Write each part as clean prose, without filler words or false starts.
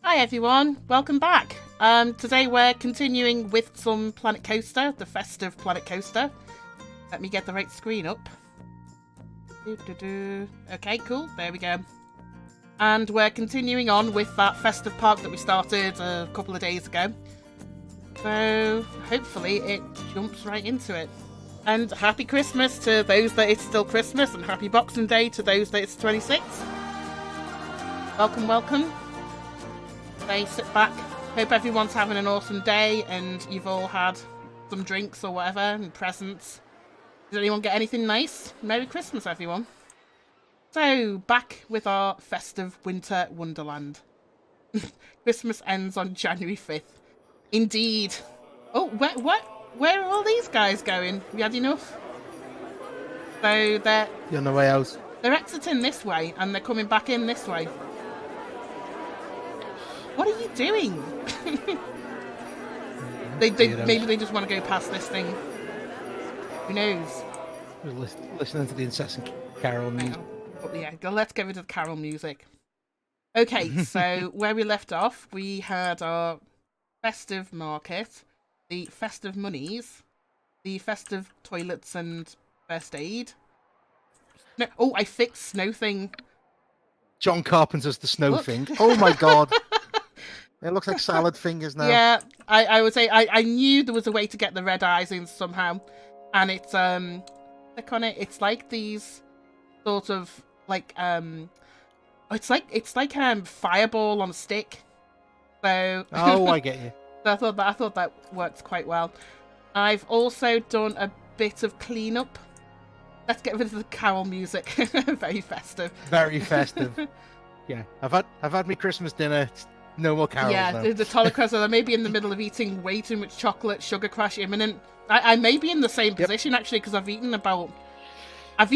Hi everyone, welcome back. Today we're continuing with some Planet Coaster, the festive Planet Coaster. Let me get the right screen up. Okay, cool, there we go. And we're continuing on with that festive park that we started a couple of days ago. So hopefully it jumps right into it. And happy Christmas to those that it's still Christmas, and happy Boxing Day to those that it's 26th. Welcome, welcome. Sit back. Hope everyone's having an awesome day and you've all had some drinks or whatever and presents. Did anyone get anything nice? Merry Christmas, everyone. So, back with our festive Winter Wonderland. Christmas ends on January 5th. Indeed. Oh, where are all these guys going? We had enough? So, You're on the way out. They're exiting this way and they're coming back in this way. What are you doing? Maybe they just want to go past this thing. Who knows? We're listening to the incessant carol music. But yeah, let's get rid of the carol music. Okay, so where we left off, we had our festive market, the festive monies, the festive toilets and first aid. No, oh, I fixed snow thing. John Carpenter's the snow thing. Oh my god. It looks like salad fingers now. Yeah, I would say I knew there was a way to get the red eyes in somehow. And it's click on it, it's like these sort of like it's like fireball on a stick. So oh, I get you. So I thought that works quite well. I've also done a bit of cleanup. Let's get rid of the carol music. Very festive. Very festive. Yeah, I've had my Christmas dinner. No more carols. Yeah, now. the Tolicress, I may be in the middle of eating way too much chocolate, sugar crash imminent. I may be in the same position actually, because I've eaten about 4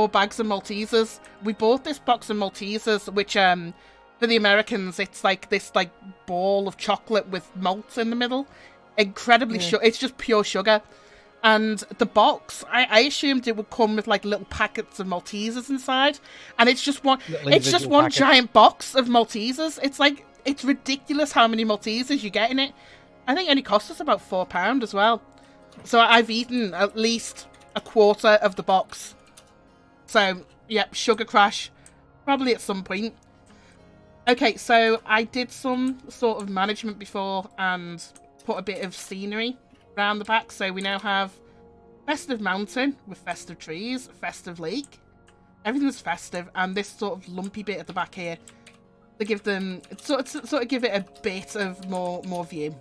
bags of Maltesers. We bought this box of Maltesers, which for the Americans it's like this like ball of chocolate with malt in the middle. Incredibly it's just pure sugar. And the box, I assumed it would come with like little packets of Maltesers inside, and it's just one giant box of Maltesers. It's ridiculous how many Maltesers you get in it. I think it only cost us about £4 as well. So I've eaten at least a quarter of the box. So yeah, sugar crash, probably at some point. Okay, so I did some sort of management before and put a bit of scenery around the back, so we now have festive mountain with festive trees, festive lake, everything's festive, and this sort of lumpy bit at the back here to give them sort of give it a bit of more view.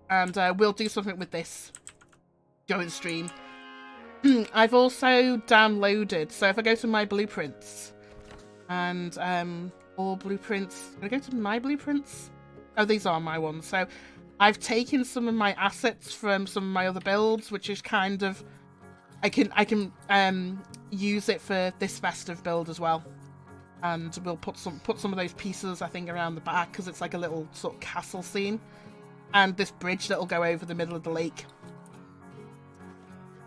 And we'll do something with this going stream. I've also downloaded, so if I go to my blueprints and all blueprints, can I go to my blueprints? Oh, these are my ones. So I've taken some of my assets from some of my other builds, which is kind of I can use it for this festive build as well, and we'll put some of those pieces I think around the back because it's like a little sort of castle scene, and this bridge that'll go over the middle of the lake.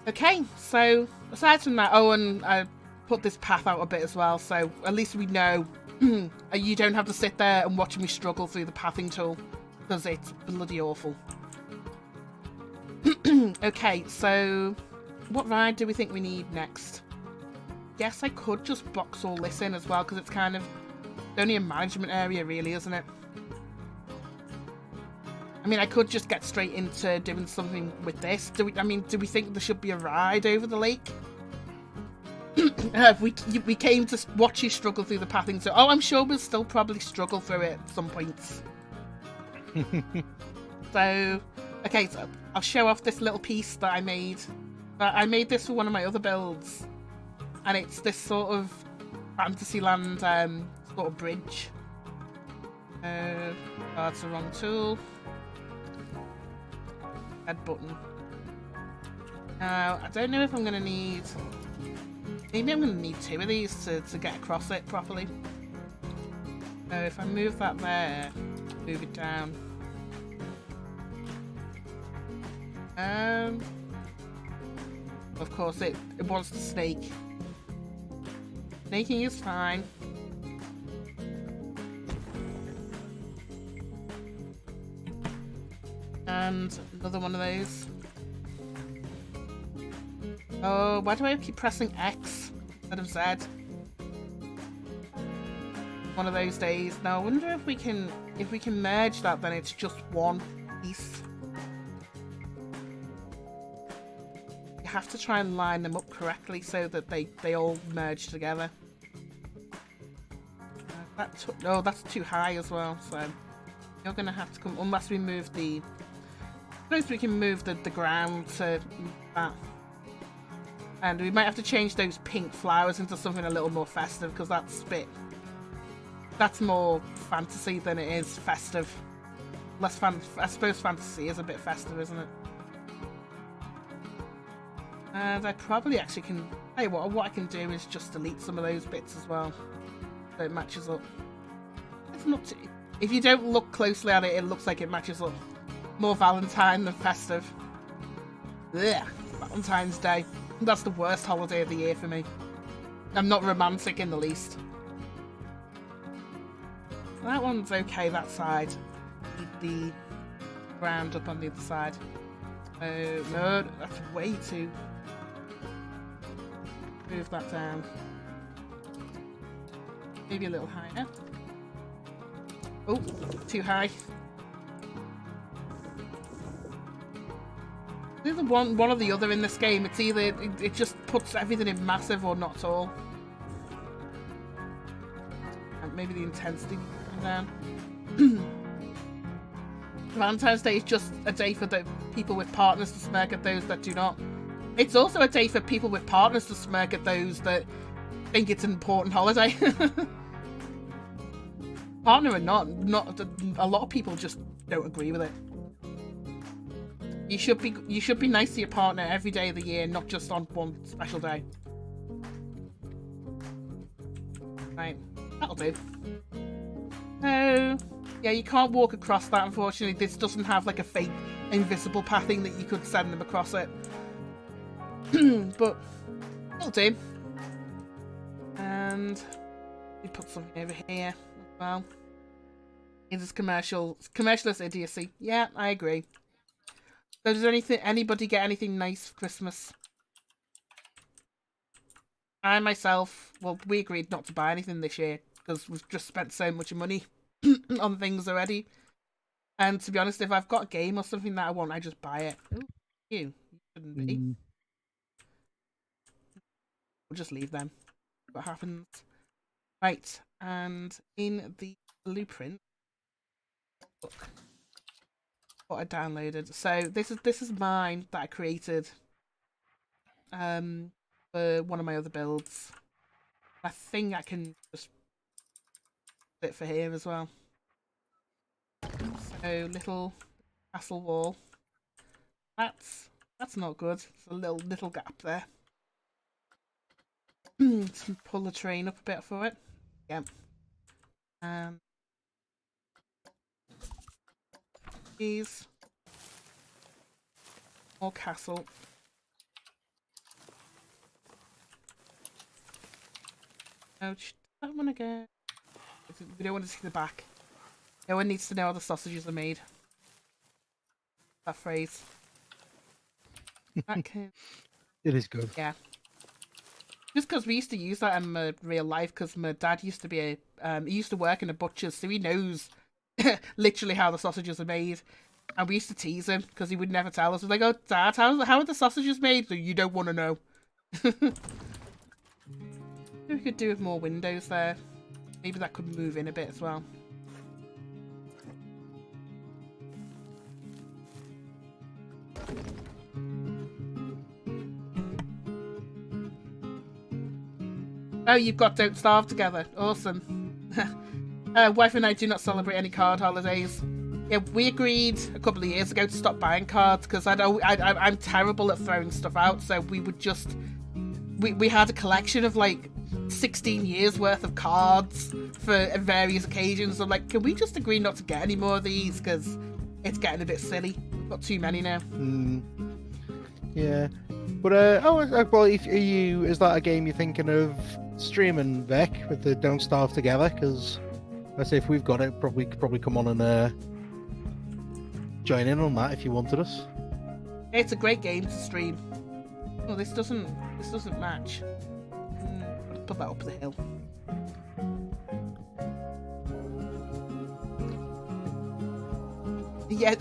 Okay, so aside from that, oh, and I put this path out a bit as well, so at least we know you don't have to sit there and watch me struggle through the pathing tool, because it's bloody awful. Okay, so what ride do we think we need next? Guess I could just box all this in as well, because it's kind of only a management area really, isn't it? I mean, I could just get straight into doing something with this. Do we think there should be a ride over the lake? We came to watch you struggle through the pathing, so I'm sure we'll still probably struggle through it at some points. So, okay, so I'll show off this little piece that I made. I made this for one of my other builds, and it's this sort of Fantasyland sort of bridge. Oh, that's the wrong tool. Add button. Now, I don't know if I'm going to need... Maybe I'm going to need 2 of these to get across it properly. So if I move that there, move it down. Of course it wants to snake. Snaking is fine. And another one of those. Oh, why do I keep pressing X instead of Z? One of those days. Now I wonder if we can merge that, then it's just one piece. You have to try and line them up correctly so that they all merge together. No, that's too high as well, so you're gonna have to come, unless we move the, I suppose we can move the ground to that. And we might have to change those pink flowers into something a little more festive, because that's more fantasy than it is festive. I suppose fantasy is a bit festive, isn't it? And I probably actually can, hey, what I can do is just delete some of those bits as well, so it matches up. It's not too, if you don't look closely at it, it looks like it matches up. More Valentine than festive. Ugh, Valentine's Day. That's the worst holiday of the year for me. I'm not romantic in the least. That one's okay, that side. The ground up on the other side. Oh, no, that's way too... Move that down. Maybe a little higher. Oh, too high. There's one or the other in this game. It's either it just puts everything in massive or not at all. And maybe the intensity come down. Valentine's Day is just a day for the people with partners to smirk at those that do not. It's also a day for people with partners to smirk at those that think it's an important holiday. Partner or not, a lot of people just don't agree with it. You should be nice to your partner every day of the year, not just on one special day. Right, that'll do. Oh, yeah, you can't walk across that, unfortunately. This doesn't have like a fake invisible pathing that you could send them across it. But it'll do. And we put something over here as well. It is commercialist idiocy. Yeah, I agree. So does anybody get anything nice for Christmas? I myself, well, we agreed not to buy anything this year because we've just spent so much money on things already. And to be honest, if I've got a game or something that I want, I just buy it. Ooh, you shouldn't be. We'll just leave them. What happens? Right, and in the blueprint, look what I downloaded. So this is mine that I created for one of my other builds. I think I can just put it for here as well. So little castle wall. That's not good. There's a little gap there. Let's pull the train up a bit for it. Yeah. These. More castle. Ouch. I don't want to go. We don't want to see the back. No one needs to know how the sausages are made. That phrase. That can... It is good. Yeah. Just because we used to use that in my real life, because my dad used to be he used to work in a butcher's, so he knows literally how the sausages are made. And we used to tease him because he would never tell us. We're like, oh, Dad, how are the sausages made? So you don't want to know. We could do with more windows there. Maybe that could move in a bit as well. Oh, you've got Don't Starve together. Awesome. Wife and I do not celebrate any card holidays. Yeah, we agreed a couple of years ago to stop buying cards because I'm terrible at throwing stuff out. So we would just... We had a collection of like 16 years worth of cards for various occasions. I'm like, can we just agree not to get any more of these? Because it's getting a bit silly. We've got too many now. Yeah. But, well, is that a game you're thinking of streaming, Vic, with the Don't Starve Together? Because I say if we've got it, probably come on and join in on that if you wanted us. It's a great game to stream. Oh, this doesn't match. I'll put that up the hill. Yeah,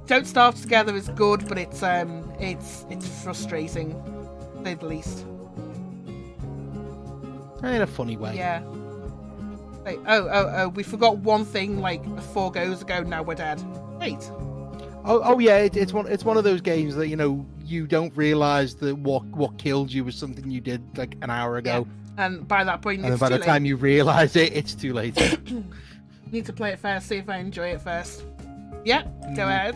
Don't Starve Together is good, but it's frustrating, to say the least. In a funny way. Yeah. Like, oh, we forgot one thing like 4 goes ago, now we're dead. Wait. Oh yeah, it's one of those games that, you know, you don't realise that what killed you was something you did like an hour ago. Yeah. And by that point, and by the time you realise it, it's too late. Need to play it first, see if I enjoy it first. Yeah, go ahead.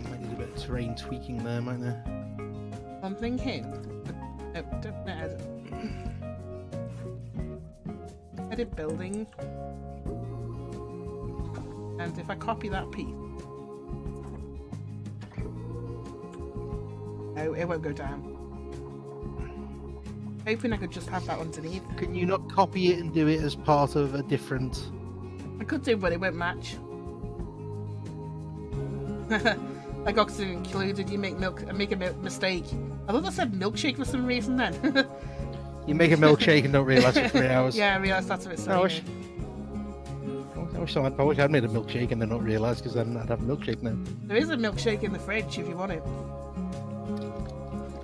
Might need a bit of terrain tweaking there, might there? One thing here. No, don't edit. Edit building. And if I copy that piece. Oh, it won't go down. Hoping I could just have that underneath. Can you not copy it and do it as part of a different... I could do, but it won't match. Like oxygen included, you make a mistake. I thought I said milkshake for some reason then. You make a milkshake and don't realise it for 3 hours. Yeah, I realised that's what it's saying. I wish I'd made a milkshake and then not realised, because then I'd have a milkshake now. There is a milkshake in the fridge if you want it.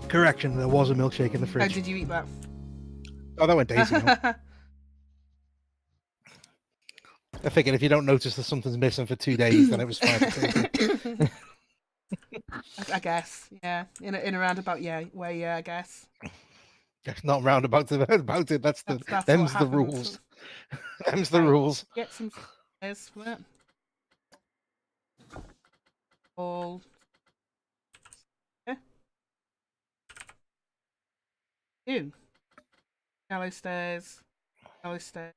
Correction, there was a milkshake in the fridge. How did you eat that? Oh, that went days ago. I figured if you don't notice that something's missing for 2 days, then it was fine. I guess, yeah. In a roundabout way, I guess. Not roundabout about it. That's them's the rules. Them's the rules. Get some stairs for that. All. Ew. Shallow stairs. Shallow stairs.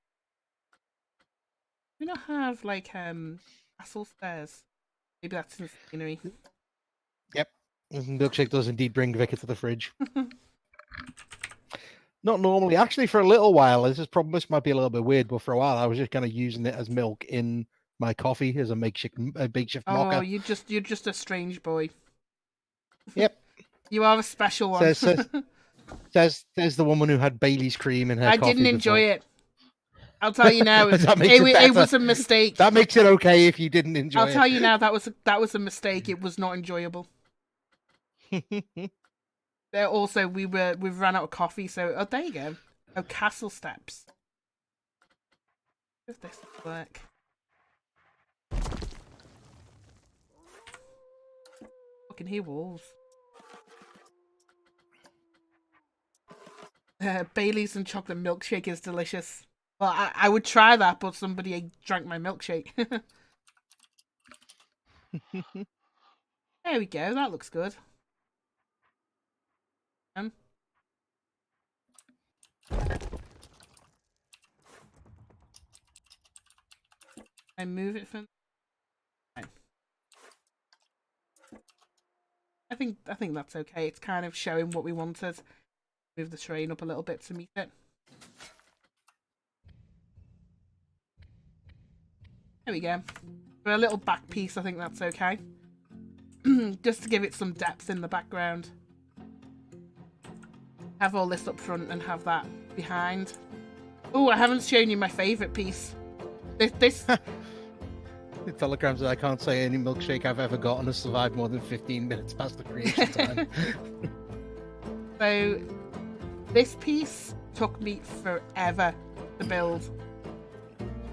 Do we not have like castle stairs? Maybe that's in the scenery. Yep. Milkshake does indeed bring Vicar to the fridge. Not normally. Actually, for a little while, this might be a little bit weird, but for a while I was just kind of using it as milk in my coffee as a makeshift mocha. Oh, you're just a strange boy. Yep. You are a special one. Says the woman who had Bailey's cream in her coffee. I didn't enjoy it. I'll tell you now. It was a mistake. That makes it okay if you didn't enjoy it. I'll tell you now. That was a mistake. It was not enjoyable. Also, we've run out of coffee, so there you go. Oh, castle steps. Does this work? I can hear wolves. Bailey's and chocolate milkshake is delicious. Well, I would try that, but somebody drank my milkshake. There we go. That looks good. I move it from. I think that's okay. It's kind of showing what we wanted. Move the train up a little bit to meet it. There we go. For a little back piece, I think that's okay. Just to give it some depth in the background. Have all this up front and have that behind. Oh, I haven't shown you my favourite piece. This The telegrams that I can't say any milkshake I've ever gotten has survived more than 15 minutes past the creation time. So, this piece took me forever to build.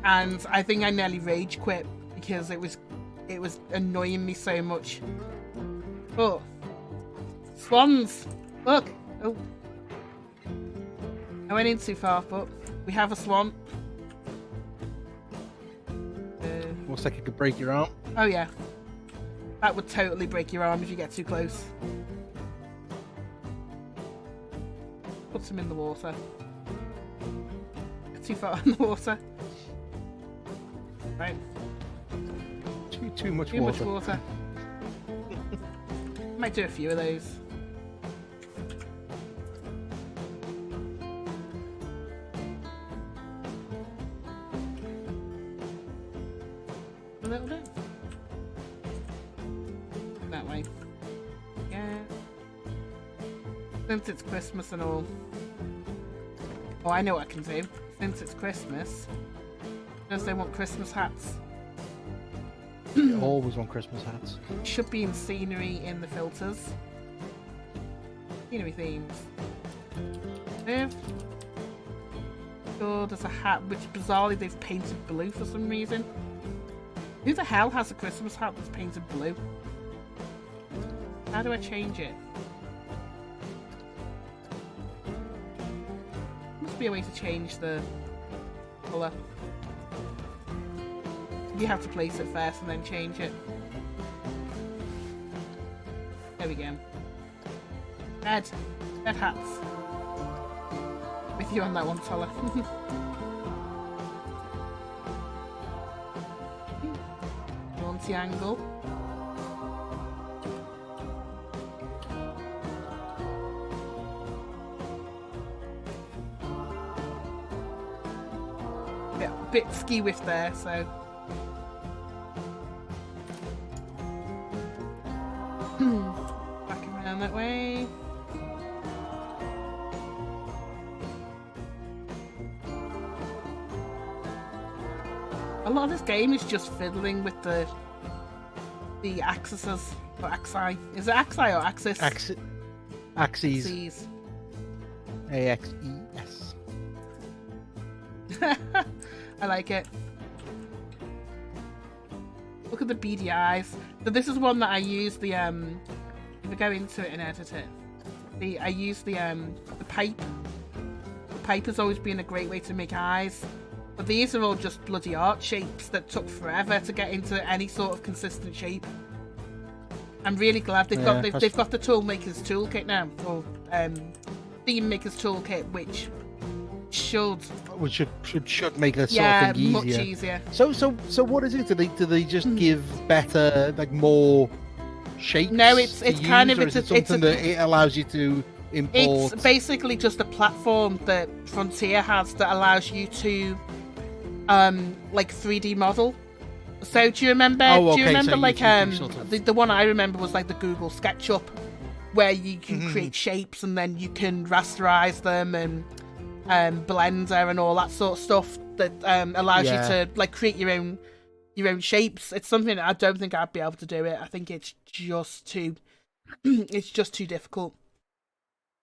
And I think I nearly rage quit because it was annoying me so much. Oh. Swans! Look! Oh. I went in too far, but we have a swan. Looks like it could break your arm. Oh yeah. That would totally break your arm if you get too close. Put some in the water. Too far in the water. Right. Too much water. Too much water. Might do a few of those. Since it's Christmas and all. Oh, I know what I can do. Since it's Christmas, because they want Christmas hats. You always want Christmas hats. Should be in scenery in the filters. Scenery themes. Move. Oh, there's a hat which bizarrely they've painted blue for some reason. Who the hell has a Christmas hat that's painted blue? How do I change it? Must be a way to change the colour. You have to place it first and then change it. There we go. Red. Red hats. With you on that one, Toller. Multi-angle. Bit skew-whiff there, so... Back around that way. A lot of this game is just fiddling with the axes or axi. Is it axi or axis? Axes. Axes. A-X-E-S. I like it. Look at the beady eyes. So this is one that I use the if I go into it and edit it, I use the pipe. The pipe has always been a great way to make eyes. But these are all just bloody art shapes that took forever to get into any sort of consistent shape. I'm really glad they've got the tool maker's toolkit now, or theme maker's toolkit, which should make this sort of thing easier. Much easier. So what is it? Do they just give better, like, more shapes? No, it's kind of it's something that it allows you to import. It's basically just a platform that Frontier has that allows you to like 3D model. So do you remember? Oh, okay. Do you remember, so like sort of... the one I remember was like the Google SketchUp, where you can create shapes and then you can rasterize them and Blender and all that sort of stuff that allows you to like create your own shapes. It's something I don't think I'd be able to do it. I think it's just too difficult.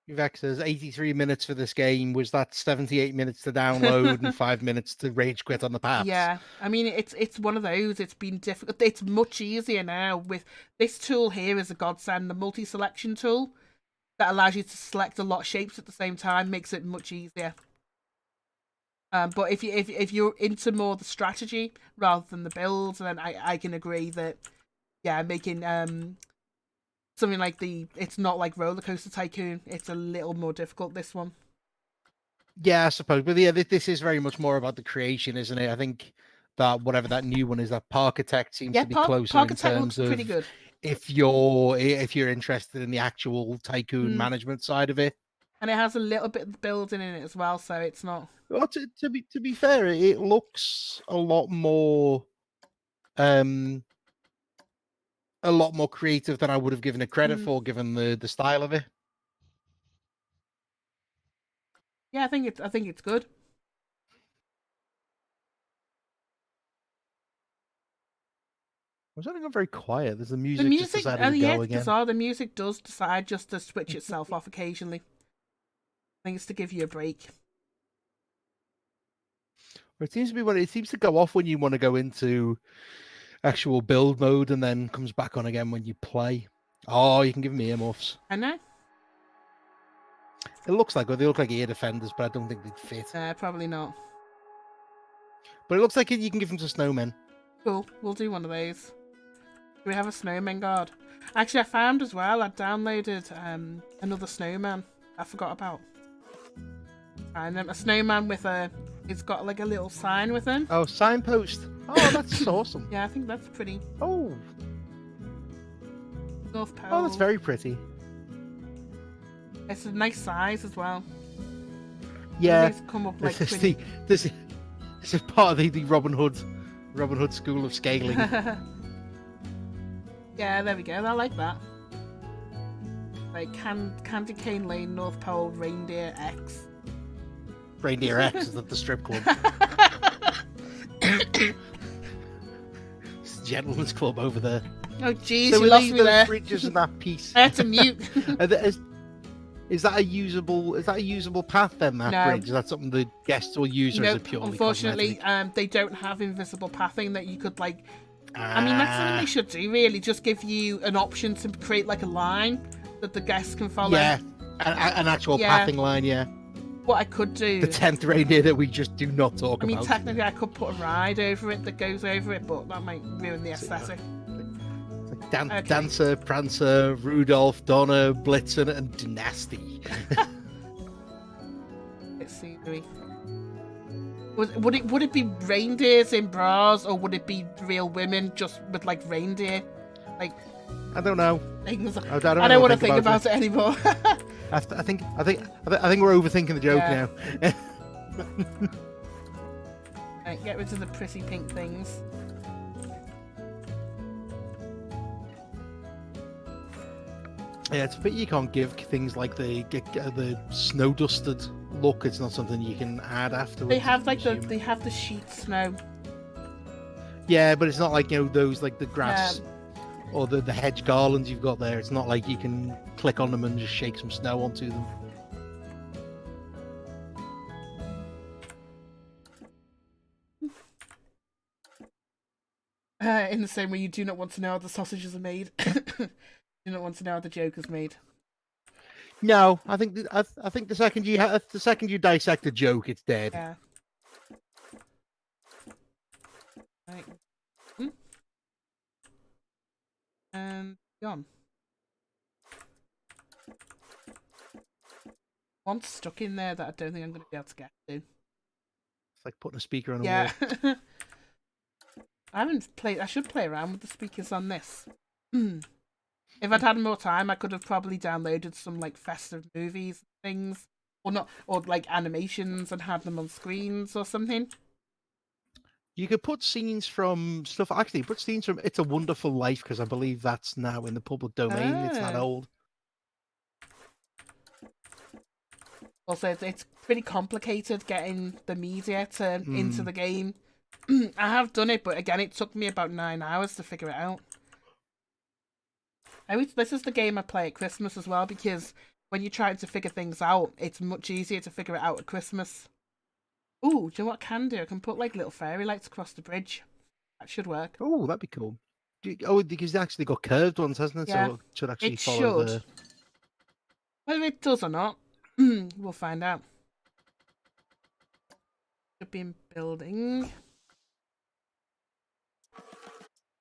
Vex says 83 minutes for this game. Was that 78 minutes to download and 5 minutes to rage quit on the paths? Yeah, I mean it's one of those. It's been difficult. It's much easier now with this tool here. Is a godsend. The multi-selection tool that allows you to select a lot of shapes at the same time makes it much easier. But if you're into more the strategy rather than the builds, then I can agree that making something like it's not like Roller Coaster Tycoon. It's a little more difficult, this one. Yeah, I suppose. But yeah, this is very much more about the creation, isn't it? I think that whatever that new one is, that Parkitect seems to be closer in terms of... pretty good. If you're interested in the actual tycoon management side of it. And it has a little bit of building in it as well, so it's not... Well, to be fair, it looks a lot more creative than I would have given it credit for, given the style of it. Yeah, I think it's good. Was that gone very quiet? There's the music just decided to go again. Bizarre. The music does decide just to switch itself off occasionally. I think it's to give you a break. It seems to go off when you want to go into actual build mode, and then comes back on again when you play. Oh, you can give them earmuffs. I know. It looks like they look like ear defenders, but I don't think they'd fit. Probably not. But it looks like you can give them to snowmen. Cool. We'll do one of those. Do we have a snowman guard? Actually, I found as well. I downloaded another snowman. I forgot about. And a snowman with it's got like a little sign with him. Oh, signpost. Oh, that's awesome. Yeah, I think that's pretty. Oh. North Pole. Oh, that's very pretty. It's a nice size as well. Yeah. Come up like this is part of the Robin Hood school of scaling. Yeah, there we go. I like that. Like Candy Cane Lane, North Pole, Reindeer X. Reindeer X is that the strip club? It's the gentleman's club over there. Oh jeez, So you lost me those there. bridges in that piece. I had to mute. Is that a usable path then? That No. bridge is that something the guests will use, or is it purely unfortunately, cosmetic? they don't have invisible pathing that you could like. I mean, that's something they should do. Really, just give you an option to create like a line that the guests can follow. Yeah, an actual pathing line. Yeah. What I could do. The 10th reindeer that we just do not talk about. I mean, technically, I could put a ride over it that goes over it, but that might ruin the aesthetic. Dancer, Prancer, Rudolph, Donner, Blitzen, and Dynasty. Let's see. Would it be reindeers in bras, or would it be real women just with like reindeer, like? I don't know. Things. I don't want to think about it anymore. I think we're overthinking the joke now. Right, get rid of the pretty pink things. Yeah, it's a pity you can't give things like the snow dusted look. It's not something you can add afterwards. They have like they have the sheet snow. Yeah, but it's not like those like the grass or the hedge garlands you've got there. It's not like you can click on them and just shake some snow onto them. In the same way, you do not want to know how the sausages are made. You don't want to know how the Joker's made. No, I think the second you dissect a joke, it's dead. Yeah. Right. And gone. One's stuck in there that I don't think I'm going to be able to get to. It's like putting a speaker on a wall. I haven't played. I should play around with the speakers on this. If I'd had more time, I could have probably downloaded some like festive movies things, or like animations and had them on screens or something. You could put scenes from stuff. Actually, put scenes from It's a Wonderful Life, because I believe that's now in the public domain. It's that old. Also, it's pretty complicated getting the media into the game. I have done it, but again, it took me about 9 hours to figure it out. This is the game I play at Christmas as well, because when you're trying to figure things out, it's much easier to figure it out at Christmas. Ooh, do you know what I can do? I can put like little fairy lights across the bridge. That should work. Oh, that'd be cool. Because it actually got curved ones, hasn't it? Yeah, so it should actually follow the... Whether it does or not, we'll find out. Should be in building.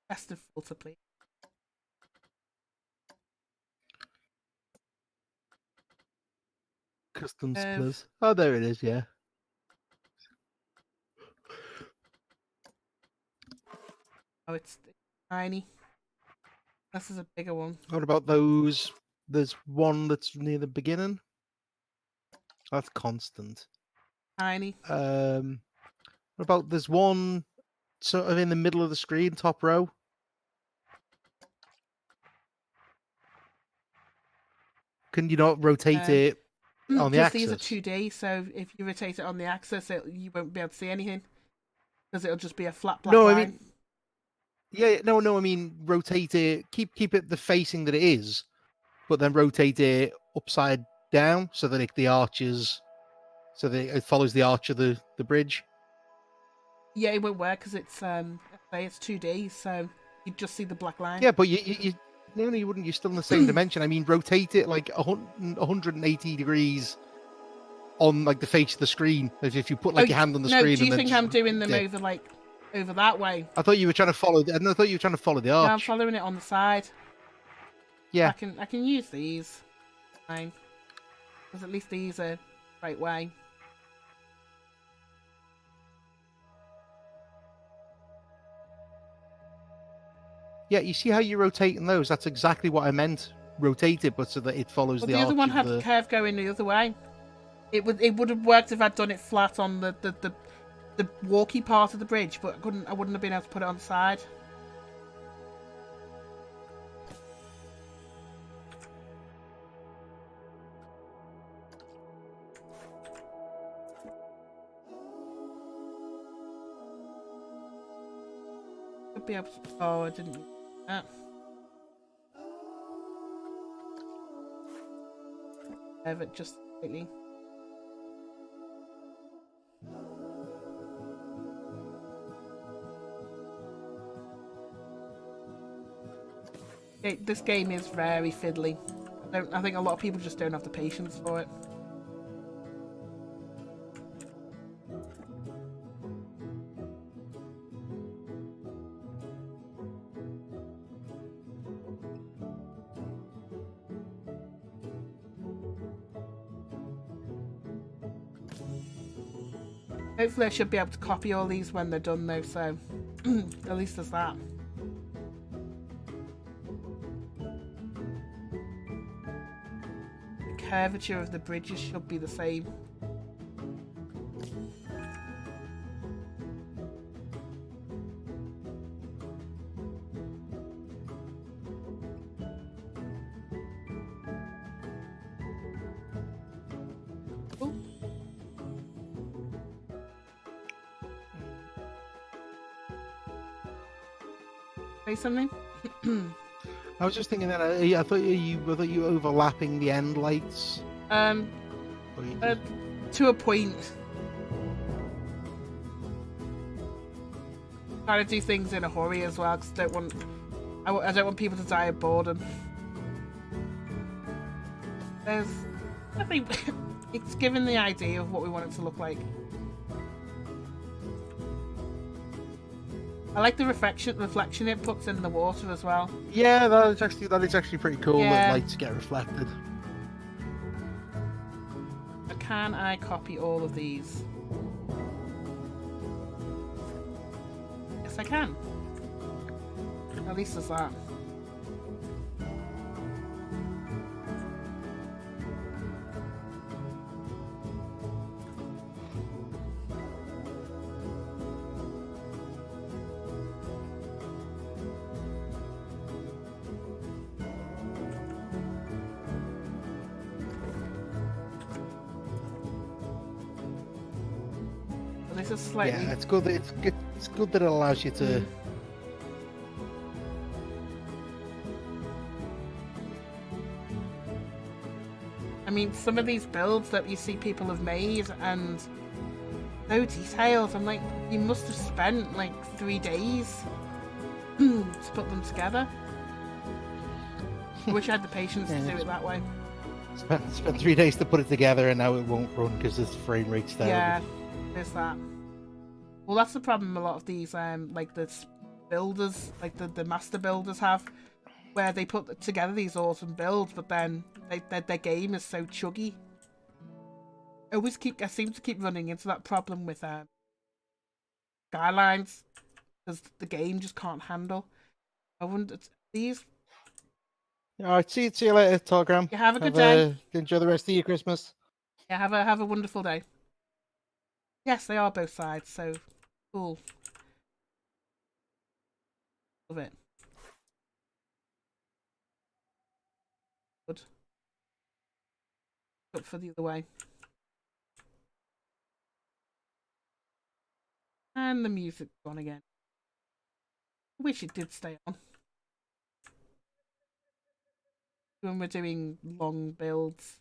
Festive filter, please. Custom splitters. Oh, there it is, yeah. Oh, it's tiny. This is a bigger one. What about those? There's one that's near the beginning. That's constant. Tiny. What about there's one sort of in the middle of the screen, top row? Can you not rotate it on the axis? These are 2D, so if you rotate it on the axis, you won't be able to see anything. Because it'll just be a flat black line. I mean... Yeah, no, I mean, rotate it, keep it the facing that it is, but then rotate it upside down so that it it follows the arch of the bridge. Yeah, it won't work because it's 2D, so you'd just see the black line. Yeah, but you wouldn't. You're still in the same dimension. I mean, rotate it like 180 degrees on like the face of the screen. If you put like your hand on the screen. Do you think I'm doing them over that way? I thought you were trying to follow. I thought you were trying to follow the arch. No, I'm following it on the side. Yeah, I can use these. Fine, because at least these are the right way. Yeah, you see how you're rotating those? That's exactly what I meant. Rotate it, but so that it follows the arch. The other one had the curve going the other way. It would have worked if I'd done it flat on the walkie part of the bridge, but I wouldn't have been able to put it on the side. should be able to... Oh, I didn't use that. Have it just slightly. This game is very fiddly. I think a lot of people just don't have the patience for it. Hopefully I should be able to copy all these when they're done though, so at least there's that. The curvature of the bridges should be the same. Say something? I was just thinking that I thought you were overlapping the end lights. To a point. Try to do things in a hurry as well, because I don't want people to die of boredom. I think it's given the idea of what we want it to look like. I like the reflection it puts in the water as well. Yeah, that is actually pretty cool. Yeah. That lights get reflected. Can I copy all of these? Yes, I can. At least there's that. This is slightly... Yeah, it's good. It's good that it allows you to. I mean, some of these builds that you see people have made and no details. I'm like, you must have spent like 3 days to put them together. I wish I had the patience to do it that way. Spent 3 days to put it together, and now it won't run because its frame rate's terrible. Yeah, there's that. Well, that's the problem a lot of these, like the builders, like the master builders have, where they put together these awesome builds, but then their game is so chuggy. I seem to keep running into that problem with Skylines, because the game just can't handle. I wonder these. All right, see you later, Telegram. You have a good day. Enjoy the rest of your Christmas. Yeah, have a wonderful day. Yes, they are both sides, so cool. Love it. Good. Look for the other way. And the music's gone again. I wish it did stay on. When we're doing long builds.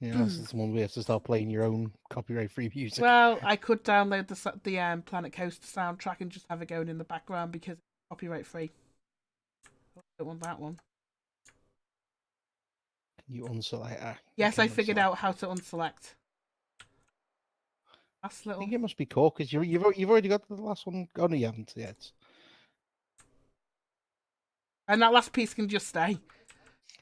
Yeah, this is one we have to start playing your own copyright-free music. Well, I could download the Planet Coaster soundtrack and just have it going in the background because it's copyright-free. I don't want that one. Can you unselect? Yes, I figured out how to unselect. Last little. I think it must be cool because you've already got the last one. Oh no, you haven't yet. And that last piece can just stay.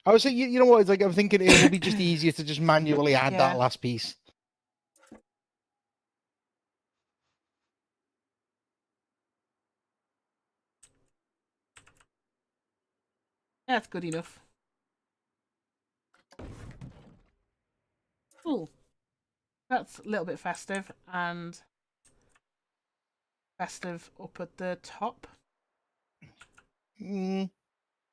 I was saying, you know what? It's like I'm thinking it would be just easier to just manually add that last piece. Yeah, that's good enough. Cool. That's a little bit festive and festive up at the top.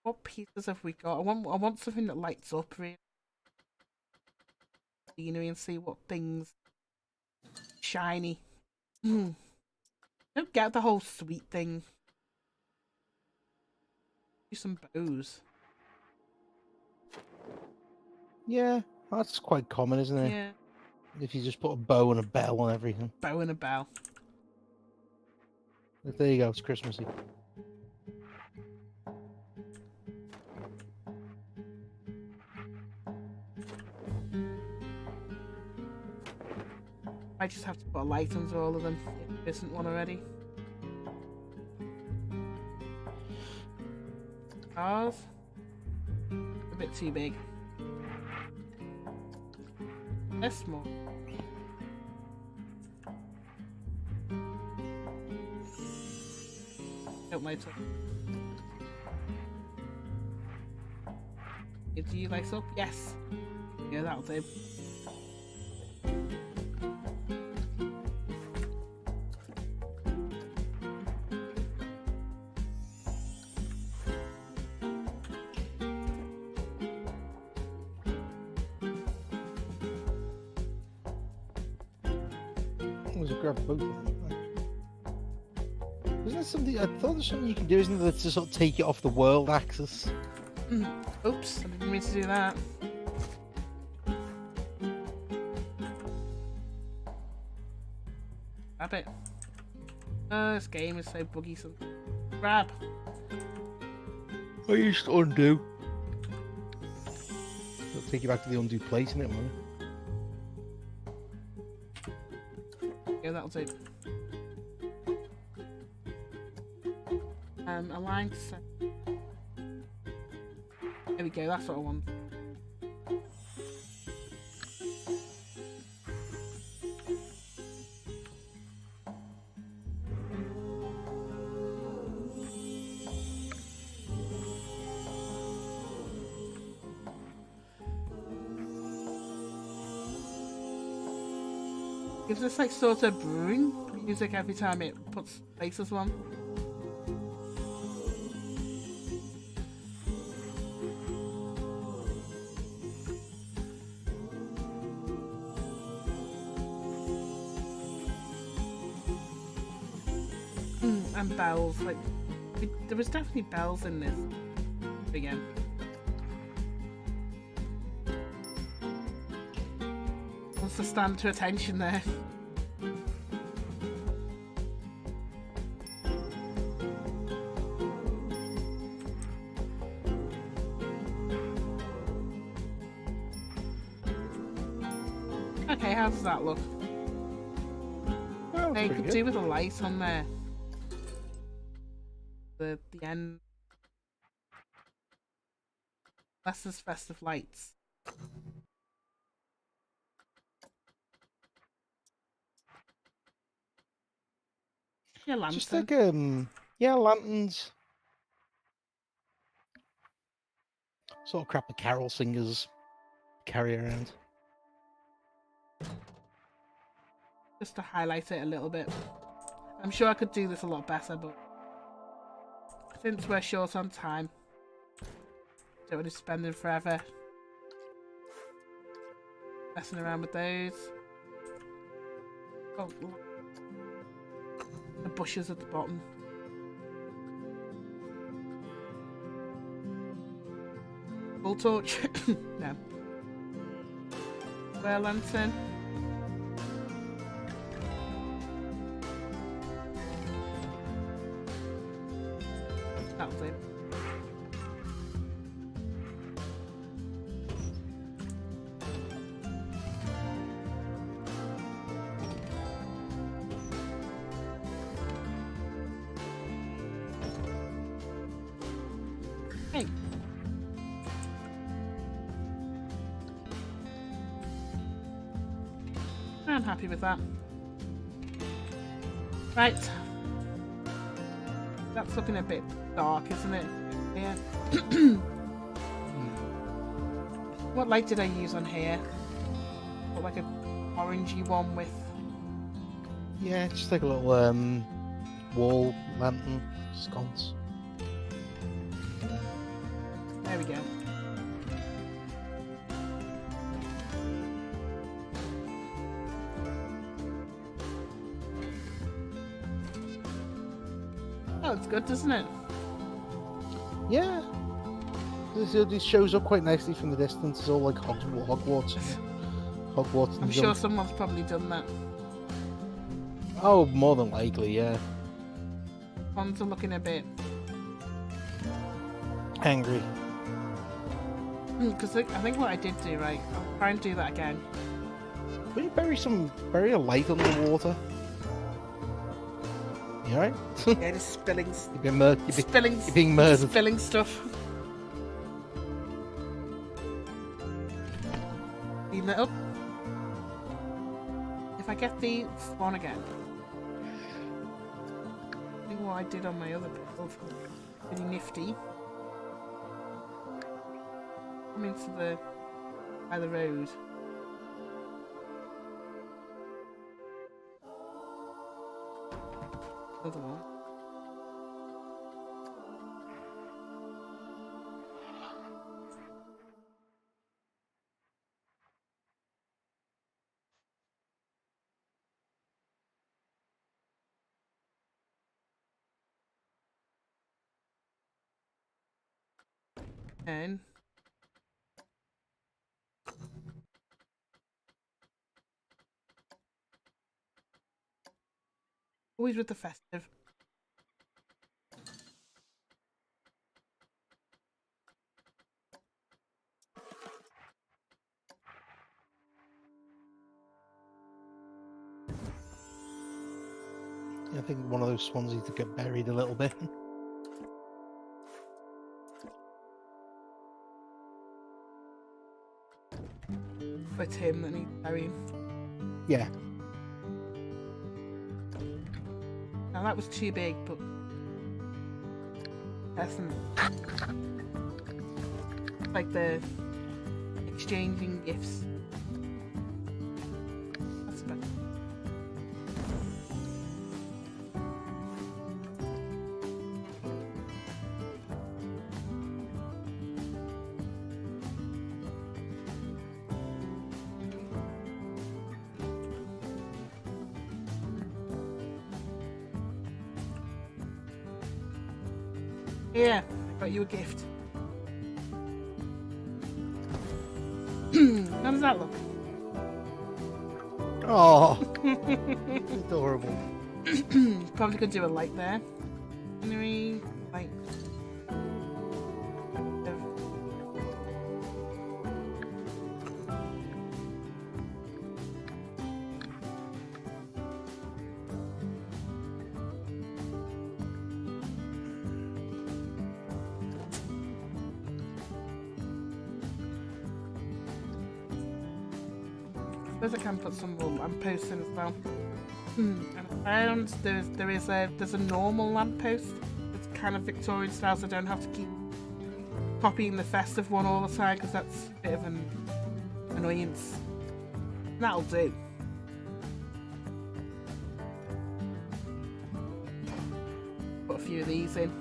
What pieces have we got? I want something that lights up really. Scenery and see what things shiny. Don't don't get the whole sweet thing. Do some bows. Yeah, that's quite common, isn't it? Yeah. If you just put a bow and a bell on everything. Bow and a bell. There you go, it's Christmassy. I just have to put a light onto all of them if there isn't one already. Stars. A bit too big. They're small. Don't light up. Do you light up? Yes. Yeah, that'll do. Was it grab both of them? Isn't there something? I thought there's something you can do, isn't there, to sort of take it off the world axis? Oops, I didn't mean to do that. Grab it. Oh, this game is so buggy. So grab. I used to undo. It'll take you back to the undo place, isn't it, man? Yeah, that'll do. Align to set. There we go, that's what I want. Gives us like sort of brewing music every time it puts places one. And bells, like there was definitely bells in this again. Wants to stand to attention there. Okay, how does that look? Oh, They could do with a light on there. The end. Lester's festive lights. Yeah, lantern. Just like yeah, lanterns. Sort of crap the carol singers carry around. Just to highlight it a little bit. I'm sure I could do this a lot better, but since we're short on time, don't want to spend them forever messing around with those. Oh, the bushes at the bottom. Full torch? No. Square lantern. That'll do. Hey. I'm happy with that. Right. That's looking a bit dark, isn't it? Yeah. What light did I use on here? Got like a orangey one with. Yeah, just like a little wall lantern sconce. There we go. Oh, it's good, doesn't it? Yeah. This shows up quite nicely from the distance. It's all like Hogwarts. Hogwarts. I'm sure someone's probably done that. Oh, more than likely, yeah. Ones are looking a bit Angry. because I think what I did do right. I'll try and do that again. Will you bury a light under the water? You alright? Yeah, just spilling. You're being murdered. Spilling stuff. Clean that up. If I get the spawn again, I think what I did on my other build, really nifty. Come into by the road. Another one. And always with the festive. I think one of those swans needs to get buried a little bit. It's him that needs burying. Yeah. Now that was too big, but that's like the exchanging gifts. That's better. Yeah, I got you a gift. How does that look? Oh, adorable. Probably could do a light there. Anyway, light. I suppose I can put some more lampposts in as well. And I found there's a normal lamppost that's kind of Victorian style, so I don't have to keep copying the festive one all the time because that's a bit of an annoyance. That'll do. Put a few of these in.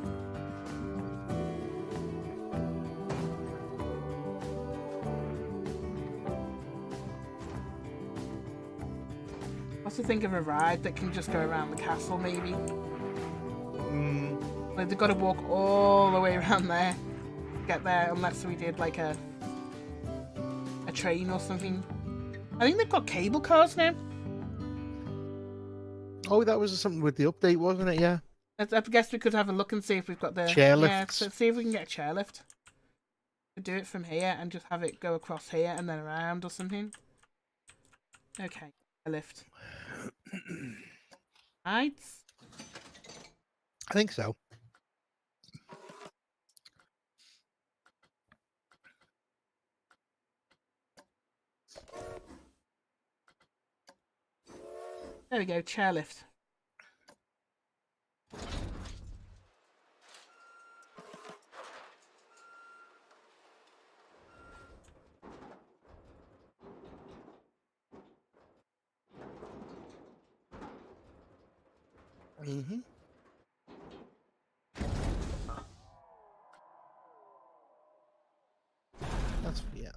To think of a ride that can just go around the castle, maybe. Like they've got to walk all the way around there to get there, unless we did like a train or something. I think they've got cable cars now. Oh, that was something with the update, wasn't it? Yeah. I guess we could have a look and see if we've got the chairlifts. Yeah, so see if we can get a chairlift. Could do it from here and just have it go across here and then around or something. Okay, a lift. Right. I think so. There we go, chairlift. Mm-hmm. That's yeah.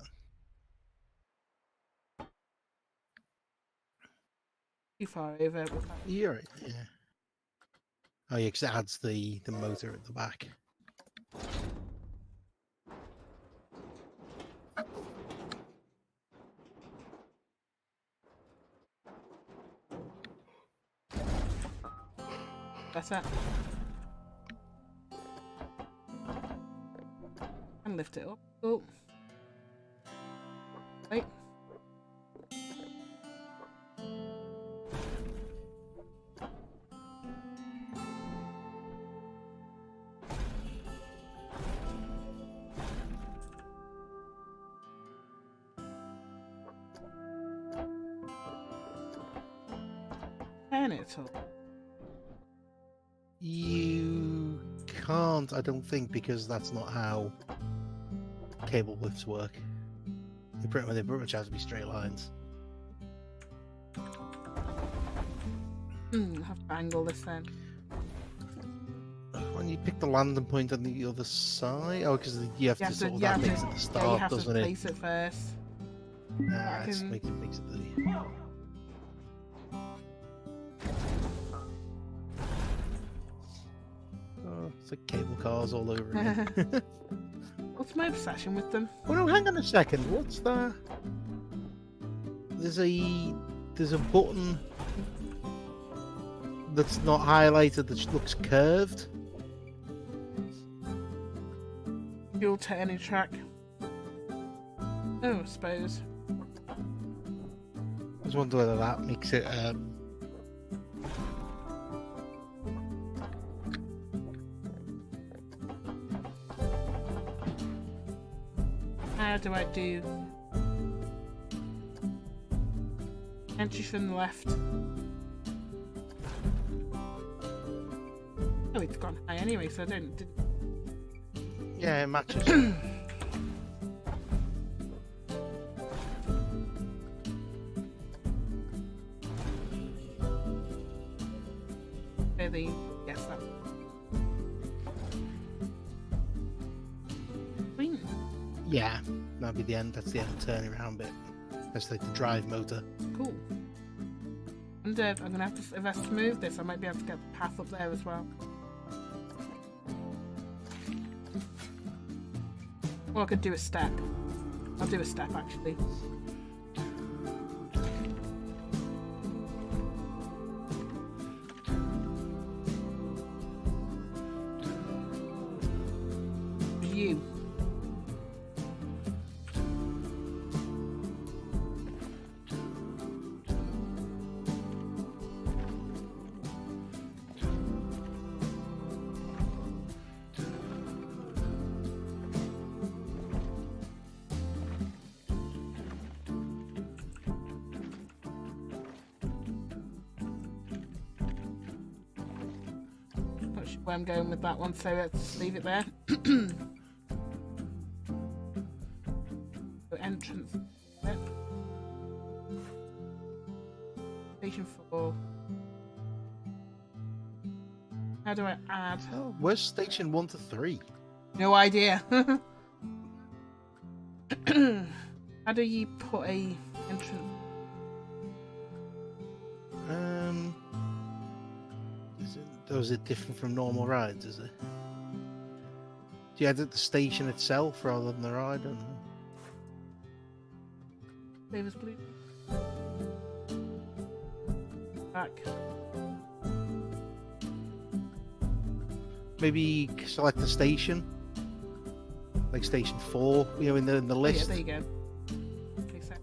Too far over. You're right. Yeah. Oh yeah, because it adds the motor at the back. That's it. And lift it up. Oh. Wait. Turn it up. You can't, I don't think, because that's not how cable lifts work. They pretty much have to be straight lines. I'll have to angle this then. When you pick the landing point on the other side, oh, because you have to sort of that makes it the start, doesn't it? You have to place it first. Nah, it makes it the. Oh, it's like cable cars all over again. What's my obsession with them? Oh no, hang on a second. What's that? There's a button that's not highlighted that looks curved. Dual turning track. Oh, I suppose. I was wondering whether that makes it. How do I do entry from the left? Oh, it's gone high anyway, so I didn't. Yeah, it matches. Really, yes, that. Green. Yeah, that'll be the end. That's the end turning around bit. That's like the drive motor. Cool. And I'm gonna have to, if I have to move this, I might be able to get the path up there as well. Or I could do a step. I'll do a step actually. You. Not sure where I'm going with that one, so let's leave it there. Entrance. Yep. Station 4. How do I add? Oh, where's station 1 to 3? No idea. How do you put a entrance? Is it different from normal rides? Is it? Do you edit the station itself rather than the ride? I don't know. Davis blue. Back. Maybe select the station, like station 4. You know, in the list. Oh, yeah, there you go. Okay, so.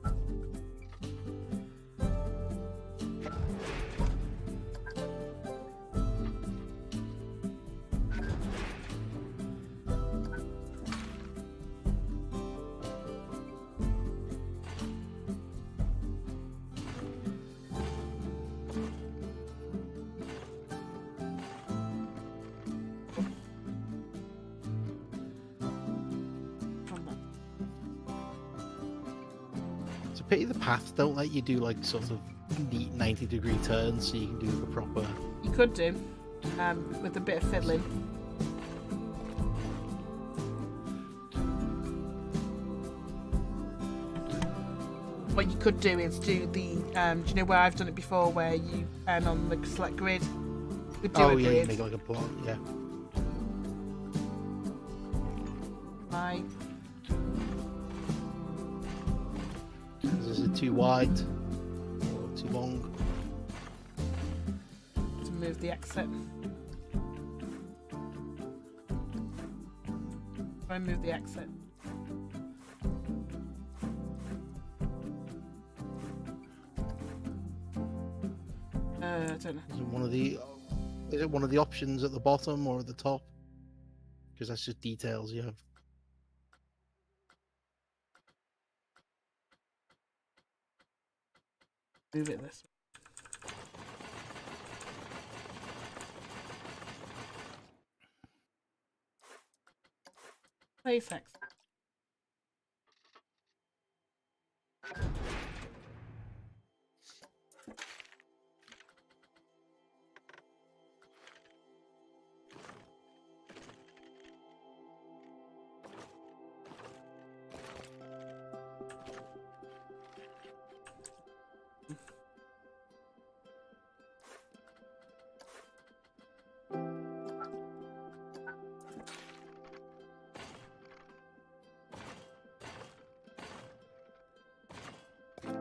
It's a pity the paths don't let you do like sort of neat 90-degree turns, so you can do the proper. You could do, with a bit of fiddling. What you could do is do the, do you know where I've done it before, where you turn on the select grid Could do Oh a yeah, you bridge. make it like a block. Yeah. Right. Is it too wide or too long? To move the exit. Try and move the exit. I don't know. Is it one of the options at the bottom or at the top? Because that's just details you have. Move it this way. Place exit.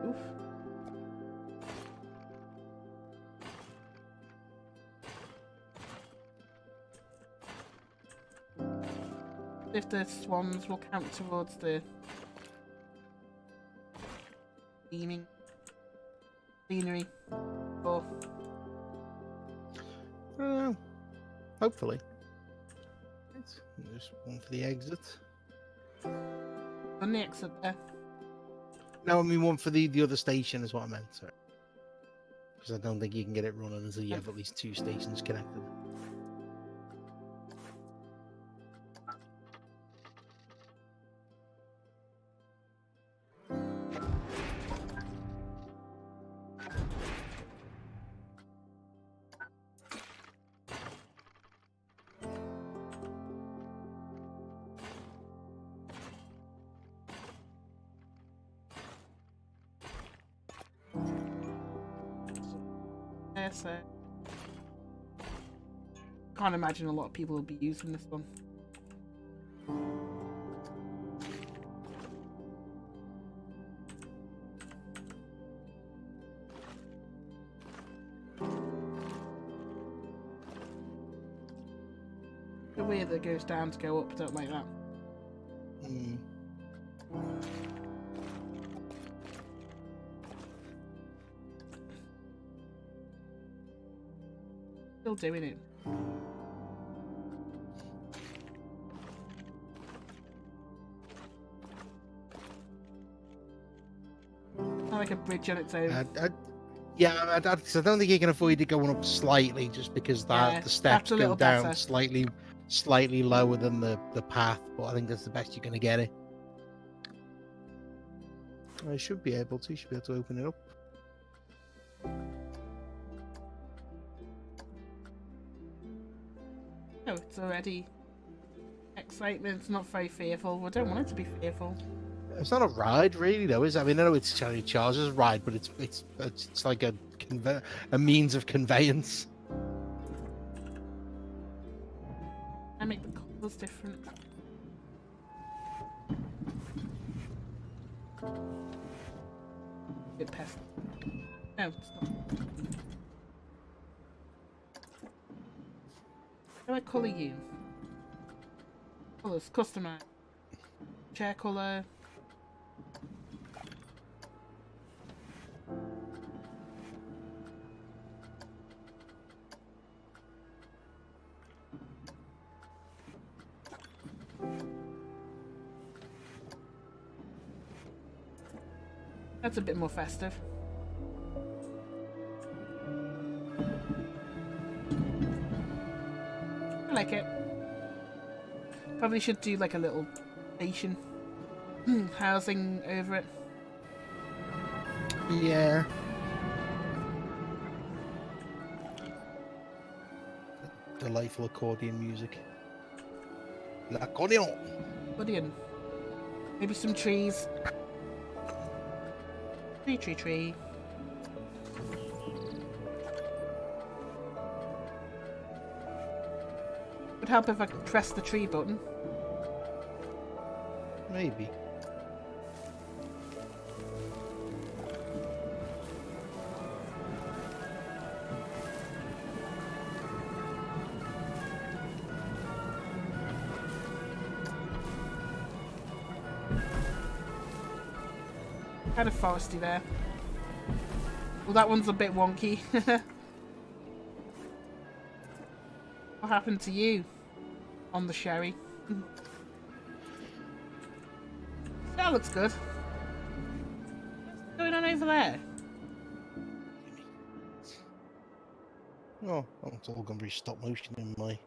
Oof. If the swans will count towards the scenery. Or Hopefully. There's one for the exit. on the exit there. No, I mean one for the other station is what I meant. Sorry. Because I don't think you can get it running until you have at least 2 stations connected. So can't imagine a lot of people will be using this one. The way that goes down to go up, don't like that. Still doing it. Not like a bridge on its own. Yeah, I don't think you can avoid it going up slightly, just because the steps go down better. slightly lower than the path. But I think that's the best you're going to get it. I should be able to. Should be able to open it up. Oh, it's already excitement. It's not very fearful. I don't want it to be fearful. It's not a ride, really, though, is it? I mean, I know it's charged as a ride, but it's like a means of conveyance. I make the colours different. Good pest. No, it's not. How do I colour you? Colours, customize. Chair colour. That's a bit more festive. I like it. Probably should do like a little station housing over it. Yeah. Delightful accordion music. L'accordion. Accordion. Maybe some trees. Tree. Would help if I could press the tree button. Maybe. Kind of foresty there. Well, that one's a bit wonky. What happened to you on the sherry? That looks good. What's going on over there? Oh, it's all going to be stop motion in my...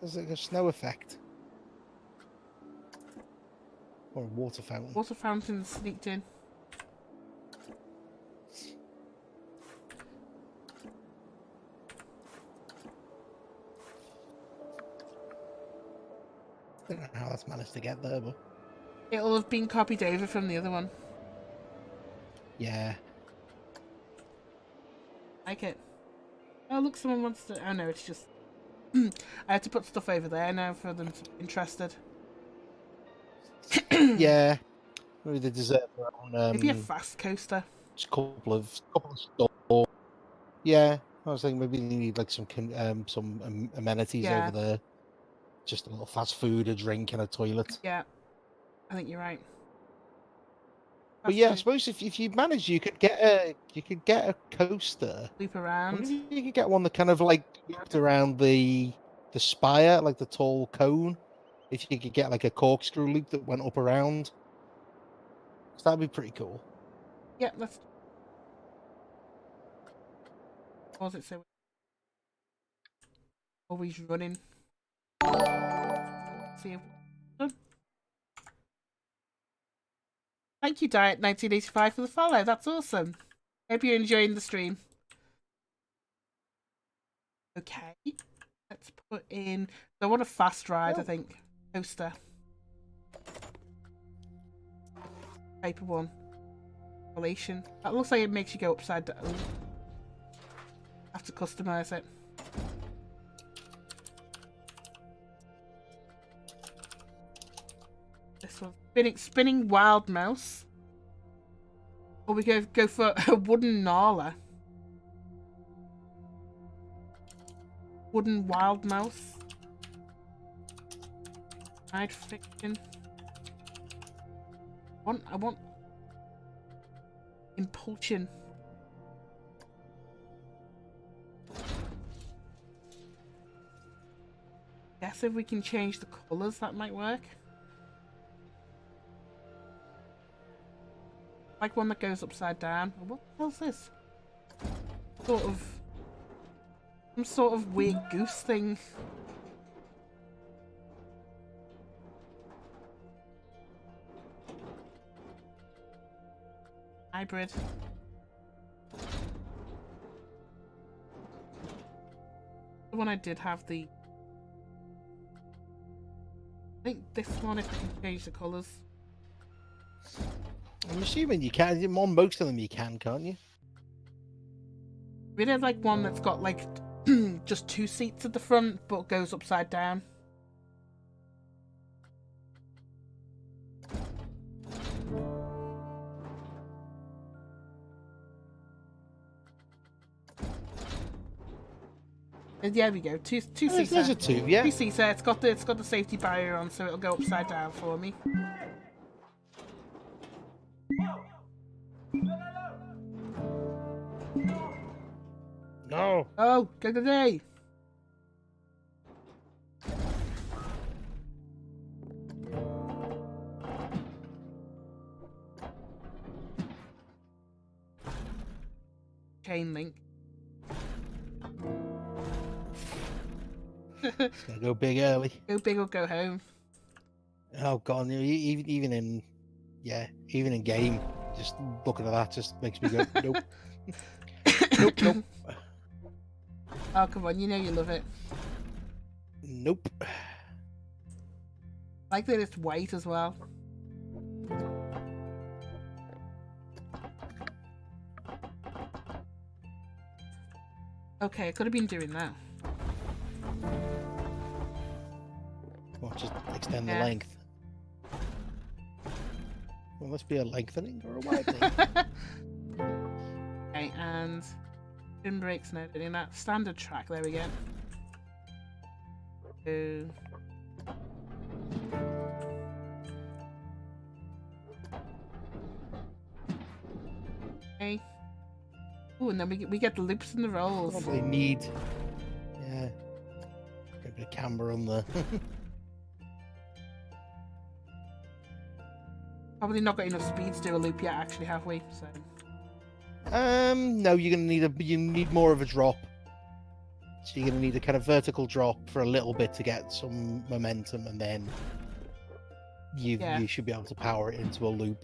There's like a snow effect. Or a water fountain. Water fountain sneaked in. I don't know how that's managed to get there, but... It'll have been copied over from the other one. Yeah. Like it. Oh, look, someone wants to... Oh, no, it's just... I have to put stuff over there now for them to be interested. Yeah. Maybe they deserve their own... Maybe a fast coaster. Just a couple of stores. Yeah. I was thinking maybe they need like some amenities over there. Just a little fast food, a drink, and a toilet. Yeah. I think you're right. But yeah, I suppose if you managed, you could get a coaster. Loop around. You could get one that kind of like looped around the spire, like the tall cone. If you could get like a corkscrew loop that went up around, so that'd be pretty cool. Yeah, let's. What was it say? Always running. See. Thank you, Diet 1985, for the follow. That's awesome. Hope you're enjoying the stream. Okay. Let's put in... I want a fast ride, I think. Coaster. Paper one. Relation. That looks like it makes you go upside down. Have to customize it. This one. Spinning wild mouse. Or we go for a wooden Nala. Wooden wild mouse. Ride fiction. I want impulsion. Guess if we can change the colours, that might work. Like one that goes upside down. What the hell's this? Some sort of weird goose thing. Hybrid. The one I did have the... I think this one, if I can change the colours. I'm assuming you can. On most of them you can, can't you? We did like one that's got like just 2 seats at the front, but goes upside down. And yeah, we go. Two seats. There's a 2, yeah. 2 seats. It's got the safety barrier on, so it'll go upside down for me. No. Oh, good day. Chain link. It's gonna go big early. Go big or go home. Oh god, even in game, just looking at that just makes me go nope. Nope. Oh come on, you know you love it. Nope. I like that it's white as well. Okay, I could have been doing that. extend the Yeah. length. Well, must be a lengthening or a widening. Okay, and spin brakes now doing that. Standard track, there we go. Two. Okay. Oh, and then we get the loops and the rolls. Probably need, yeah, get a bit of camber on the. Probably not got enough speed to do a loop yet, actually, have we? So. No, you're gonna need you need more of a drop. So you're gonna need a kind of vertical drop for a little bit to get some momentum, and then you should be able to power it into a loop.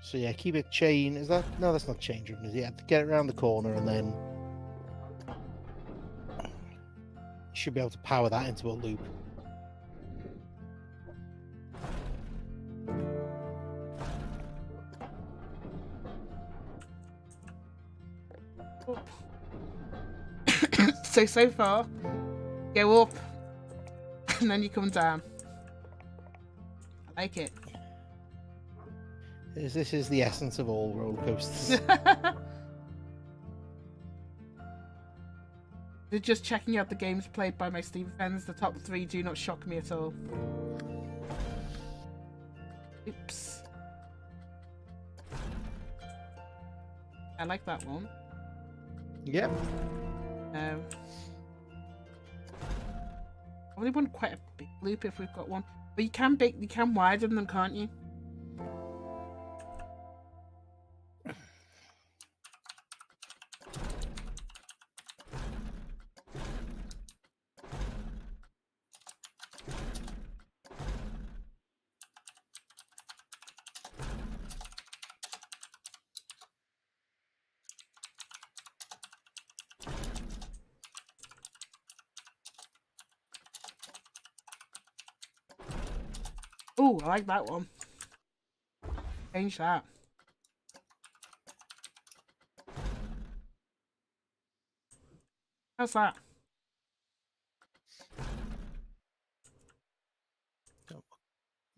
So yeah, keep it chain. Is that no? That's not chain driven. Is it? Yeah, get it around the corner, and then you should be able to power that into a loop. So far, go up, and then you come down. I like it. This is the essence of all roller coasters. Just checking out the games played by my Steam friends. The top 3 do not shock me at all. Oops. I like that one. Yep. Probably want quite a big loop if we've got one. But you can widen them, can't you? Oh, I like that one. Change that. How's that?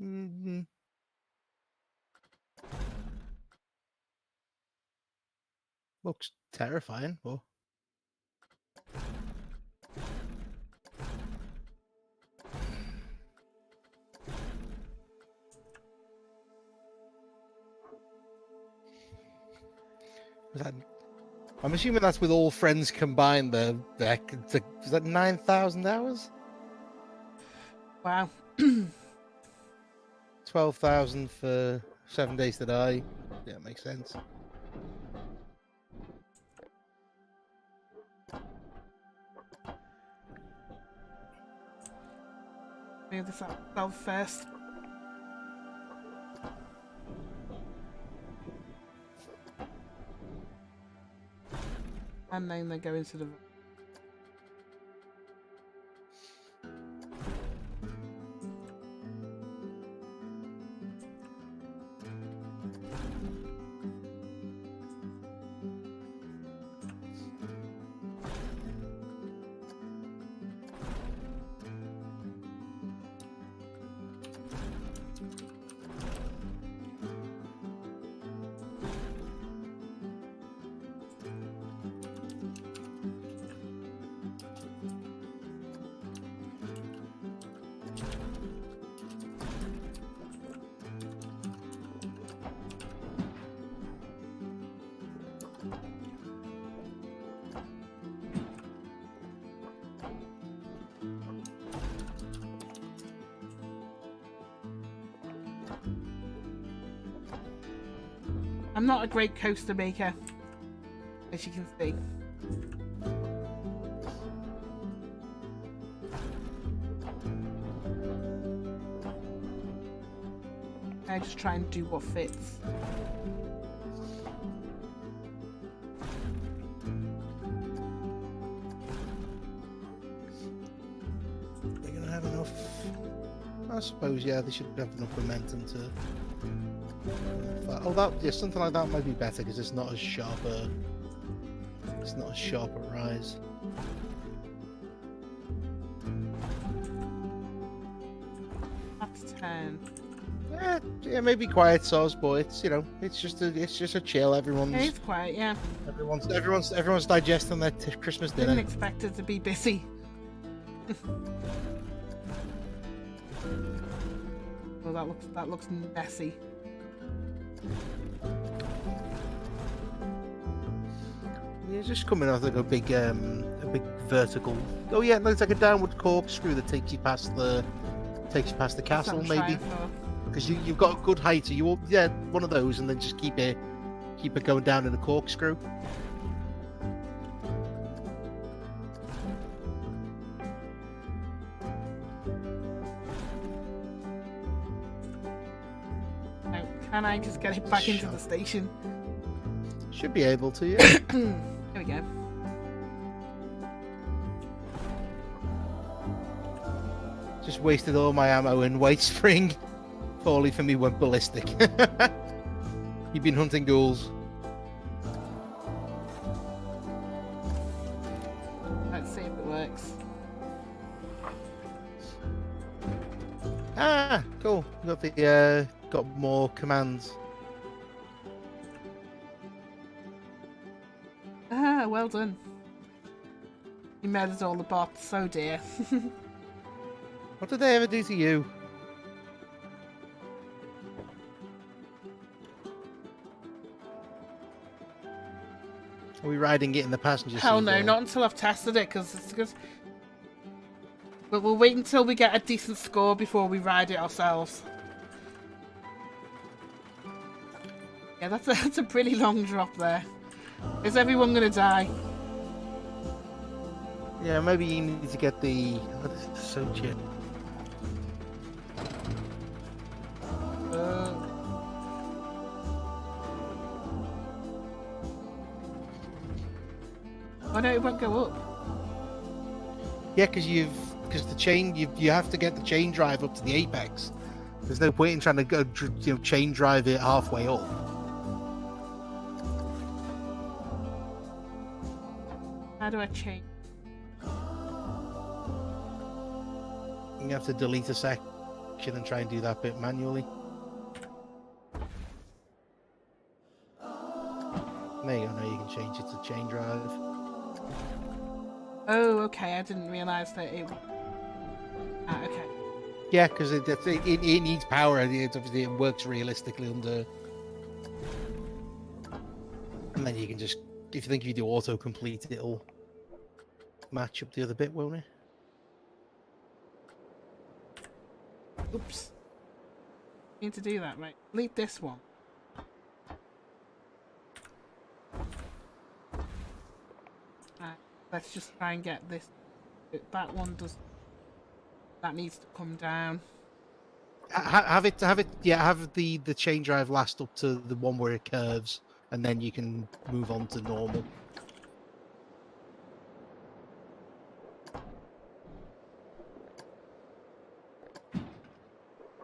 Mm-hmm. Looks terrifying, but I'm assuming that's with all friends combined. Was that 9,000 hours? Wow. 12,000 for 7 Days to Die. Yeah, makes sense. Move this up first. And then they go into the... I'm not a great coaster maker, as you can see. I just try and do what fits. They're gonna have enough. I suppose, yeah, they should have enough momentum to. Something like that might be better because it's not as sharp a rise. That's 10. Yeah, maybe quiet soz, but it's it's just a chill. It's quiet, yeah. Everyone's digesting their Christmas dinner. Didn't expect it to be busy. Oh, that looks messy. Yeah, it's just coming off like a big vertical. Oh yeah, it's like a downward corkscrew that takes you past the castle, maybe. Because you've got a good height, so one of those, and then just keep it going down in a corkscrew. Now, can I just get it back into the station? Should be able to, yeah. There we go. Just wasted all my ammo in White Spring. Poorly for me went ballistic. You've been hunting ghouls. Let's see if it works. Ah, cool. Got more commands. Ah, well done. You murdered all the bots, oh dear. What did they ever do to you? Are we riding it in the passenger seat? Hell no, not until I've tested it, because but we'll wait until we get a decent score before we ride it ourselves. Yeah, that's a pretty long drop there. Is everyone gonna die? Yeah, maybe you need to get the... Oh, this is so cheap. Oh no, it won't go up. Yeah, because the chain, you have to get the chain drive up to the apex. There's no point in trying to go, chain drive it halfway up. How do I change? You have to delete a section and try and do that bit manually. There you go, now you can change it to chain drive. Oh, okay, I didn't realise that it... Ah, okay. Yeah, because it needs power, and it works realistically under... And then you can just... If you do autocomplete, it'll match up the other bit, won't it? Oops. Need to do that, right? Delete this one. Let's just try and get this. That one does. That needs to come down. Have the chain drive last up to the one where it curves, and then you can move on to normal.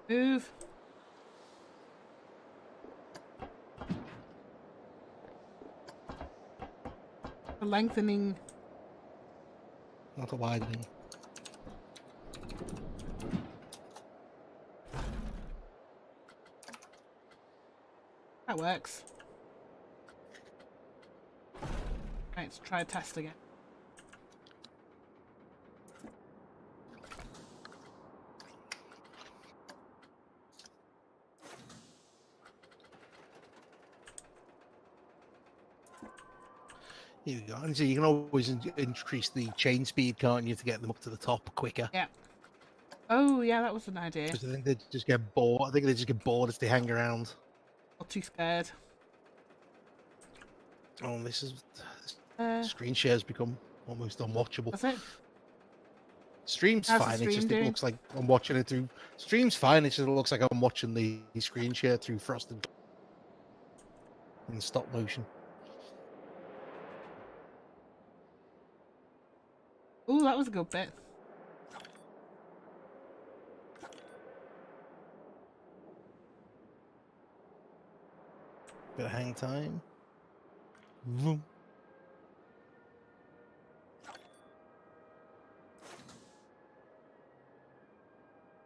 Move. The lengthening. Not a widening. That works. Right, let's try a test again. Here we go. And so you can always increase the chain speed, can't you, to get them up to the top quicker? Yeah. Oh, yeah, that was an idea. Because I think they just get bored. I think they just get bored if they hang around. Not too scared. Oh, this screen shares become almost unwatchable. That's it. Stream's How's fine. the It stream just doing? it looks like I'm watching it through. Stream's fine. It just looks like I'm watching the screen share through frosted in stop motion. Ooh, that was a good bit. Bit of hang time. Vroom.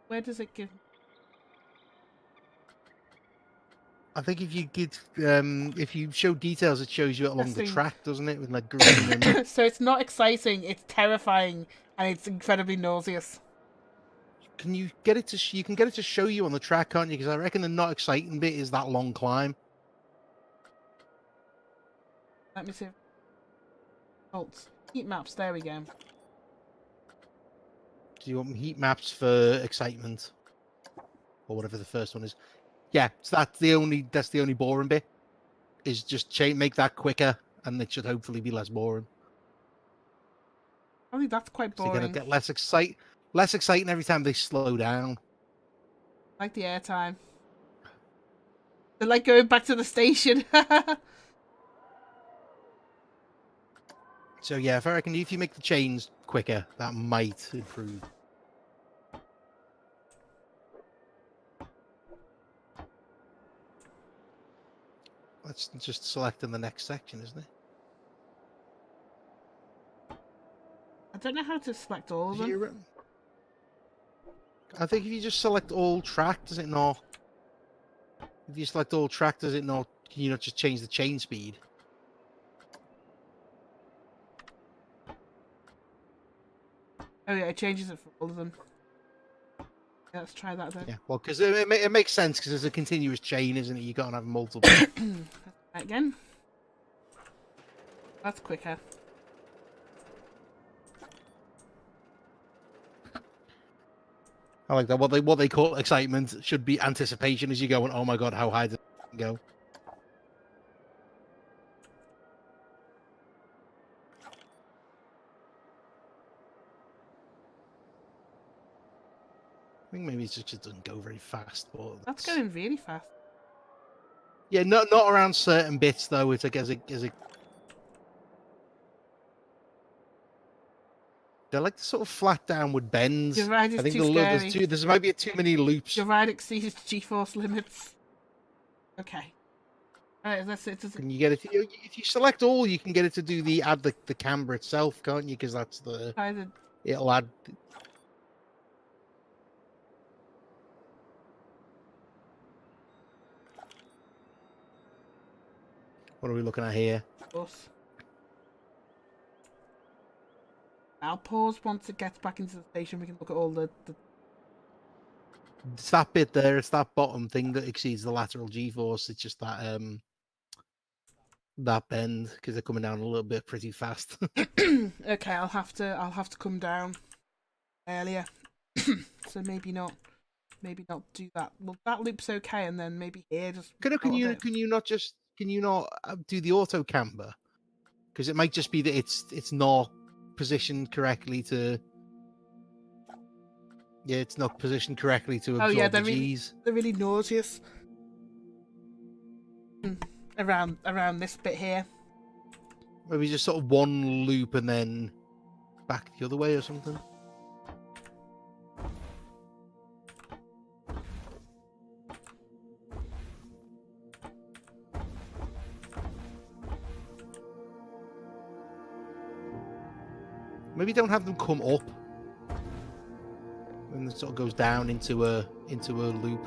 Where does it give? I think if you get if you show details, it shows you along the Interesting. track, doesn't it? With like green and So it's not exciting, it's terrifying, and it's incredibly nauseous. can you get it to you can get it to show you on the track, can't you? Because I reckon the not exciting bit is that long climb. Let me see. Alt. Heat maps, there we go. Do you want heat maps for excitement or whatever the first one is? Yeah, so that's the only boring bit. Is just make that quicker, and it should hopefully be less boring. I think that's quite So you're gonna boring. get less exciting every time they slow down. I like the airtime. They're like going back to the station. So yeah, if I reckon if you make the chains quicker, that might improve. That's just selecting the next section, isn't it? I don't know how to select all of them. I think if you just select all track, does it not? If you select all track, does it not? Can you not just change the chain speed? Oh yeah, it changes it for all of them. Yeah, let's try that then. Yeah, well, because it makes sense because it's a continuous chain, isn't it? You can't have multiple. Again. That's quicker. I like that. What they call excitement should be anticipation as you go. And oh my god, how high does it go? I think maybe it just doesn't go very fast. But That's going really fast. Yeah, not around certain bits though. It's like as a. They're like the sort of flat downward bends. Your ride is I think too scary. there's might be too many loops. Your ride exceeds G-force limits. Okay. Alright, that's it. Can you get it? If you select all, you can get it to do add the camber itself, can't you? Because that's it'll add. What are we looking at here? Us. I'll pause once it gets back into the station. We can look at all the... It's that bit there. It's that bottom thing that exceeds the lateral G-force. It's just that that bend because they're coming down a little bit pretty fast. Okay, I'll have to come down earlier. So maybe not do that. Well, that loop's okay, and then maybe here just. Can you not do the auto camber? Because it might just be that it's not positioned correctly to. Yeah, it's not positioned correctly to absorb the G's. They're really nauseous. Around this bit here. Maybe just sort of one loop and then back the other way or something. Maybe don't have them come up. And it sort of goes down into a loop.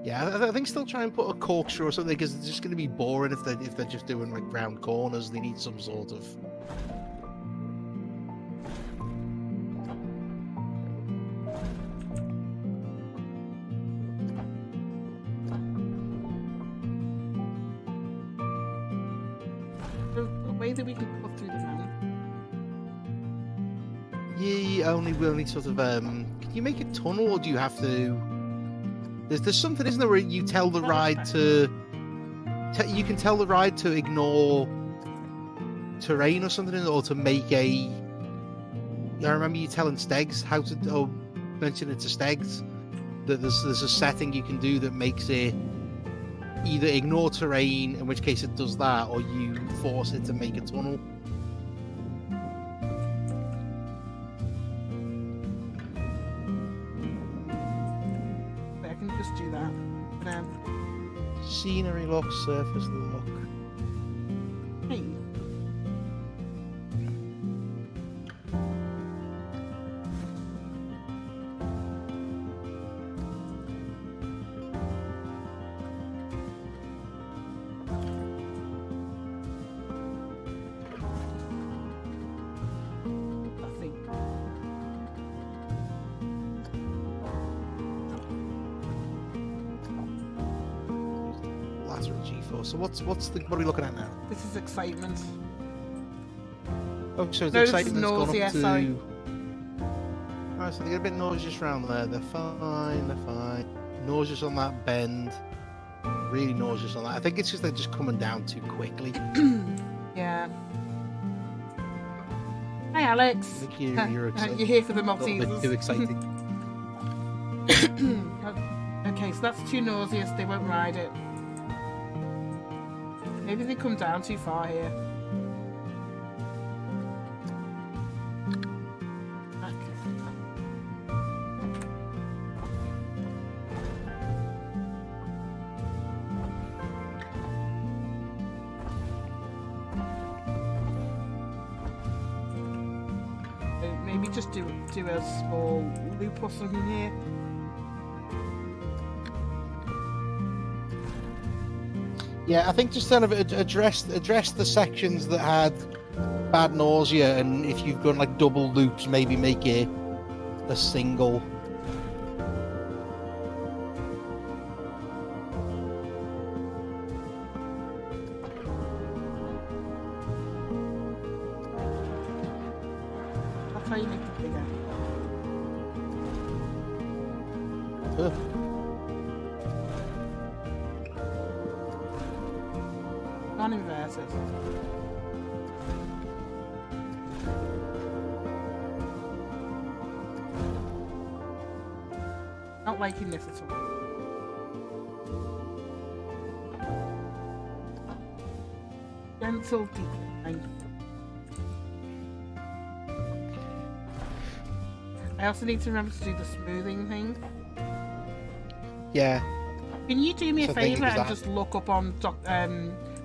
Yeah, I think still try and put a corkscrew or something because it's just going to be boring if they're just doing like round corners. They need some sort of. That we can cut through the mountain. Yeah, we only sort of can you make a tunnel or do you have to? There's something, isn't there, where you tell the ride to you can tell the ride to ignore terrain or something, or to make a. I remember you telling Stegs how to, or mention it to Stegs that there's a setting you can do that makes it either ignore terrain, in which case it does that, or you force it to make a tunnel. I can just do that. Scenery lock, surface lock. Hey. that's what G4. So what are we looking at now? This is excitement. Oh, so the No, this is excitement's gone nausea, up to. sorry. Alright, so they get a bit nauseous around there. They're fine. They're fine. Nauseous on that bend. Really nauseous on that. I think it's because they're just coming down too quickly. Yeah. Hi, Alex. I think you're excited. You're here for the A little bit Maltesers. too excited. Okay, so that's too nauseous. They won't ride it. Maybe they come down too far here. Maybe just do a small loop or something here. Yeah, I think just kind of address the sections that had bad nausea, and if you've done like double loops, maybe make it a single. That's how you make it bigger. Non-inverted. Not liking this at all. Gentle decline. I also need to remember to do the smoothing thing. Yeah. Can you do me a So thinking favour and that- just look up on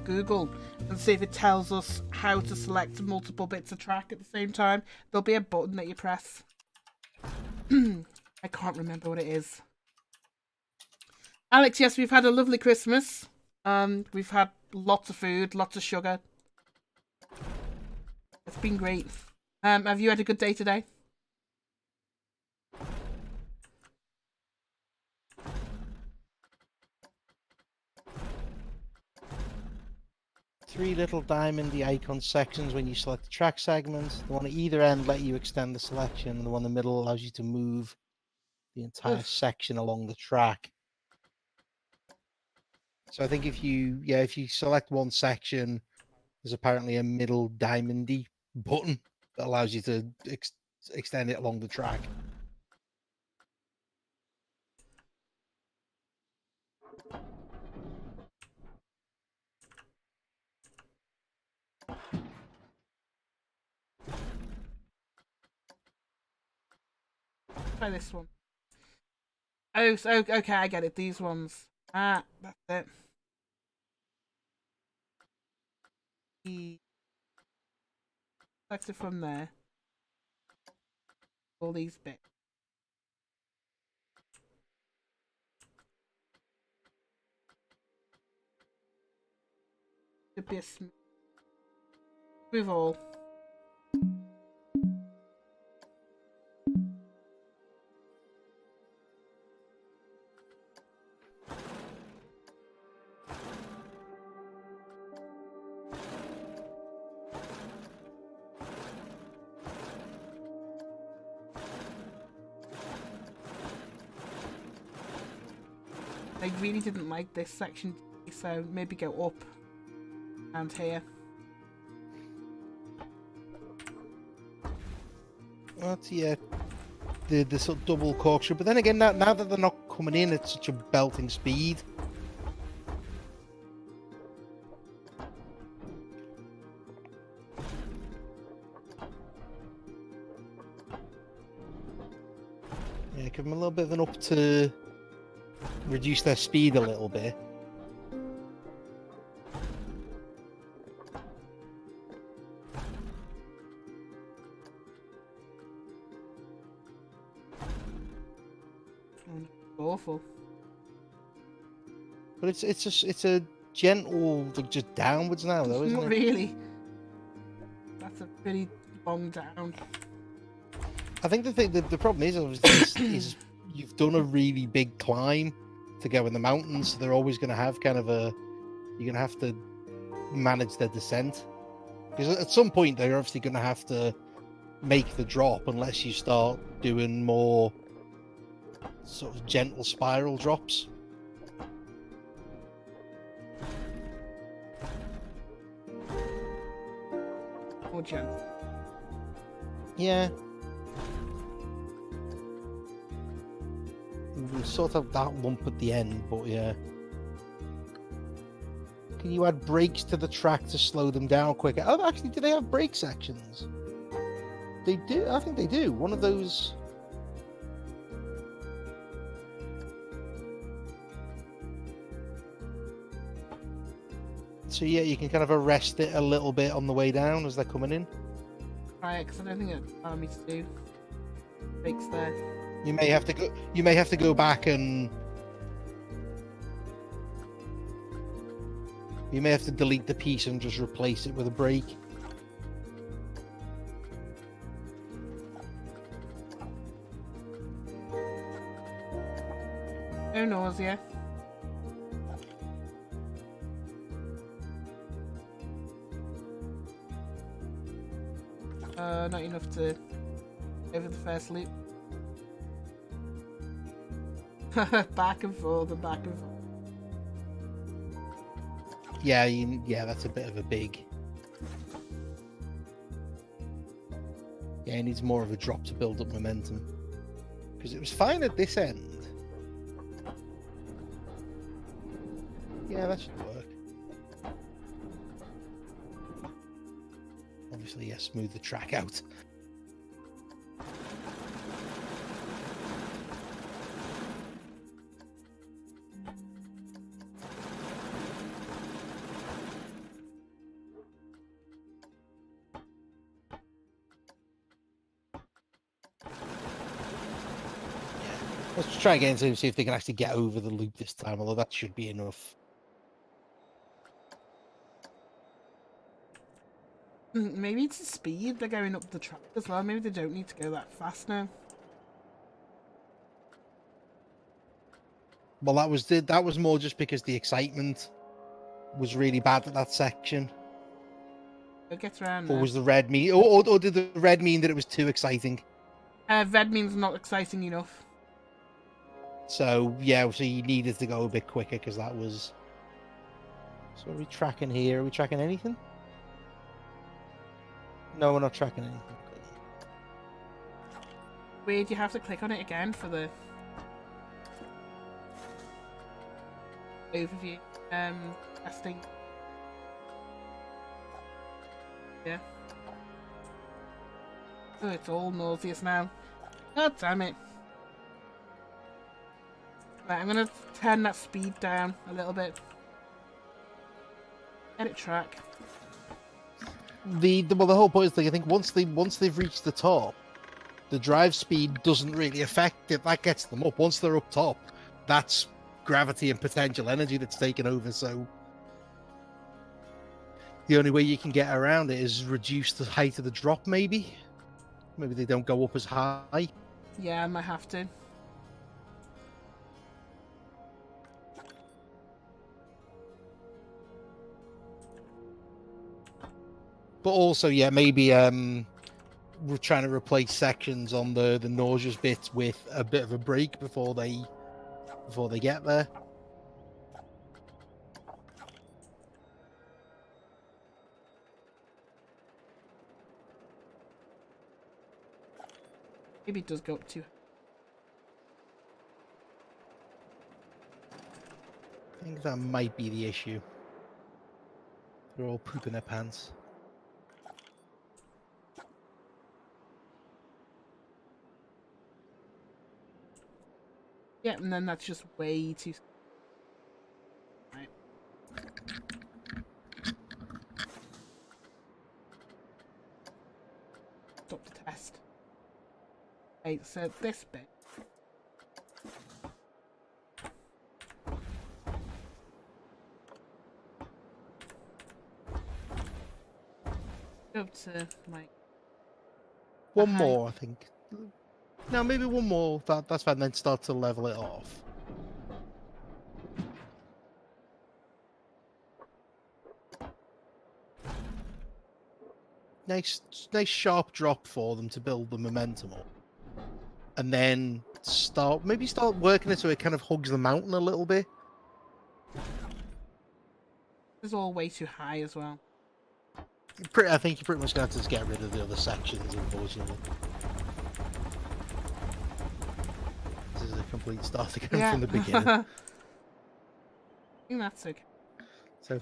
Google and see if it tells us how to select multiple bits of track at the same time? There'll be a button that you press. I can't remember what it is. Alex, yes, we've had a lovely Christmas. We've had lots of food, lots of sugar. It's been great. Have you had a good day today? Three little diamondy icon sections when you select the track segments. The one at either end let you extend the selection, and the one in the middle allows you to move the entire section along the track. So I think if you select one section, there's apparently a middle diamondy button that allows you to extend it along the track. Try this one. Oh, so okay, I get it. These ones. Ah, that's it. Select it from there. All these bits. Should be a smooth all. I really didn't like this section, so maybe go up and here. That's the sort of double corkscrew. But then again, now that they're not coming in at such a belting speed, yeah, give them a little bit of an up to reduce their speed a little bit. Awful. But it's a gentle, like, just downwards now, though, isn't Not it? really. That's a pretty long down. I think the problem is obviously is you've done a really big climb to go in the mountains, so they're always going to have kind of a You're going to have to manage their descent. Because at some point, they're obviously going to have to make the drop unless you start doing more sort of gentle spiral drops. Or gentle. Yeah. We sort of that lump at the end, but yeah. Can you add brakes to the track to slow them down quicker? Oh, actually, do they have brake sections? They do. I think they do. One of those. So yeah, you can kind of arrest it a little bit on the way down as they're coming in. Right, because I don't think it allowed me to do brakes there. You may have to go. You may have to go back and. You may have to delete the piece and just replace it with a brake. No nausea. Not enough to over the first loop. Back and forth and back and forth. Yeah, yeah, that's a bit of a big. Yeah, it needs more of a drop to build up momentum. Because it was fine at this end. Yeah, that should work. Obviously, yeah, smooth the track out. Let's try again to see if they can actually get over the loop this time, although that should be enough. Maybe it's the speed they're going up the track as well. Maybe they don't need to go that fast now. Well, that was more just because the excitement was really bad at that section. It gets around. Or was the red mean? Or did the red mean that it was too exciting? Red means not exciting enough. So yeah, so you needed to go a bit quicker because that was. So are we tracking here? Are we tracking anything? No, we're not tracking anything. Weird, you have to click on it again for the overview. Testing. Yeah. Oh, it's all nauseous now. God damn it. Right, I'm gonna turn that speed down a little bit. Let it track. The whole point is that I think once they've reached the top, the drive speed doesn't really affect it. That gets them up. Once they're up top, that's gravity and potential energy that's taken over. So the only way you can get around it is reduce the height of the drop. Maybe they don't go up as high. Yeah, I might have to. But also, yeah, maybe we're trying to replace sections on the nauseous bits with a bit of a break before they get there. Maybe it does go up too. I think that might be the issue. They're all pooping their pants. Yeah, and then that's just way too... Right. Stop the test. Okay, so this bit. Go up to my... One more, I think. No, maybe one more. That's fine. Then start to level it off. nice sharp drop for them to build the momentum up, and then start working it so it kind of hugs the mountain a little bit. It's all way too high as well. I think you're pretty much going to have to get rid of the other sections, unfortunately. This is a complete start again from the beginning. I think that's okay. So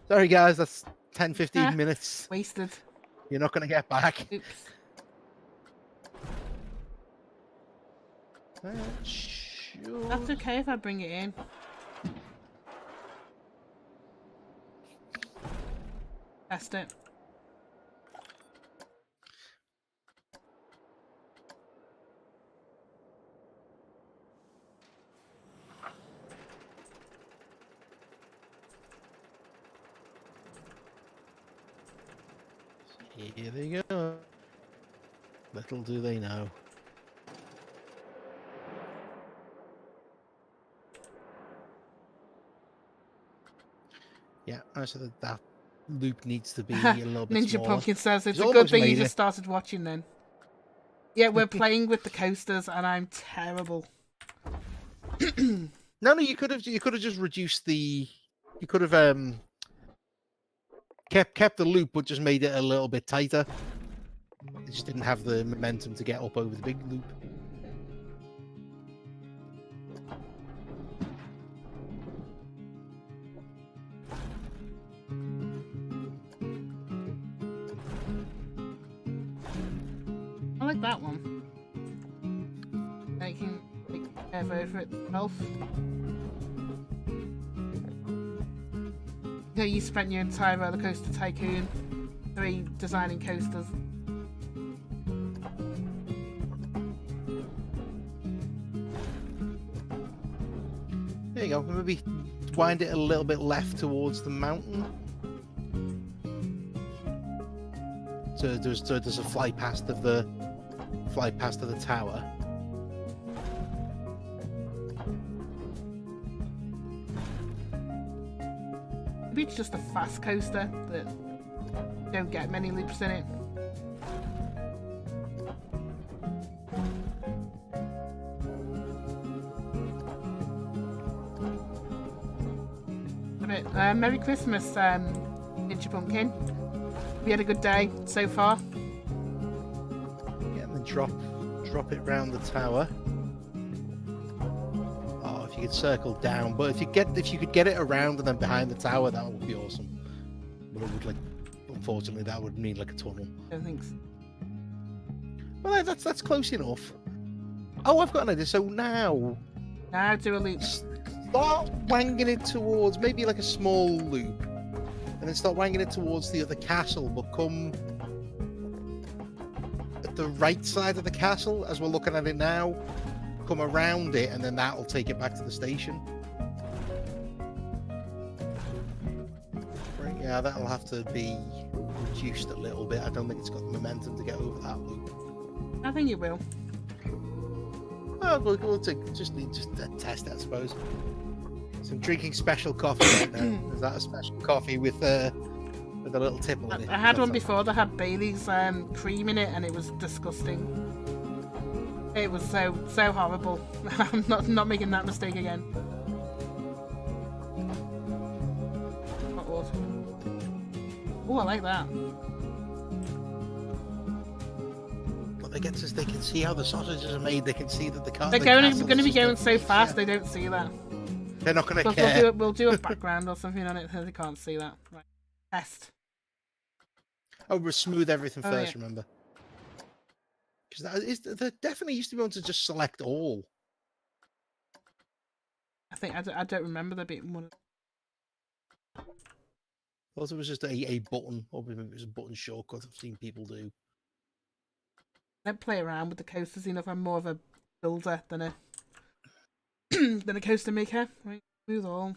sorry guys, that's 10-15 minutes wasted. You're not going to get back. Oops. Sure. That's okay if I bring it in. Test it. Here they go. Little do they know. Yeah, so that loop needs to be a little bit Ninja smaller. Pumpkin says it's a good thing you just started watching then. Yeah, we're playing with the coasters and I'm terrible. No, you could have just reduced the. You could have kept the loop, but just made it a little bit tighter. It just didn't have the momentum to get up over the big loop. I like that one. They can curve over itself. So you spent your entire roller coaster tycoon 3 designing coasters. There you go. Maybe wind it a little bit left towards the mountain. So there's a fly past of the tower. Maybe it's just a fast coaster that don't get many loops in it. Merry Christmas, Ninja Pumpkin. We had a good day so far. Yeah, and then drop it round the tower. Oh, if you could circle down, but if you could get it around and then behind the tower, that would be awesome. But it would unfortunately, that would mean like a tunnel. I don't think so. Well, that's close enough. Oh, I've got an idea. So now Do a loop. Start wanging it towards maybe like a small loop, and then start wanging it towards the other castle, but come at the right side of the castle as we're looking at it now. Come around it, and then that'll take it back to the station. Right, yeah, that'll have to be reduced a little bit. I don't think it's got the momentum to get over that loop. I think it will. Oh, we'll just test it, I suppose. So I'm drinking special coffee right now. Is that a special coffee with a little tipple in it? I had one before that had Bailey's cream in it, and it was disgusting. It was so horrible. I'm not making that mistake again. Not awesome. Oh, I like that. But they can see how the sausages are made. They can see that the car. They're going to be going so fast. They don't see that. They're not going to care. We'll do a background or something on it so they can't see that. Right. Test. Oh, we'll smooth everything first. Yeah. Remember, because there definitely used to be able to just select all. I think I don't remember there being one. I thought it was just a button, or maybe it was a button shortcut. I've seen people do. I don't play around with the coasters enough. I'm more of a builder than a than a coaster maker. Right, smooth all.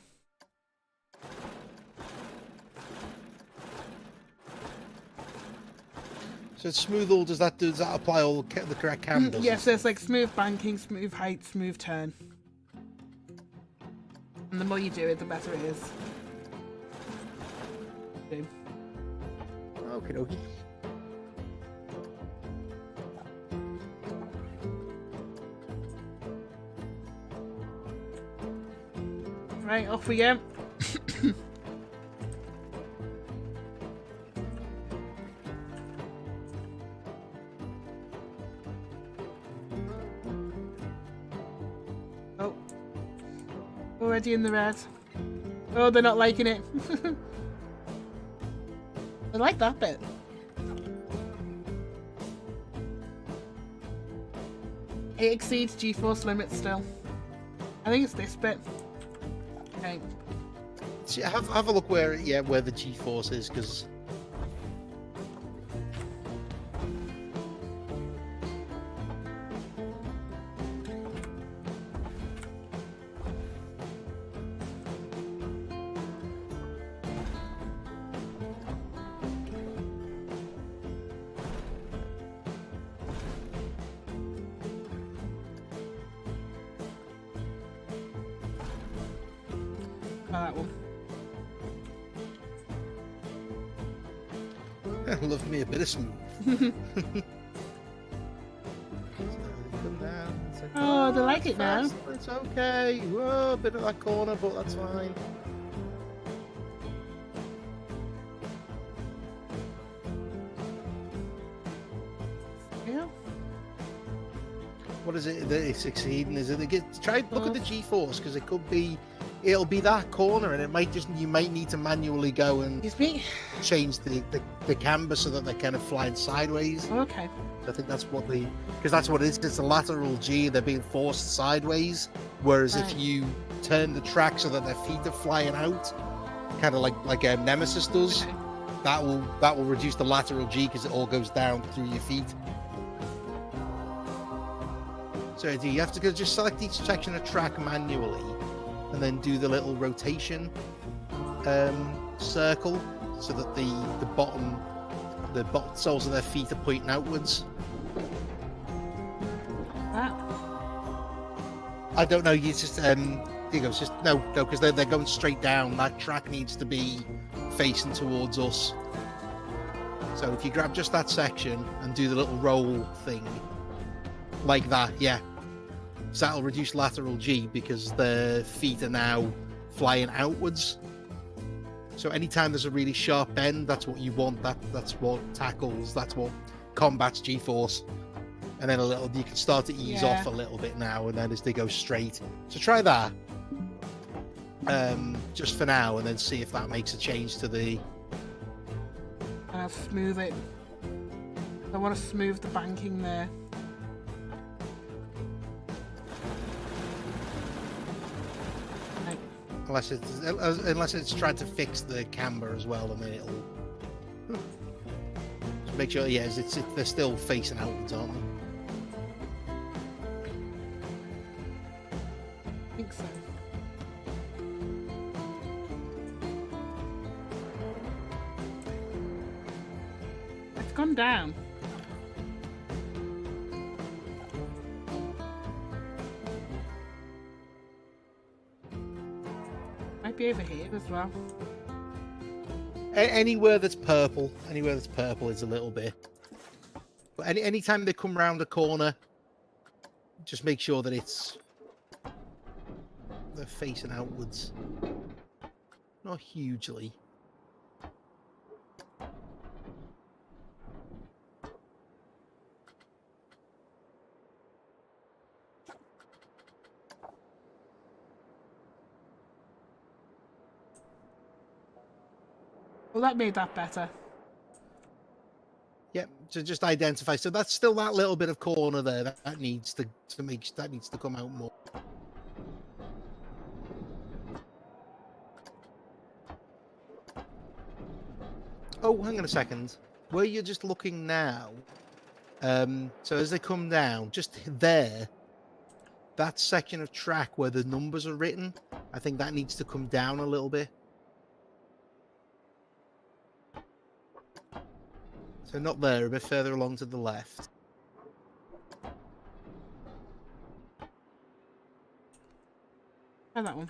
So it's smooth all. Does that apply all the correct candles? Yes, there's like smooth banking, smooth height, smooth turn. And the more you do it, the better it is. Okay, dokie. Right, off we go. Oh. Already in the red. Oh, they're not liking it. I like that bit. It exceeds G-force limits still. I think it's this bit. Okay. Have a look where the G-force is, because that one. love me a bit of smooth. Oh, they like it now. It's okay. Whoa, a bit of that corner, but that's fine. Yeah. What is it that it's succeeding? Is it look at the G-force, because it'll be that corner, and it might you might need to manually go and change the camber so that they're kind of flying sideways. Okay. I think that's what because that's what it is. It's a lateral G. They're being forced sideways. Whereas if you turn the track so that their feet are flying out, kind of like Nemesis does, okay, that will reduce the lateral G because it all goes down through your feet. So you have to just select each section of track manually, and then do the little rotation circle so that the bottom soles of their feet are pointing outwards. I don't know. You just no, because they're going straight down. That track needs to be facing towards us. So if you grab just that section and do the little roll thing like that, yeah, so that'll reduce lateral G because the feet are now flying outwards. So anytime there's a really sharp bend, that's what you want. That's what tackles. That's what combats G-force. And then you can start to ease off a little bit now, and then as they go straight. So try that, just for now, and then see if that makes a change to the. I'll smooth it. I want to smooth the banking there. Right. Unless it's trying to fix the camber as well, and then it'll. Just make sure, they're still facing outwards, aren't they? I think so. It's gone down. Might be over here as well. Anywhere that's purple is a little bit. But anytime they come round a corner, just make sure that they're facing outwards. Not hugely. Well, that made that better. Yep. So just identify. So that's still that little bit of corner there that needs to come out more. Oh, hang on a second. Where you're just looking now, so as they come down, just there, that section of track where the numbers are written, I think that needs to come down a little bit. So not there, a bit further along to the left. Try that one.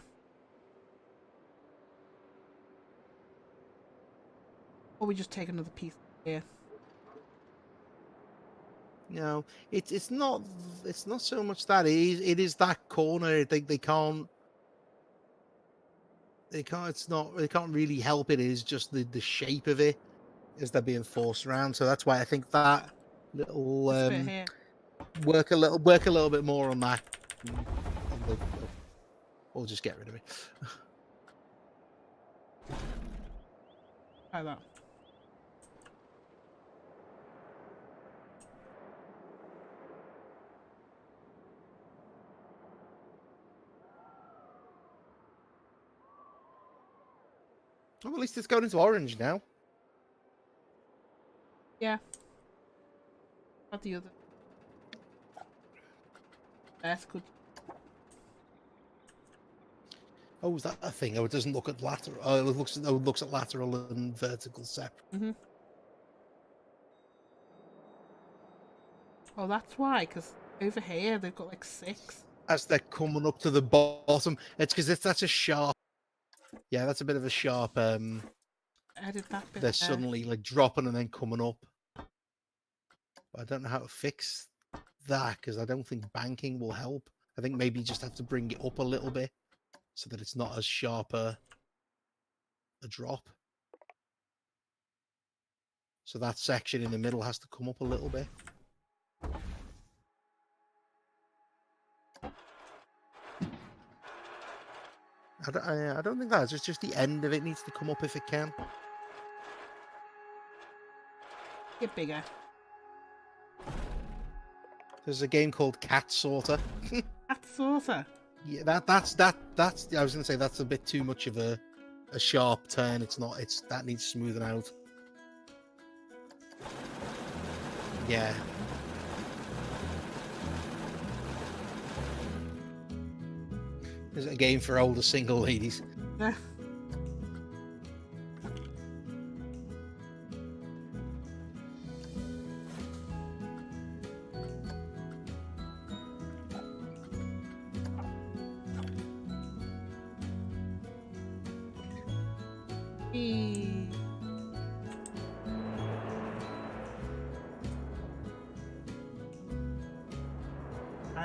Or we just take another piece here. No, it's not so much that it is that corner. They can't. they can't. It's not. They can't really help it. It is just the shape of it as they're being forced around. So that's why I think that little This bit here. work a little bit more on that. Or just get rid of it. Try that. Well, at least it's going into orange now. Yeah. Not the other. That's good. Oh, is that a thing? Oh, it doesn't look at lateral. Oh, it looks at lateral and vertical separate. Oh, that's why. Because over here they've got like 6. As they're coming up to the bottom, it's because that's a sharp. Yeah, that's a bit of a sharp. Edit that bit. They're suddenly like dropping and then coming up. But I don't know how to fix that because I don't think banking will help. I think maybe you just have to bring it up a little bit so that it's not as sharp a drop. So that section in the middle has to come up a little bit. I don't think that's just the end of it needs to come up if it can. Get bigger. There's a game called Cat Sorter. Cat Sorter. Yeah, that's. I was gonna say that's a bit too much of a sharp turn. It's not. That needs smoothing out. Yeah. There's a game for older single ladies. I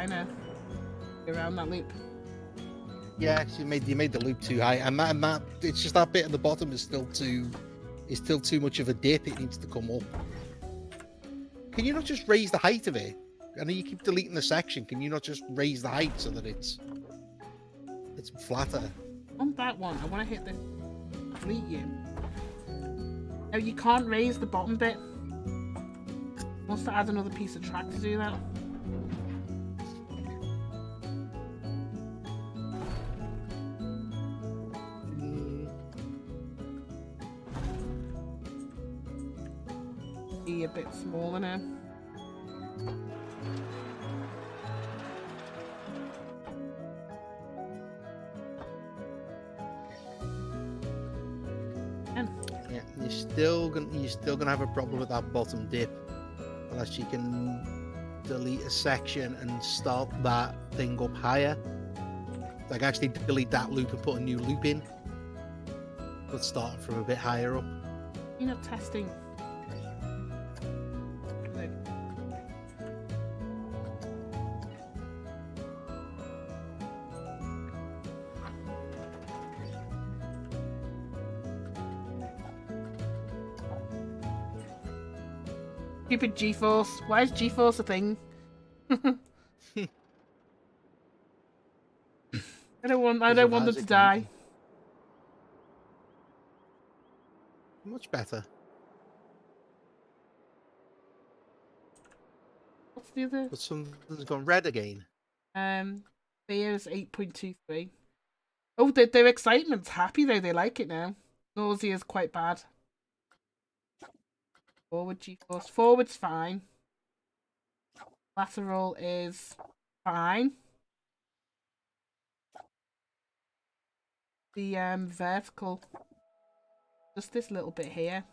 know. Around that loop. Yeah, you made the loop too high, and that it's just that bit at the bottom is still too much of a dip. It needs to come up. Can you not just raise the height of it? I know you keep deleting the section. Can you not just raise the height so that it's flatter? On that one, I want to hit the delete you. No, you can't raise the bottom bit. Wants to add another piece of track to do that. Be a bit smaller now. Yeah, you're still gonna have a problem with that bottom dip unless you can delete a section and start that thing up higher. Like actually delete that loop and put a new loop in, but start from a bit higher up. You're not testing. Stupid G-Force. Why is G-Force a thing? I don't want them to die. Much better. What's the other? But something's gone red again. There's 8.23. Oh, their excitement's happy though. They like it now. Nausea is quite bad. Forward G-Force. Forward's fine. Lateral is fine. The vertical, just this little bit here.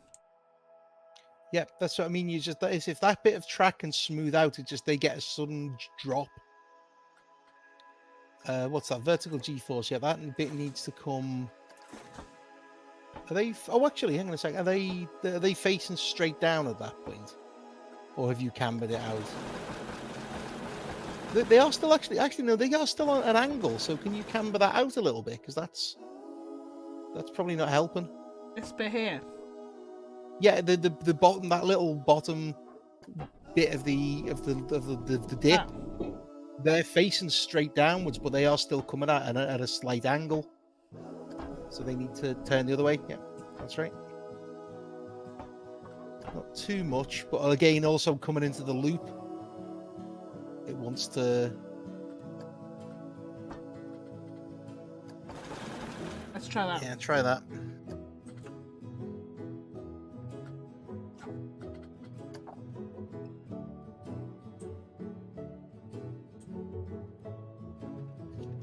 Yeah, that's what I mean. You just if that bit of track can smooth out, they get a sudden drop. What's that? Vertical G-force. Yeah, that bit needs to come. Are they? Oh, actually, hang on a second. Are they facing straight down at that point, or have you cambered it out? They are still actually no. They are still on an angle. So can you camber that out a little bit? Because that's That's probably not helping. This bit here. Yeah, the bottom, that little bottom bit of the dip, they're facing straight downwards, but they are still coming at a slight angle. So they need to turn the other way. Yeah, that's right. Not too much, but again, also coming into the loop, it wants to. Let's try that. Yeah, try that.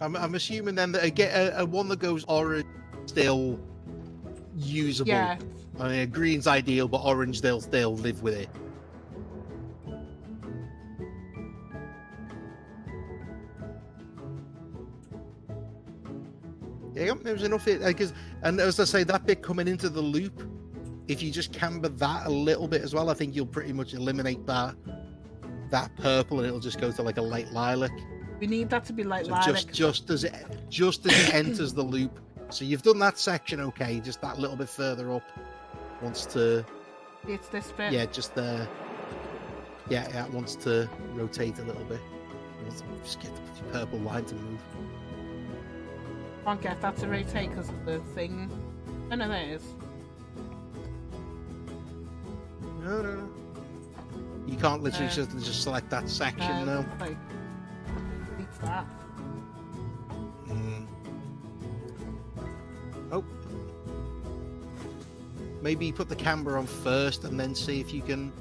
I'm assuming then that a one that goes orange still usable. Yeah. I mean, green's ideal, but orange they'll live with it. Yeah, there was enough. Because, and as I say, that bit coming into the loop, if you just camber that a little bit as well, I think you'll pretty much eliminate that purple, and it'll just go to like a light lilac. We need that to be light So lilac. just as it enters the loop. So you've done that section okay. Just that little bit further up wants to. It's this bit. Yeah, just there. Yeah, it wants to rotate a little bit. Just get the purple line to move. Can't get that to rotate because of the thing. Oh no, there it is. No. You can't literally just select that section now. Like, it's that. Oh. Maybe put the camber on first and then see if you can.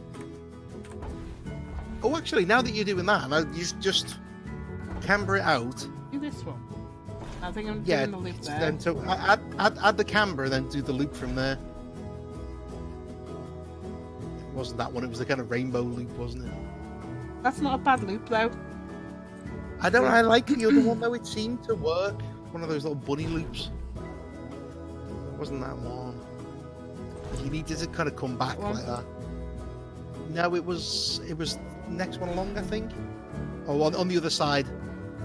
Oh, actually, now that you're doing that, you just camber it out. Do this one. I think I'm Yeah, doing the loop there. then so add the camber, then do the loop from there. It wasn't that one, it was the kind of rainbow loop, wasn't it? That's not a bad loop though. I like the other one though, it seemed to work. One of those little bunny loops. It wasn't that one. You needed to kind of come back like that. No, it was next one along, I think. Oh, on the other side.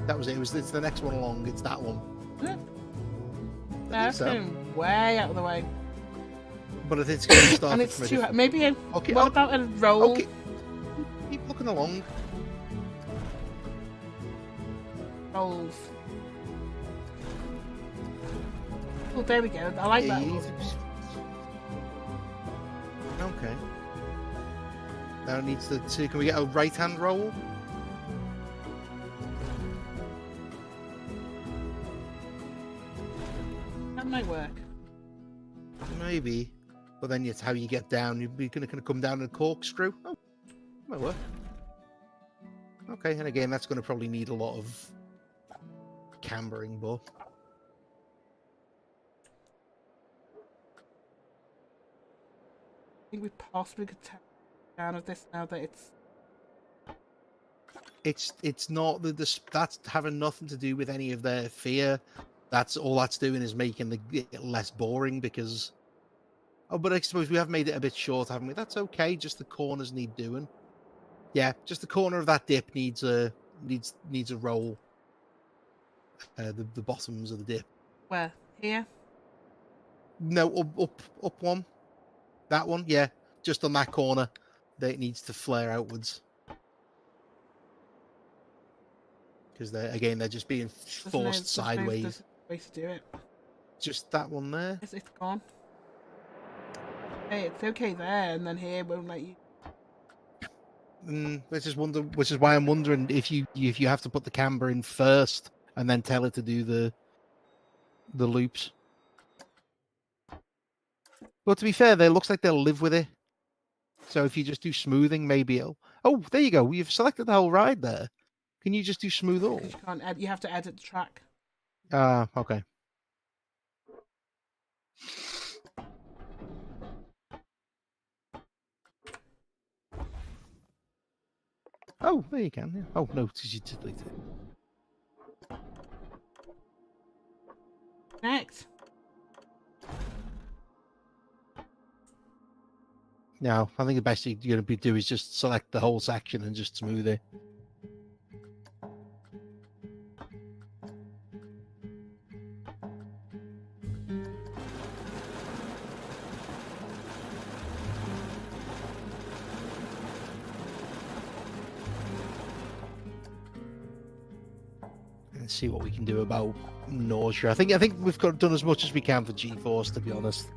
That was it. It's the next one along. It's that one. That's going way out of the way. But I think it's going to start. And it's too high. Maybe what about a roll? Okay. Keep looking along. Rolls. Oh, there we go. I like that one. Okay. Now it needs to. Can we get a right-hand roll? That might work. Maybe. But then it's how you get down. You're going to come down in a corkscrew. Oh, might work. Okay, and again, that's going to probably need a lot of cambering, but. I think we possibly could take down of this now that it's not that's having nothing to do with any of their fear. That's all that's doing is making it less boring because. Oh, but I suppose we have made it a bit short, haven't we? That's okay. Just the corners need doing. Yeah, just the corner of that dip needs a roll. The bottoms of the dip. where? Here? No, up one. That one, yeah, just on that corner. That it needs to flare outwards. Because they're just being forced sideways. There's no way to do it. Just that one there. It's gone. Hey, it's okay there, and then here won't let you. Which is why I'm wondering if you have to put the camber in first and then tell it to do the loops. But to be fair, it looks like they'll live with it. So if you just do smoothing, maybe it'll. Oh, there you go. You've selected the whole ride there. Can you just do smooth all? You can't add. You have to edit the track. Okay. Oh, there you can. Yeah. Oh no, because you delete it. Next. No, I think the best you're going to do is just select the whole section and just smooth it. Let's see what we can do about nausea. I think we've done as much as we can for G-Force, to be honest,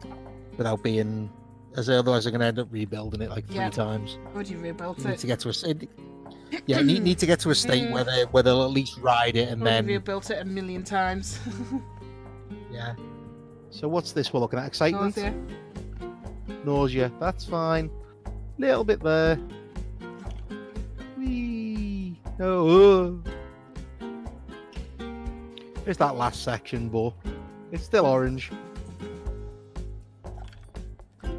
without being, as otherwise I'm going to end up rebuilding it like 3 times. Already rebuilt Need it. to get to a need to get to a state where they'll at least ride it and Already then rebuilt it a million times. yeah. So what's this we're looking at? Excitement? Nausea. That's fine. Little bit there. Whee. Oh. There's that last section, but it's still orange. Are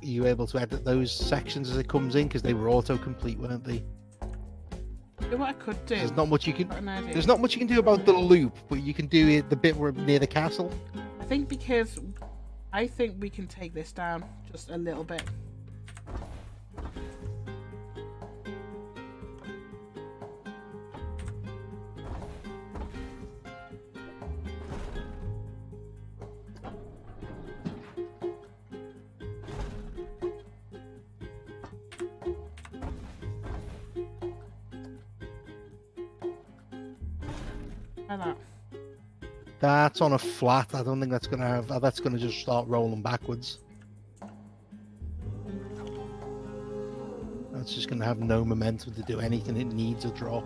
you able to edit those sections as it comes in? Because they were autocomplete, weren't they? What I could do. There's not much you can. There's not much you can do about the loop, but you can do the bit where near the castle. I think we can take this down just a little bit. Like that. That's on a flat. I don't think that's gonna have. That's gonna just start rolling backwards. That's just gonna have no momentum to do anything. It needs a drop.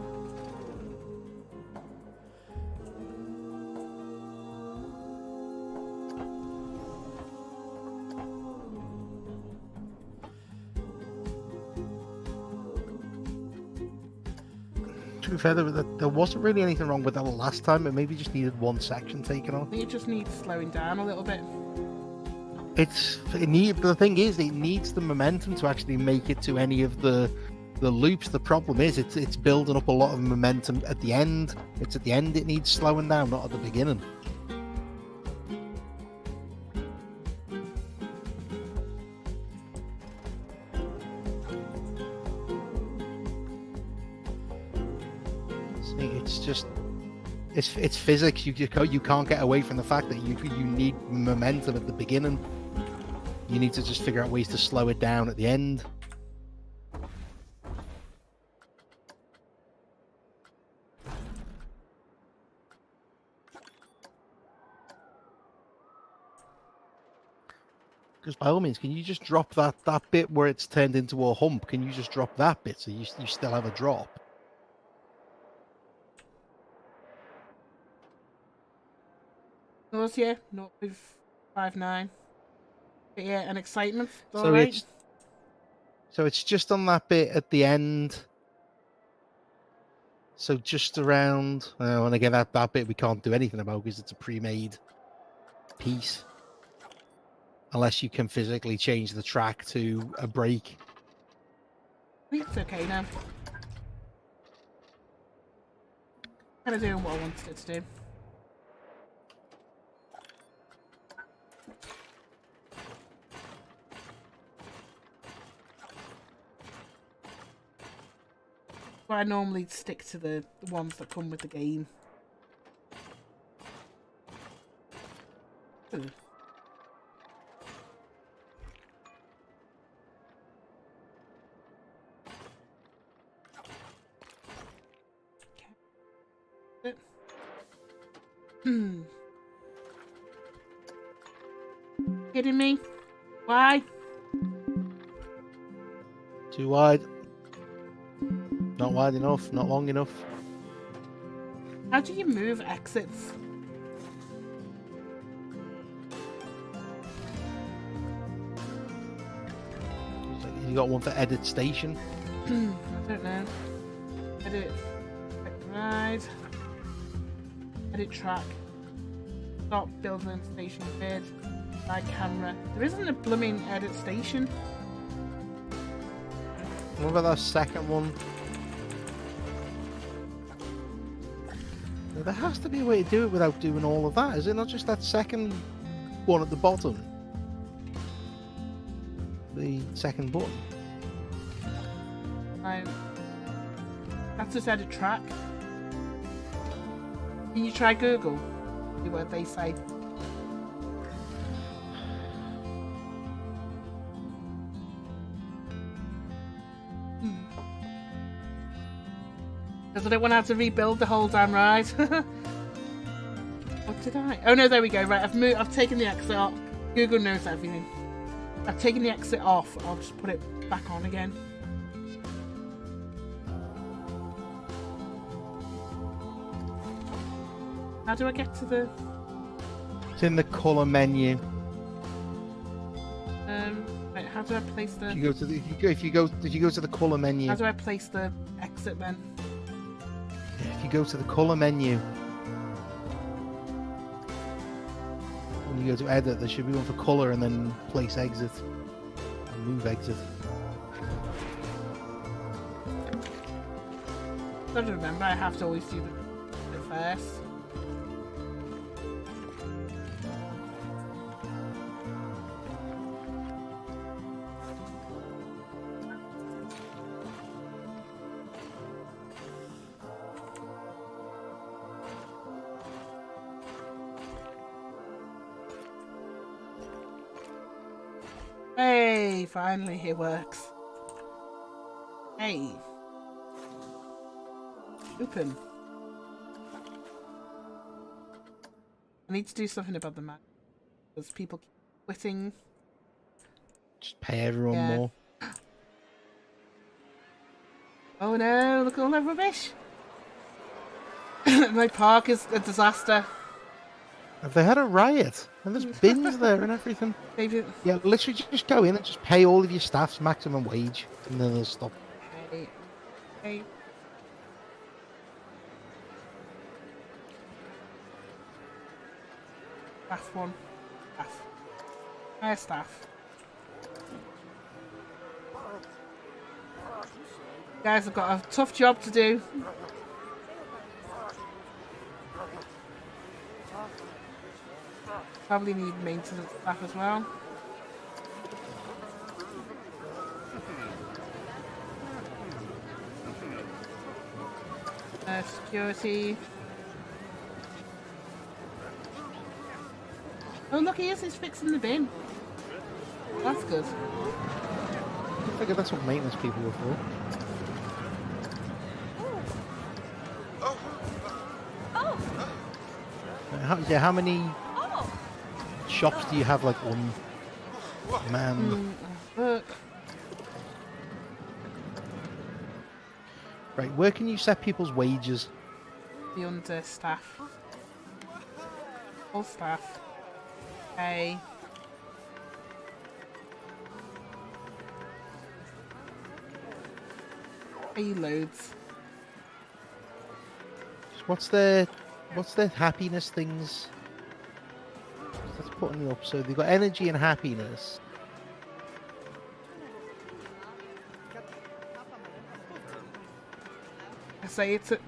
To be fair, there wasn't really anything wrong with that last time. It maybe just needed one section taken off. I think it just needs slowing down a little bit. But the thing is, it needs the momentum to actually make it to any of the loops. The problem is, it's building up a lot of momentum at the end. It's at the end it needs slowing down, not at the beginning. It's physics. You can't get away from the fact that you need momentum at the beginning. You need to just figure out ways to slow it down at the end. Because by all means, can you just drop that bit where it's turned into a hump? Can you just drop that bit so you still have a drop? Nausea, 0.59. But yeah, and excitement. So it's just on that bit at the end. So just around, and again that bit we can't do anything about because it's a pre-made piece, unless you can physically change the track to a break. I think it's okay now. Kind of doing what I wanted it to do. But I normally stick to the ones that come with the game. Ooh. Okay. Kidding me? Why? Too wide. Not wide enough, not long enough. How do you move exits? You got one for edit station? I don't know. Edit ride. Edit track. Stop building station bid. Ride camera. There isn't a blooming edit station. What about that second one? There has to be a way to do it without doing all of that. Is it not just that second one at the bottom? The second button. That's just edit track. Can you try Google? See what they say. Because I don't want to have to rebuild the whole damn ride. What did I? Oh no, there we go. Right, I've taken the exit off. Google knows everything. I've taken the exit off. I'll just put it back on again. How do I get to the? It's in the colour menu. Right, how do I place the? If you go to the colour menu. How do I place the exit then? If you go to the colour menu, when you go to edit, there should be one for colour and then place exit. And move exit. I don't remember. I have to always do it first. Hey, finally it works. Hey. Open. I need to do something about the map. Because people keep quitting. Just pay everyone more. Oh no, look at all that rubbish. My park is a disaster. Have they had a riot? And there's bins there and everything. Maybe. Yeah, literally just go in and just pay all of your staff's maximum wage, and then they'll stop. Hey. Staff one. Staff. Higher staff. Guys, I've got a tough job to do. Probably need maintenance staff as well. Security. Oh look, he's fixing the bin. That's good. I figure that's what maintenance people were for. How many shops do you have, like, one man? Look. Right, where can you set people's wages? The understaff. All staff. Hey. Hey, loads. What's their happiness things? Let's put them up. So they've got energy and happiness. I say it's a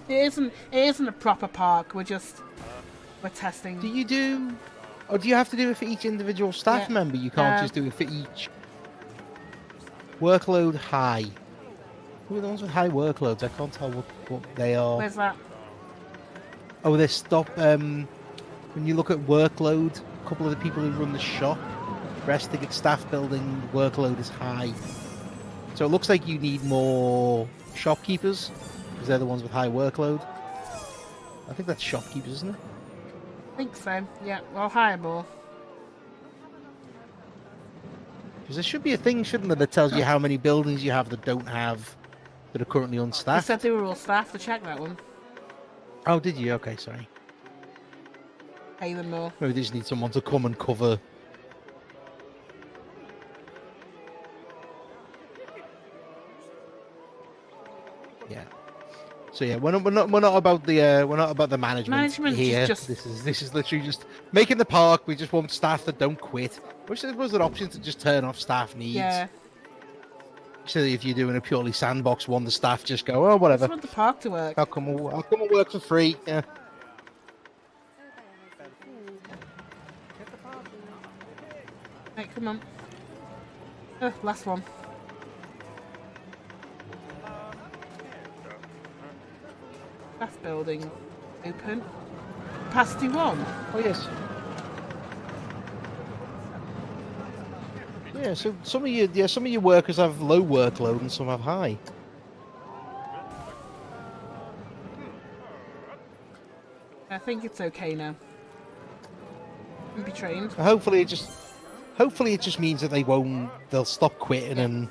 it isn't a proper park. We're testing. Do you have to do it for each individual staff member? You can't just do it for each. Workload high. Who are the ones with high workloads? I can't tell what they are. Where's that? Oh, they stop. When you look at workload, a couple of the people who run the shop, resting at staff building workload is high. So it looks like you need more shopkeepers, because they're the ones with high workload. I think that's shopkeepers, isn't it? I think so. Yeah, well, hire more. Because there should be a thing, shouldn't there, that tells you how many buildings you have that don't have, that are currently They unstaffed. said they were all staff to check that one. Oh, did you? Okay, sorry. Pay them more. Maybe they just need someone to come and cover. Yeah. So yeah, we're not about the management, Management here. is just... This is literally just making the park. We just want staff that don't quit. Which was an option to just turn off staff needs. Yeah. So if you're doing a purely sandbox one, the staff just go, oh whatever. I just want the park to work. I'll come and work for free. Yeah. Right, come on. Last one. Staff building. Open. Capacity 1. Oh yes. Yeah, so some of your workers have low workload and some have high. think it's okay now. Can be trained. Hopefully it just means that they'll stop quitting and...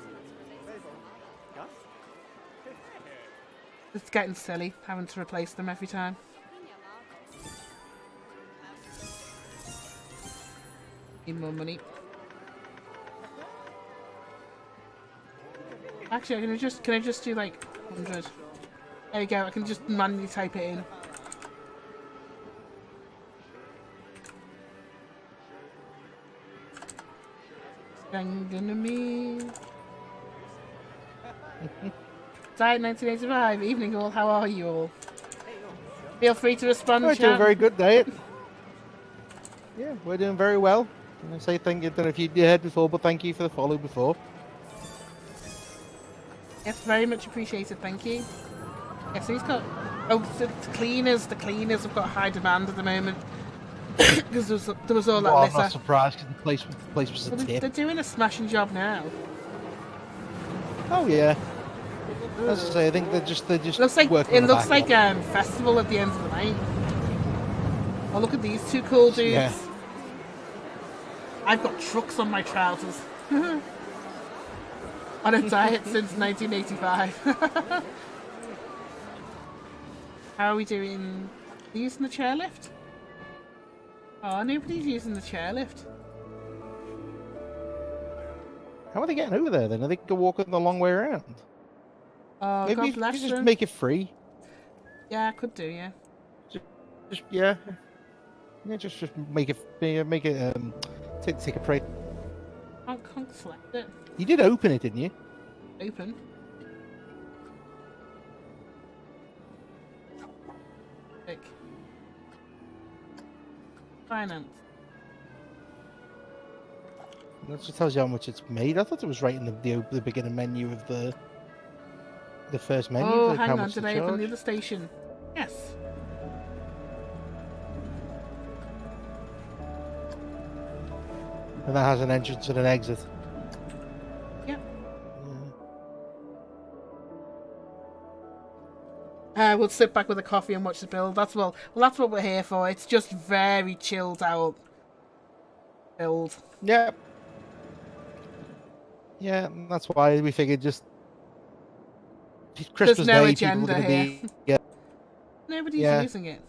It's getting silly having to replace them every time. Need more money. Actually, can I just do like 100? There you go. I can just manually type it in. Me. Diet 1985. Evening all. How are you all? Feel free to respond. We're doing very good, Diet. Yeah, we're doing very well. And I say thank you. I don't know if you heard before, but thank you for the follow before. Yes, very much appreciated. Thank you. Yes, he's got. Oh, the cleaners. The cleaners have got high demand at the moment because there was all that litter. I'm not surprised because the place was a tip. They're doing a smashing job now. Oh yeah. As I say, I think they're just looks like working. It looks like festival at the end of the night. Oh, look at these two cool dudes. Yeah. I've got trucks on my trousers. On a diet since 1985. How are we doing? Are you using the chairlift? Oh, nobody's using the chairlift. How are they getting over there then? Are they walking the long way around? Oh, maybe God bless you just them. make it free. Yeah, I could do, yeah. Just yeah, just make it take a break. I can't select it. You did open it, didn't you? Open. Click. Finance. That just tells you how much it's made. I thought it was right in the beginning menu of the first menu. Oh, hang on, did I open the other station? Yes. And that has an entrance and an exit. Yep. Yeah. We'll sit back with a coffee and watch the build. That's what we're here for. It's just very chilled out build. Yeah. Yeah, that's why we figured just Christmas There's no Day, agenda here. Nobody's using it.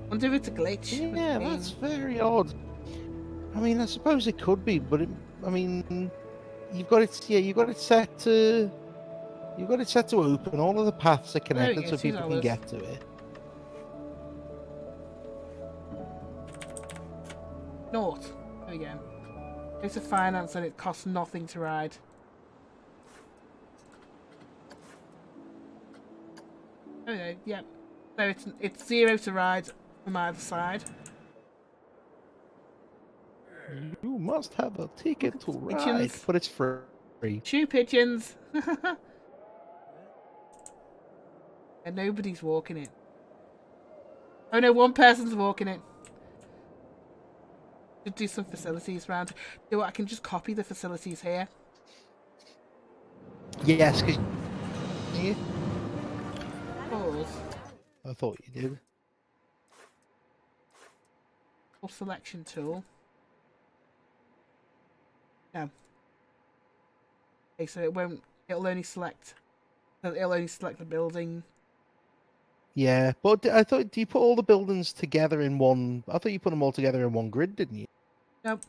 I wonder if it's a glitch. Yeah, that's very odd. I mean, I suppose it could be, but you've got it. Yeah, you've got it set to open. All of the paths are connected, so people can get to it. Naught. There we go. It's a finance and it costs nothing to ride. Oh no, yep. So it's 0 to ride from either side. You must have a ticket to ride, but it's free. Shoe pigeons. And nobody's walking it. Oh no, one person's walking it. Should do some facilities around. You know what, I can just copy the facilities here. Yes, because Pause. I thought you did. Or selection tool. No. Okay, so it'll only select the building. Yeah, but I thought, do you put all the buildings together in one? I thought you put them all together in one grid, didn't you? Nope.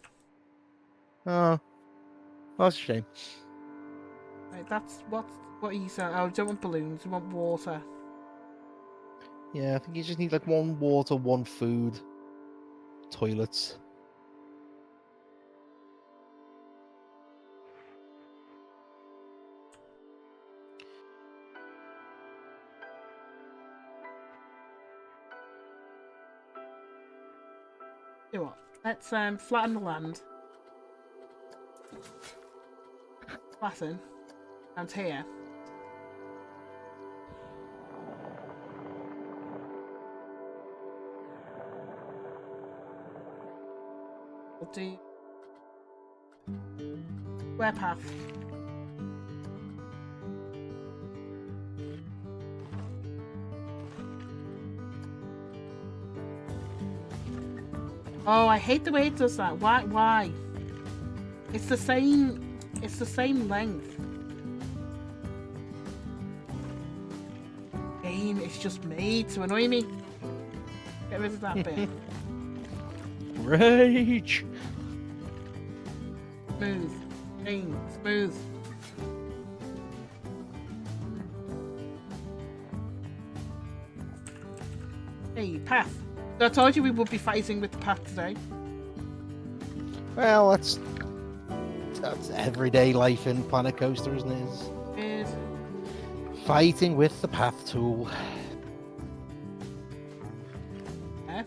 Oh, that's a shame. Right, that's what are you saying? Oh, I don't want balloons. We want water. Yeah, I think you just need like one water, one food, toilets. You know what? Let's flatten the land. Flatten. And here. We'll do square path. Oh, I hate the way it does that. Why? It's the same length. Game is just made to annoy me. Get rid of that bit. Rage. Smooth. Clean. Smooth. Hey, path. So I told you we would be fighting with the path today. Well, that's everyday life in Planet Coaster, isn't it? Good. Fighting with the path tool. Yeah.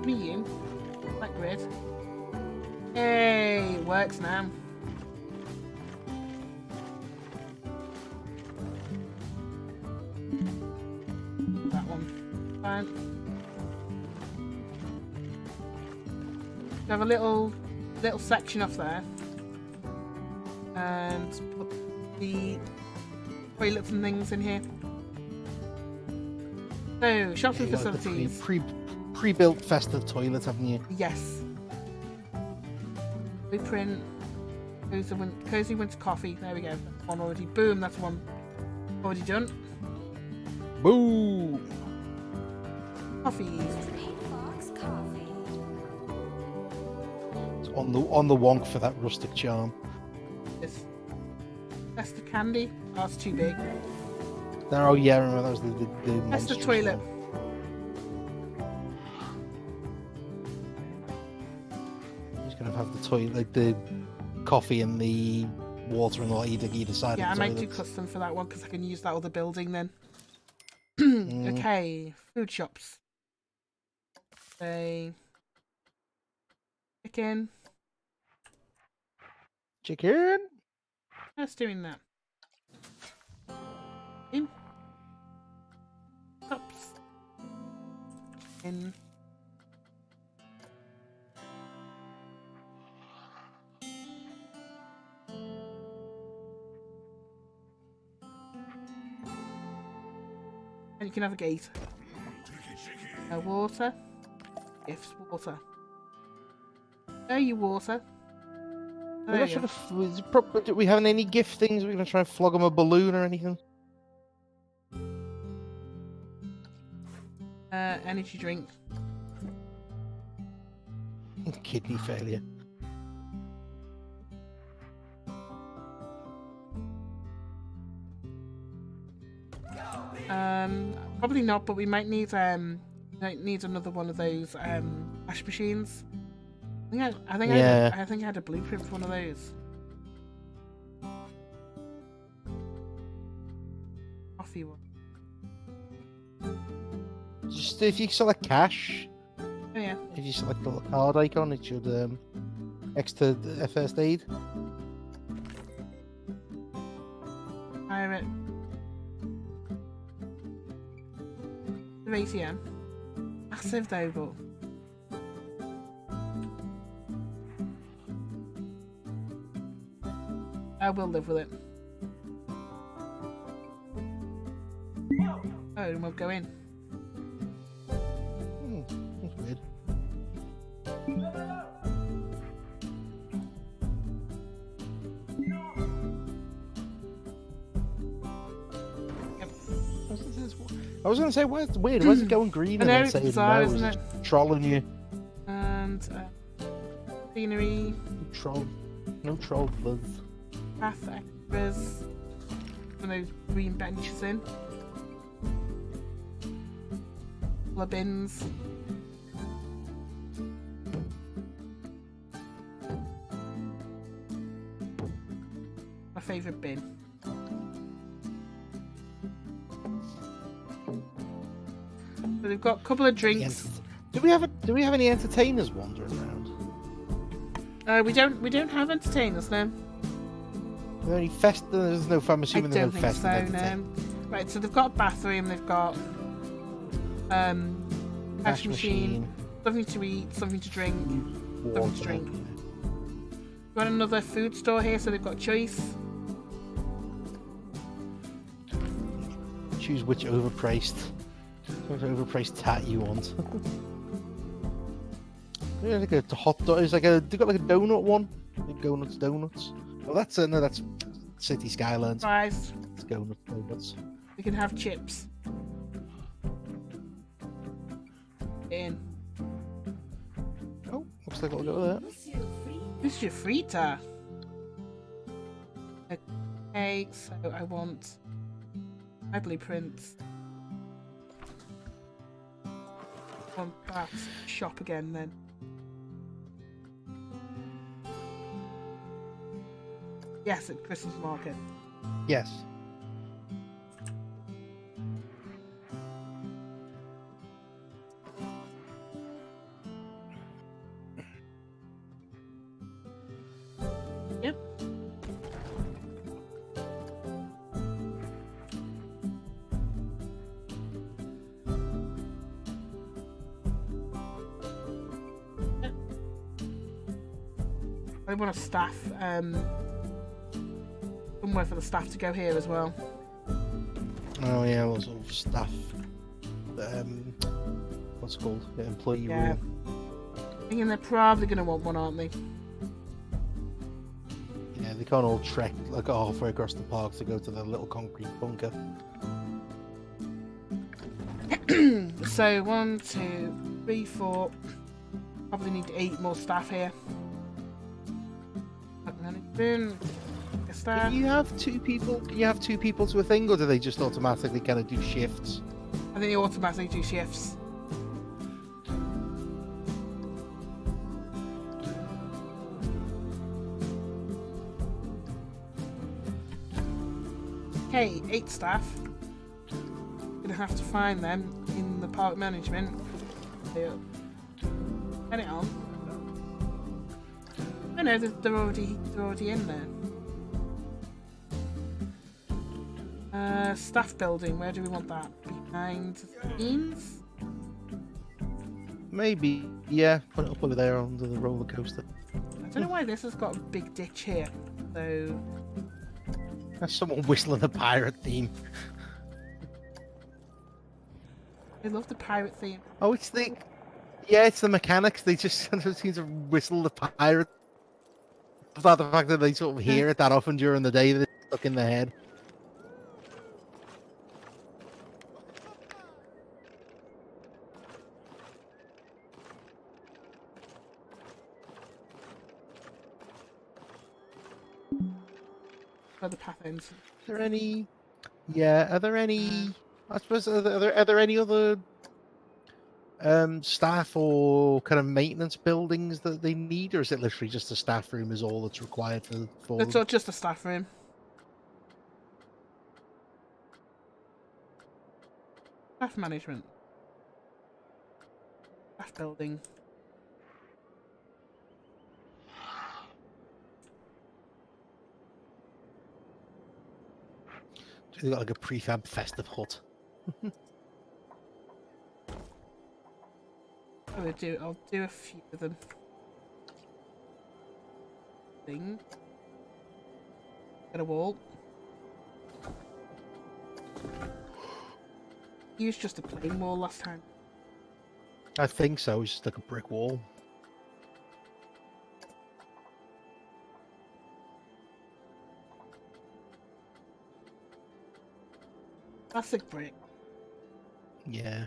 Me, you. That grid. Hey, it works now. That one. Fine. We have a little section off there. And put the toilets and things in here. So, shops and facilities. Pre-built festive toilet, haven't you? Yes. Blueprint. Cozy winter coffee. There we go. That's one already. Boom. That's one already done. Boom. Coffee. It's on the wonk for that rustic charm. Yes. That's the candy. Oh, that's too big. Oh yeah, I remember that was the That's the monstrous toilet. one. He's gonna have the toilet, like the coffee and the water and all either side. Yeah, I of the might do toilet. custom for that one because I can use that other building then. Mm. Okay, food shops. Say chicken. Chicken. That's doing that. In. Shops. In. And you can have a gate. Water. Gifts, water. There you water. We're There not you sure if do we have any gift things? We're gonna try and flog them a balloon or anything. Energy drink. Kidney failure. Probably not, but we might need another one of those cash machines. I think I had a blueprint for one of those. Coffee one. Just if you select cash, Oh yeah. if you select the little card icon, it should next to the first aid. Hire it. The ATM. Massive though, but. I will live with it. Oh, it won't go in. That's weird. Yep. I was going to say, why it's weird? Why is it going green I and know, then it's saying bizarre, no? isn't Is it? trolling you? And scenery, No troll blood. path extras, one of those green benches in. Couple of bins. My favourite bin. So they've got a couple of drinks. Do we have any entertainers wandering around? We don't have entertainers now. Are there any there's no I'm I assuming don't there's no think festive so, no. entertainment. Right, so they've got a bathroom, they've got cash machine, something to eat, something to drink, something to drink. We've got another food store here, so they've got choice. Choose which overpriced tat you want. Yeah, like a hot dog. It's like they got like a donut one. Like donuts. Well, that's no, that's City Skylines. Fries. It's donuts. We can have chips. In. Oh, looks like I'll go there. This is your frita. Okay, so I want my blueprints. I want that shop again then. Yes, at Christmas market. Yes. Yep. I want a staff, somewhere for the staff to go here as well. Oh yeah, well, sort of stuff. What's it called? The employee Yeah. room. Thinking they're probably going to want one, aren't they? Yeah, they can't all trek like halfway across the park to go to the little concrete bunker. So 1, 2, 3, 4. Probably need 8 more staff here. Boom. Can you have 2 people? Can you have 2 people to a thing, or do they just automatically kind of do shifts? I think you automatically do shifts. Okay, 8 staff. Gonna have to find them in the park management. Turn it on. Oh no, they're already in there. Staff building. Where do we want that? Behind the scenes? Maybe. Yeah, put it up over there under the roller coaster. I don't know why this has got a big ditch here. So That's someone whistling a pirate theme. I love the pirate theme. Oh, it's the mechanics. They just seem to whistle the pirate. Without the fact that they sort of hear it that often during the day, that it's stuck in their head. Where the path ends. Is there any? Yeah, are there any? I suppose are there any other staff or kind of maintenance buildings that they need, or is it literally just a staff room is all that's required for It's them? just a staff room. Staff management. Staff building. They got like a prefab festive hut. I'll do a few of them. Thing. Get a wall. Used just a plain wall last time. I think so. It's just like a brick wall. Classic brick. Yeah.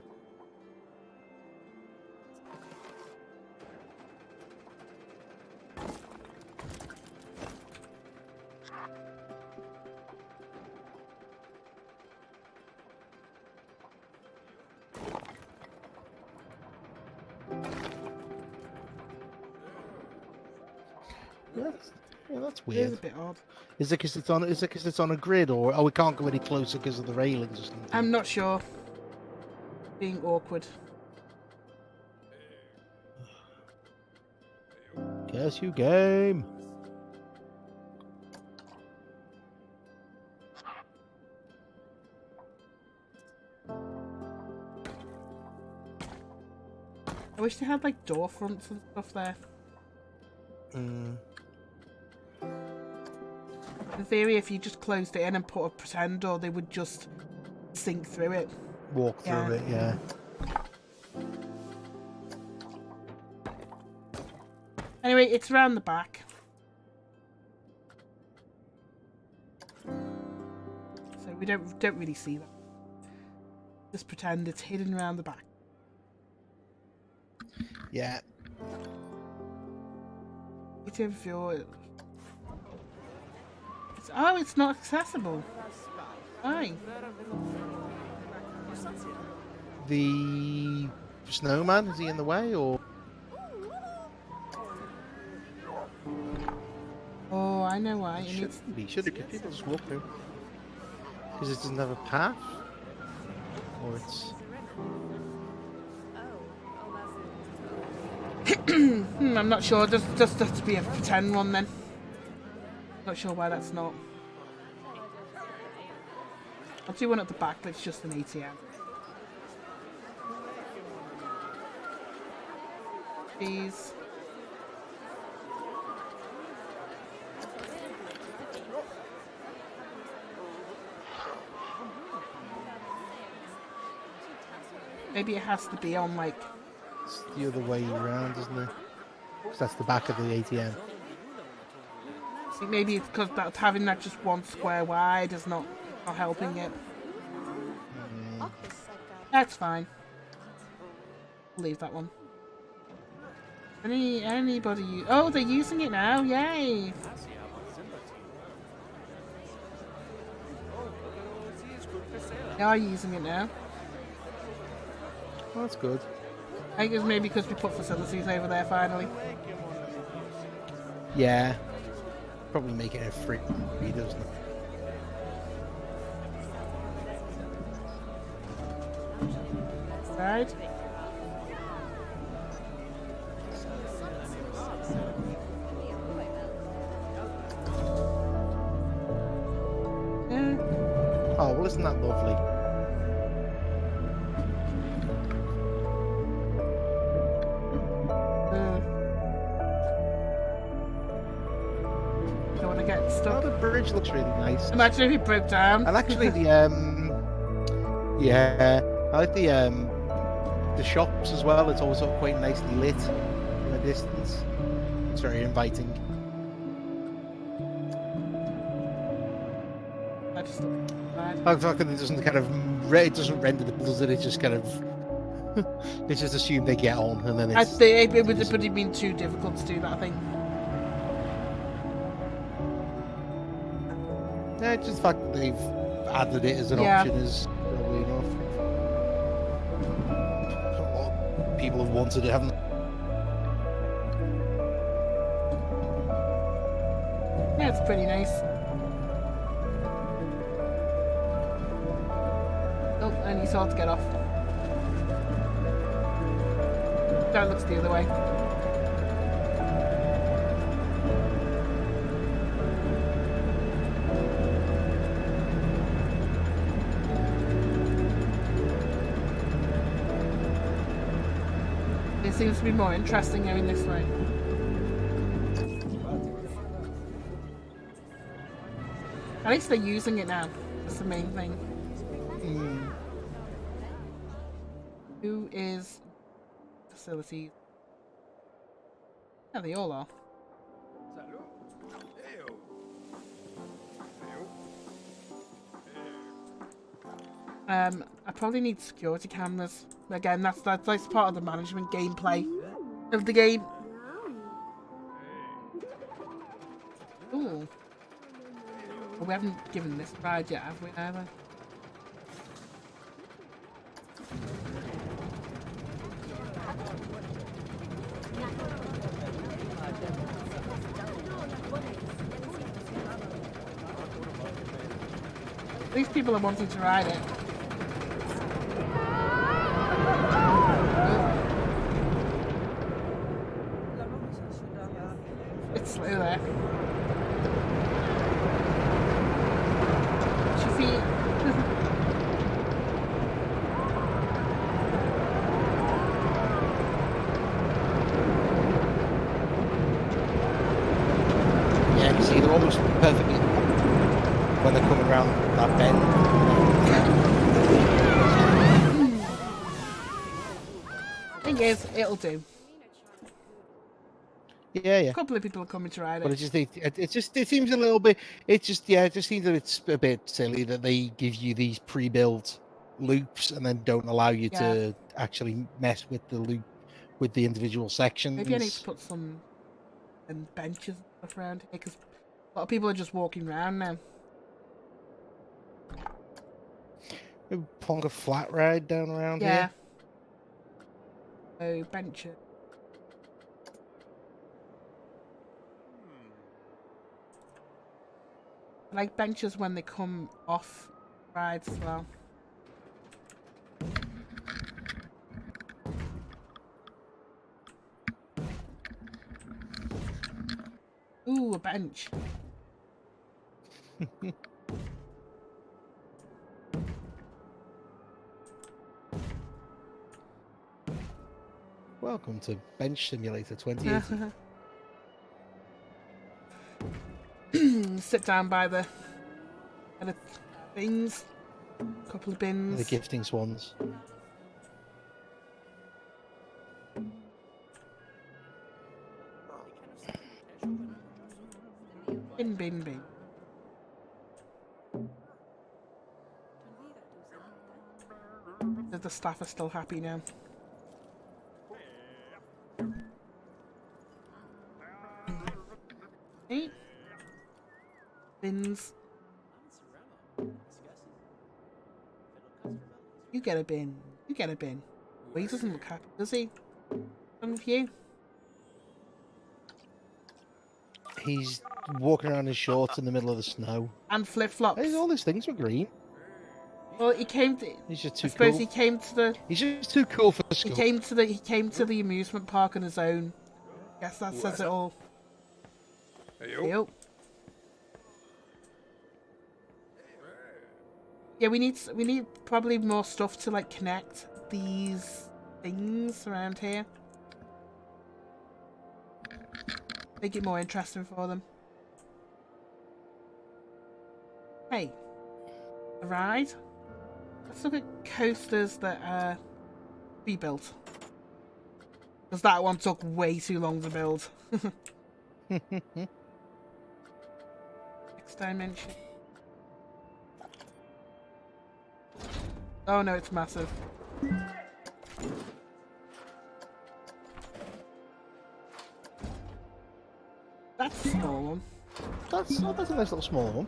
That's It weird. is a bit odd. Is it because it's on a grid, or we can't go any closer because of the railings or something? I'm not sure. Being awkward. Guess you game. I wish they had like door fronts and stuff there. Mm. In theory, if you just closed it in and put a pretend door, they would just sink through it. Walk through it, yeah. Anyway, it's around the back. So we don't really see that. Just pretend it's hidden around the back. Yeah. Oh, it's not accessible. Why? The snowman, is he in the way or? Oh, I know why. He should have people just walk through. Because it doesn't have a path? Or it's... I'm not sure. Just has to be a pretend one then. Not sure why that's not. I'll do one at the back that's just an ATM. Please. Maybe it has to be on like... It's the other way around, isn't it? Because that's the back of the ATM. Maybe it's because having that just one square wide is not helping it. That's fine. I'll leave that one. Anybody? Oh, they're using it now! Yay! They are using it now. Well, that's good. I think it's maybe because we put facilities over there finally. Yeah. Probably making it free, doesn't it? Right. Yeah. Oh, well, isn't that lovely? Don't want to get Oh, stuck. the bridge looks really nice. Imagine if it broke down. And actually the yeah, I like the shops as well. It's also quite nicely lit from a distance. It's very inviting. I just look bad. I feel like it doesn't kind of it doesn't render the does it? It just kind of they just assume they get on and then I it's think it would have been too difficult to do that, I think. yeah, it's just the fact that they've added it as an option is probably enough. A lot of people have wanted it, haven't they? Yeah, it's pretty nice. Oh, and you saw it to get off. That looks the other way. It seems to be more interesting going this way. At least they're using it now. That's the main thing. Who is facilities? Yeah, they all are. I probably need security cameras. Again, that's part of the management gameplay of the game. Ooh. Well, we haven't given this ride yet, have we, either? These people are wanting to ride it. It's slow there. Watch your feet. Yeah, you see, they're almost perfectly when they're coming around that bend. Thing is, it'll do. Yeah, A yeah. couple of people are coming to ride But it. it seems a little bit. It just seems that it's a bit silly that they give you these pre-built loops and then don't allow you Yeah. to actually mess with the loop with the individual sections. Maybe I need to put some benches and stuff around here because a lot of people are just walking around now. Maybe plonk a flat ride down around Yeah. here. So benches. I like benches when they come off rides as well. Ooh, a bench. Welcome to Bench Simulator 2018. Sit down by the things. A couple of bins. The gifting swans. Bin. The staff are still happy now. Hey. Bins. You get a bin. You get a bin. Well, he doesn't look happy, does he? What's wrong with you? He's walking around in shorts in the middle of the snow. And flip-flops. All these things were green. Well, he came to. He's just too I suppose cool. he came to the. He's just too cool for school. He came to the amusement park on his own. Guess that says it all. Hey-o. Yeah, we need probably more stuff to like connect these things around here. Make it more interesting for them. Hey, a ride. Let's look at coasters that are rebuilt. Because that one took way too long to build. Next dimension. Oh no, it's massive. That's a small one. That's a nice little small one.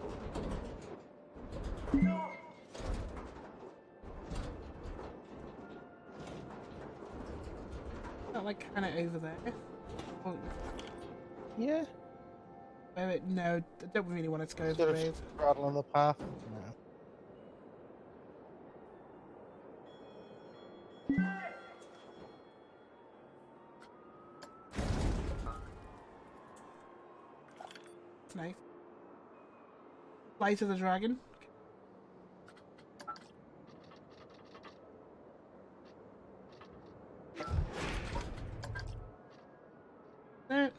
Not like kind of over there. Oh, Yeah. wait, no, I don't really want it to go over Instead the of road. straddling the path. No. It's nice. Flight of the Dragon. There.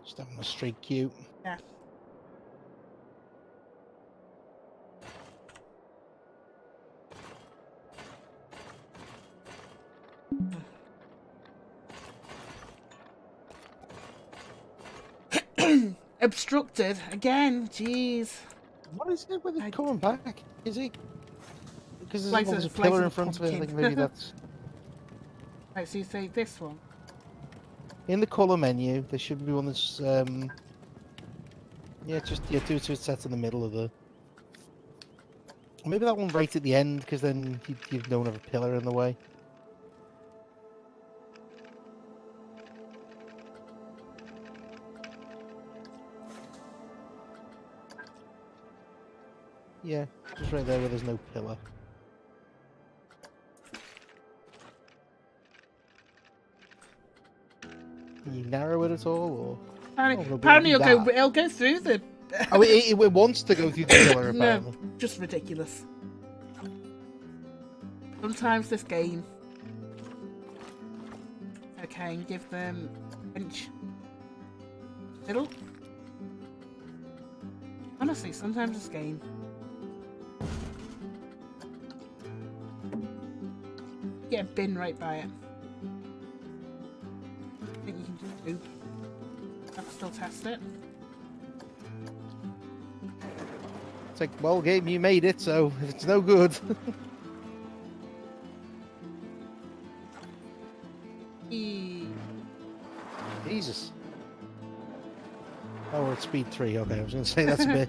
Just having a straight queue. Yeah. Obstructed again. Jeez. What is it with it coming back? Is it? Because Like there's the a pillar in flight front of it. I pumpkin. think maybe that's Right, so you say this one. in the colour menu. There should be one that's yeah, do it so it's set in the middle of the. Maybe that one right at the end, because then you don't have a pillar in the way. Yeah, just right there where there's no pillar. Can you narrow it at all, or? Apparently it'll go through the. Oh, it wants to go through the pillar, apparently. No, just ridiculous. Sometimes this game. Okay, give them bench. Middle. Honestly, sometimes it's game. Get a bin right by it. I think you can just oop. I can still test it. It's like, well, game, you made it, so if it's no good. Jesus. Oh, we're at speed 3. Okay, I was going to say that's a bit.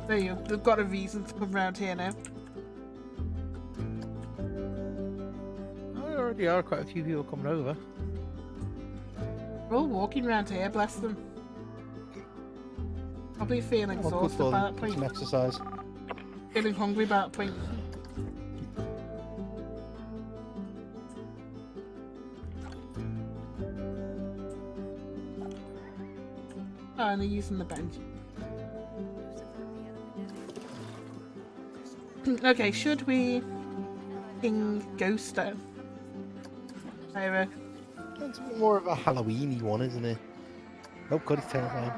There you go. They've got a reason to come round here now. Oh, there already are quite a few people coming over. They're all walking around here, bless them. Probably feeling Oh, good exhausted for by them. that point. Some exercise. Feeling hungry by that point. Oh, and they're using the bench. Okay, should we King Ghoster? Ira. It's more of a Halloween-y one, isn't it? Oh god, it's terrifying.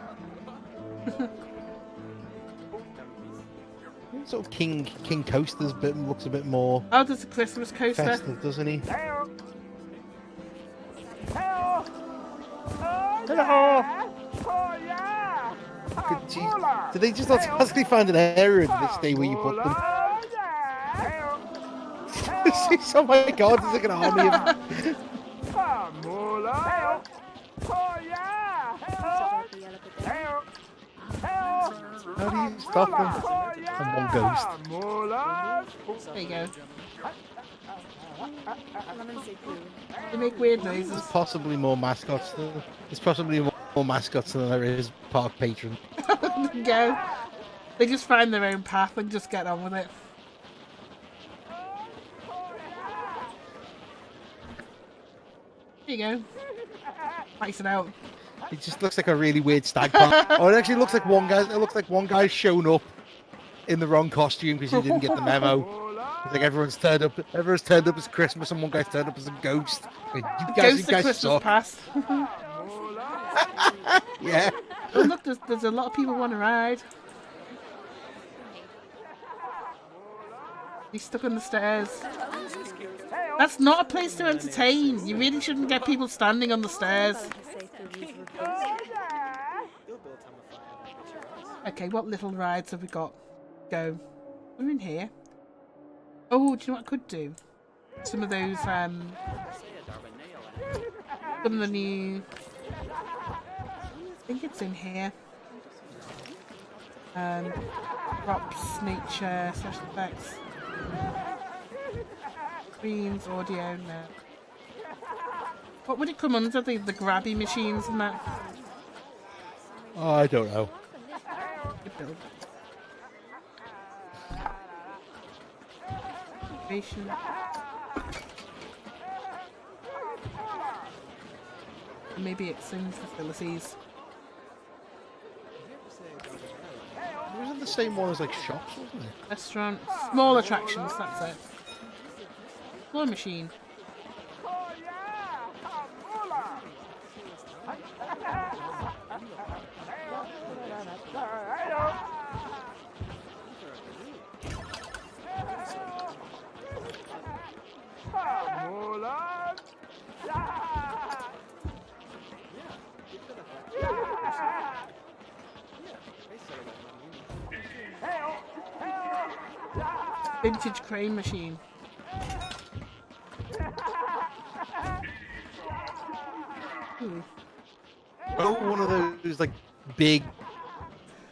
Sort of King Coaster's looks a bit more Oh, there's a Christmas coaster. festive, doesn't he? Hello! Did they just automatically find an area and they stay where you put them? Oh my god, there's like an army of them. How do you stop them from one ghost? There you go. They make weird noises. There's possibly more mascots than there is park patrons. There you go. They just find their own path and just get on with it. There you go. Ice it out. It just looks like a really weird stag party. Oh, it actually looks like one guy. It looks like one guy's shown up in the wrong costume because he didn't get the memo. It's like everyone's turned up as Christmas, and one guy's turned up as a ghost. Like, you Ghost of guys Christmas suck. past. Yeah. Oh look, there's a lot of people want to ride. He's stuck on the stairs. That's not a place to entertain. You really shouldn't get people standing on the stairs. Okay, what little rides have we got? Go. We're in here. Oh, do you know what I could do? Some of those, some of the new... I think it's in here. Props, nature, special effects. Screens, audio, no. What would it come under? The grabby machines and that? Oh, I don't know. Good build. Innovation. Maybe it's in facilities. Wasn't the same one as like shops, wasn't it? Restaurants. Small attractions, that's it. Small machine. Vintage crane machine. Oh, one of those like big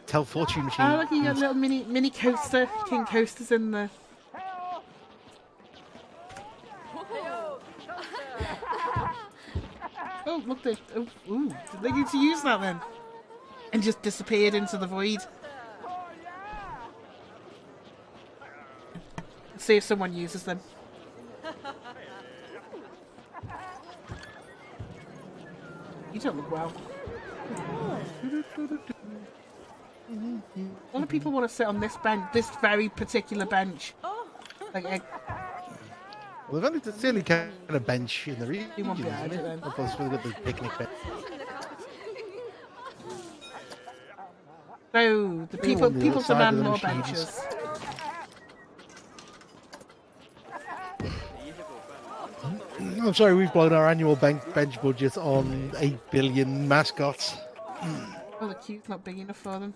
tell fortune machines. Oh, look, you got a little mini coaster. King Coaster's in there. Oh, look, they. Oh, ooh, did they need to use that then? And just disappeared into the void. Let's see if someone uses them. You don't look well. A lot of people want to sit on this bench, this very particular bench. Like, Well, they've only, it's the only kind of bench in the region, You won't be isn't behind it it? then. I've got the picnic bench. So the Maybe on the people other side of demand the more machines. benches. I'm sorry, we've blown our annual bench budget on 8 billion mascots. Oh, the queue's not big enough for them.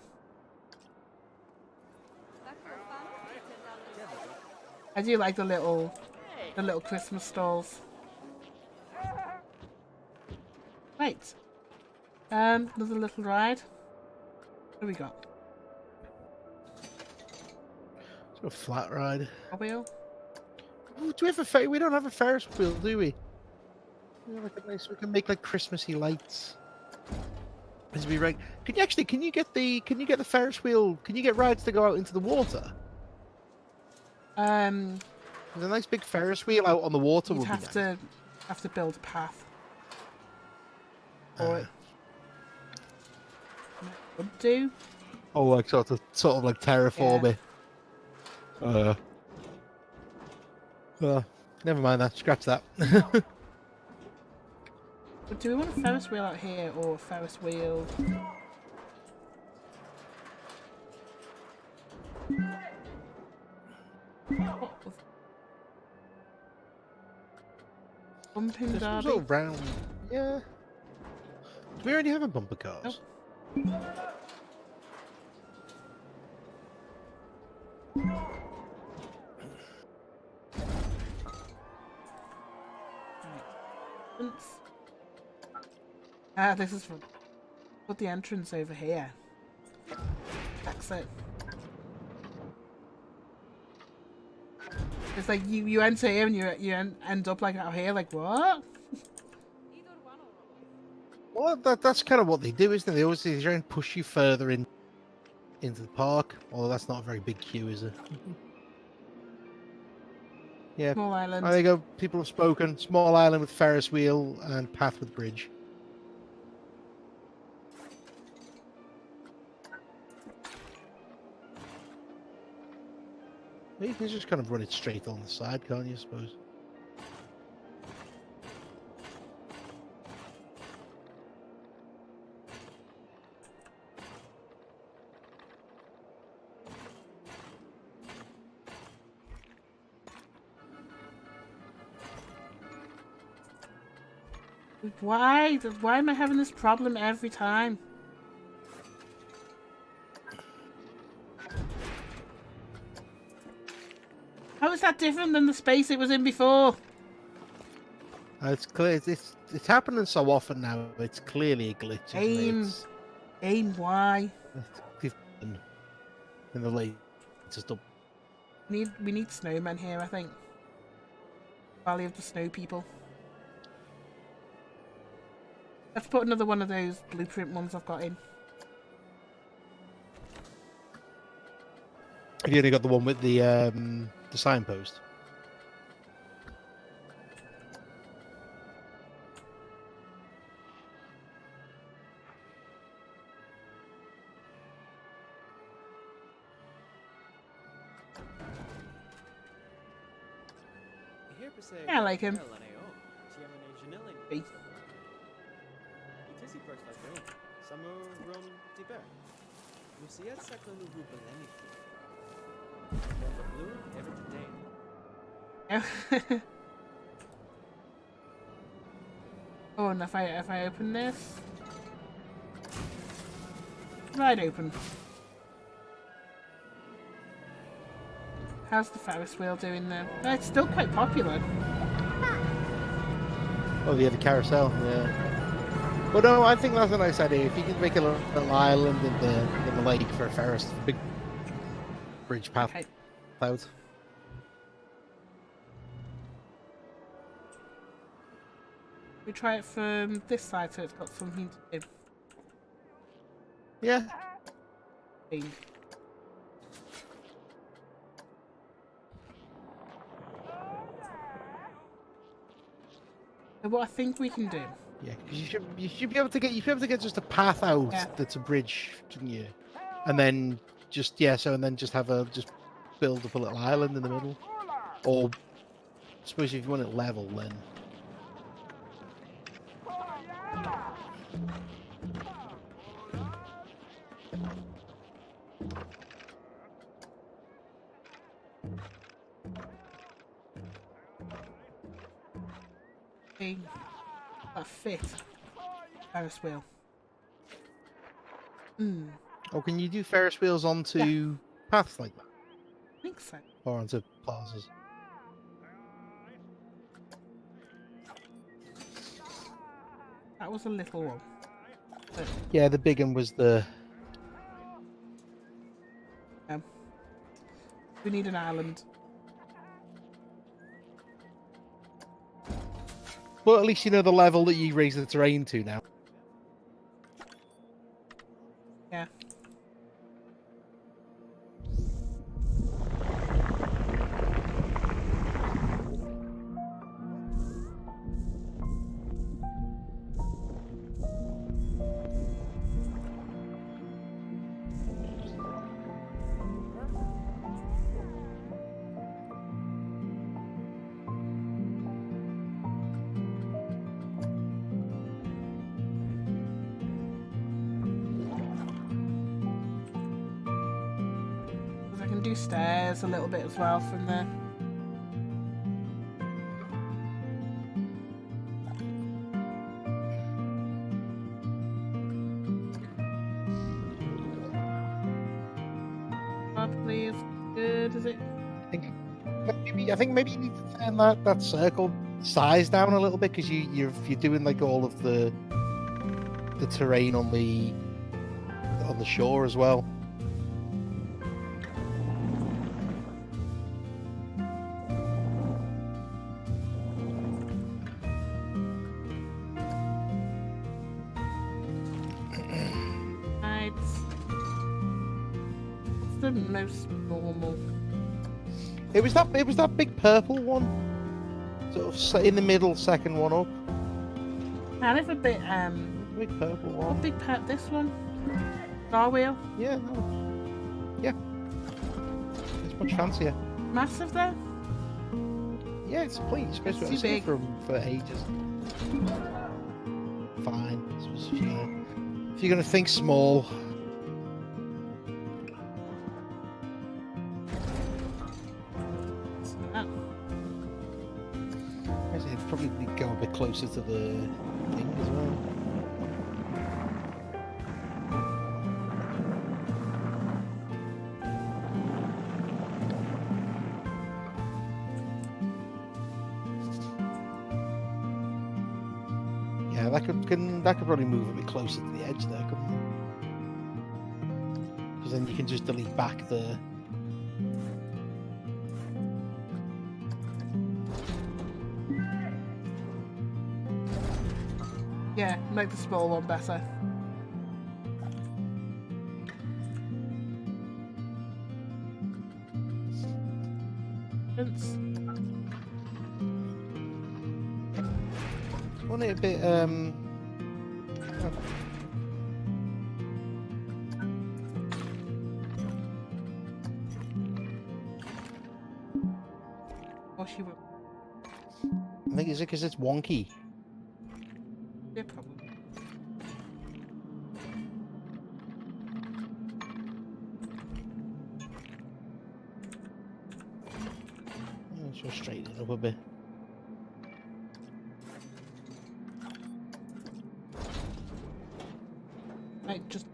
I do like the little Christmas stalls. Right. Another little ride. What do we got? It's a flat ride. A wheel? Oh, do we have we don't have a Ferris wheel, do we? We can make like Christmassy lights. As we right. Can you get the Ferris wheel? Can you get rides to go out into the water? You'd There's a nice big Ferris wheel out on the water. have to build a path. Or it would do. Oh, like sort of like terraform it. Never mind that. Scratch that. But do we want a Ferris wheel out here or a Ferris wheel? Bumping There's some derby. sort of round. Yeah. Do we already have a bumper cars? Nope. This is for put the entrance over here. Exit. It's like you enter here and you end up like out here, like what? Well, that's kind of what they do, isn't it? They always try and push you further into the park. Although that's not a very big queue, is it? Yeah. Small island. There you go. People have spoken. Small island with Ferris wheel and path with bridge. You can just kind of run it straight on the side, can't you, I suppose? Why? Why am I having this problem every time? How is that different than the space it was in before? It's clear. It's happening so often now. It's clearly a glitch. Aim, why? In the latest up. We need snowmen here, I think. Valley of the Snow People. Let's put another one of those blueprint ones I've got in. Have you only got the one with the signpost? Yeah, I like him. Oh, and if I open this, right open. How's the Ferris wheel doing there? It's still quite popular. Oh, yeah, the carousel. Yeah. But no, I think that's a nice idea. If you can make a little island in the lake for a Ferris, big bridge path out. We try it from this side so it's got something to do. Yeah. So what I think we can do. Yeah, because you should be able to get just a path out that's a bridge, shouldn't you? And then just just build up a little island in the middle, or suppose if you want it level, then a fit Ferris wheel. oh, can you do Ferris wheels onto paths like that, I think so. or onto plazas? That was a little one. But, Yeah, the big one was the. we need an island. Well, at least you know the level that you raise the terrain to now. Yeah. I can do stairs a little bit as well from there. Please, good, is it? I think maybe you need to turn that circle size down a little bit, because you're doing like all of the terrain on the shore as well. Right. What's the most normal? It was that big purple one, sort of in the middle, second one up. Kind of a bit Big purple what one. big pet this one? Star wheel? Yeah, no. Yeah. It's much fancier. Massive there? Yeah, it's plenty. It's supposed to It's too be big. for ages. Fine. If you're gonna think small. Oh. It'd probably go a bit closer to the thing as well. Yeah, that could probably move a bit closer to the edge there, couldn't it? Because then you can just delete back the. Yeah, make the small one better. It's Want it a bit or she will. I think it's because it's wonky. Yeah, probably. Let's just straighten it up a bit. Like just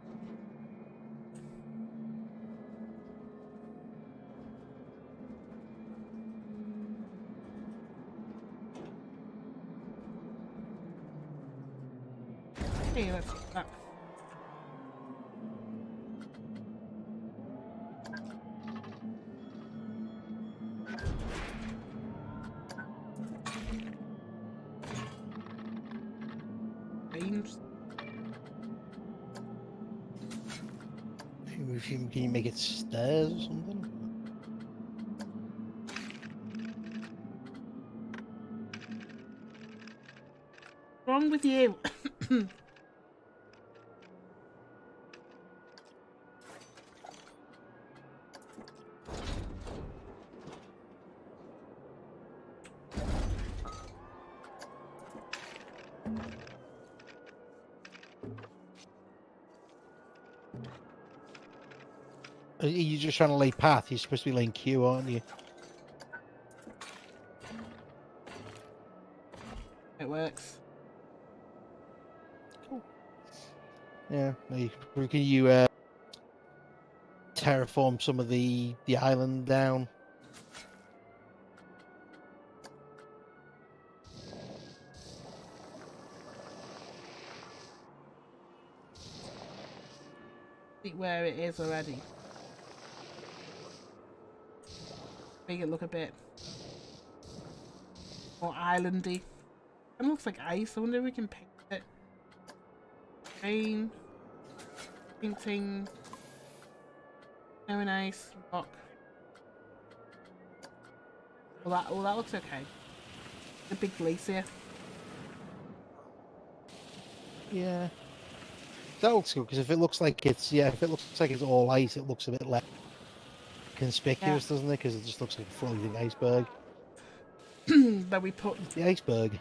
hey, let's that. Beams. Can you make it stairs or something? What's wrong with you? You're just trying to lay path. You're supposed to be laying queue, aren't you? It works. Cool. Yeah. Can you terraform some of the island down? See where it is already. Make it look a bit more islandy. It looks like ice. I wonder if we can paint it. Rain. Painting. Snow and ice. Rock. Well, that looks okay. The big glacier. Yeah. That looks good because if it looks like it's all ice, it looks a bit less conspicuous, doesn't it? Because it just looks like a floating iceberg. That we put The iceberg.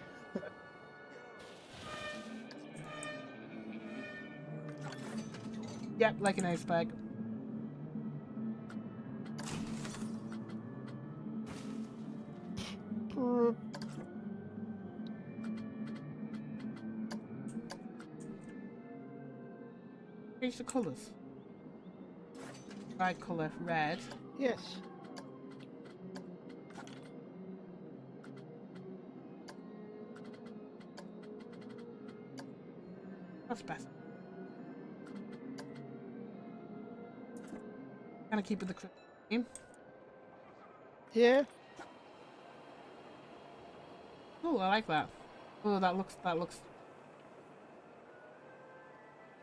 Yep, like an iceberg. Change the colours. Right colour, red. Yes. That's better. Kind of keep with the theme. Yeah. Oh, I like that. Oh, that looks.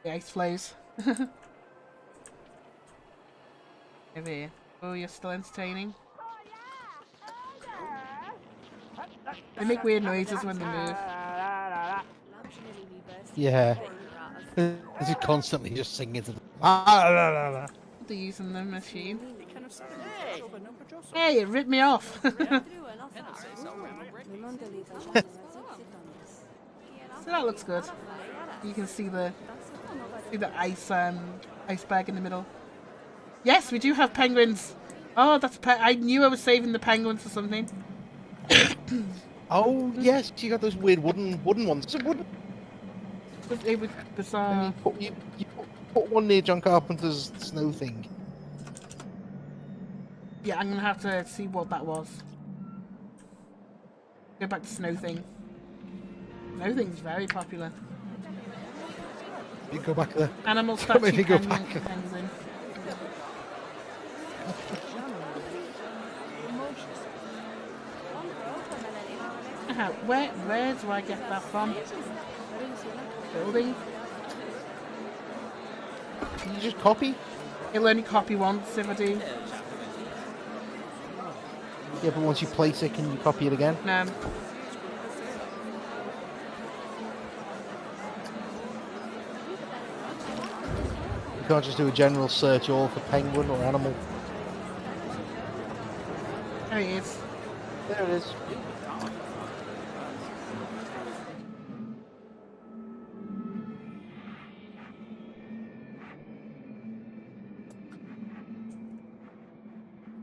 The ice flows. Over here. Oh, you're still entertaining. They make weird noises when they move. Yeah. This is constantly just singing to them. They're using the machine. Hey, it ripped me off. So that looks good. You can see the iceberg in the middle. Yes, we do have penguins. Oh, I knew I was saving the penguins for something. Oh yes, you got those weird wooden ones. Is it wooden? It was bizarre. You put one near John Carpenter's snow thing. Yeah, I'm gonna have to see what that was. Go back to Snow Thing. Snow Thing's very popular. You go back there. Animal statue go penguin. back. Penguin. Where do I get that from? Building? Can you just copy? It'll only copy once if I do. Yeah, but once you place it, can you copy it again? No. You can't just do a general search all for penguin or animal. There he is. There it is.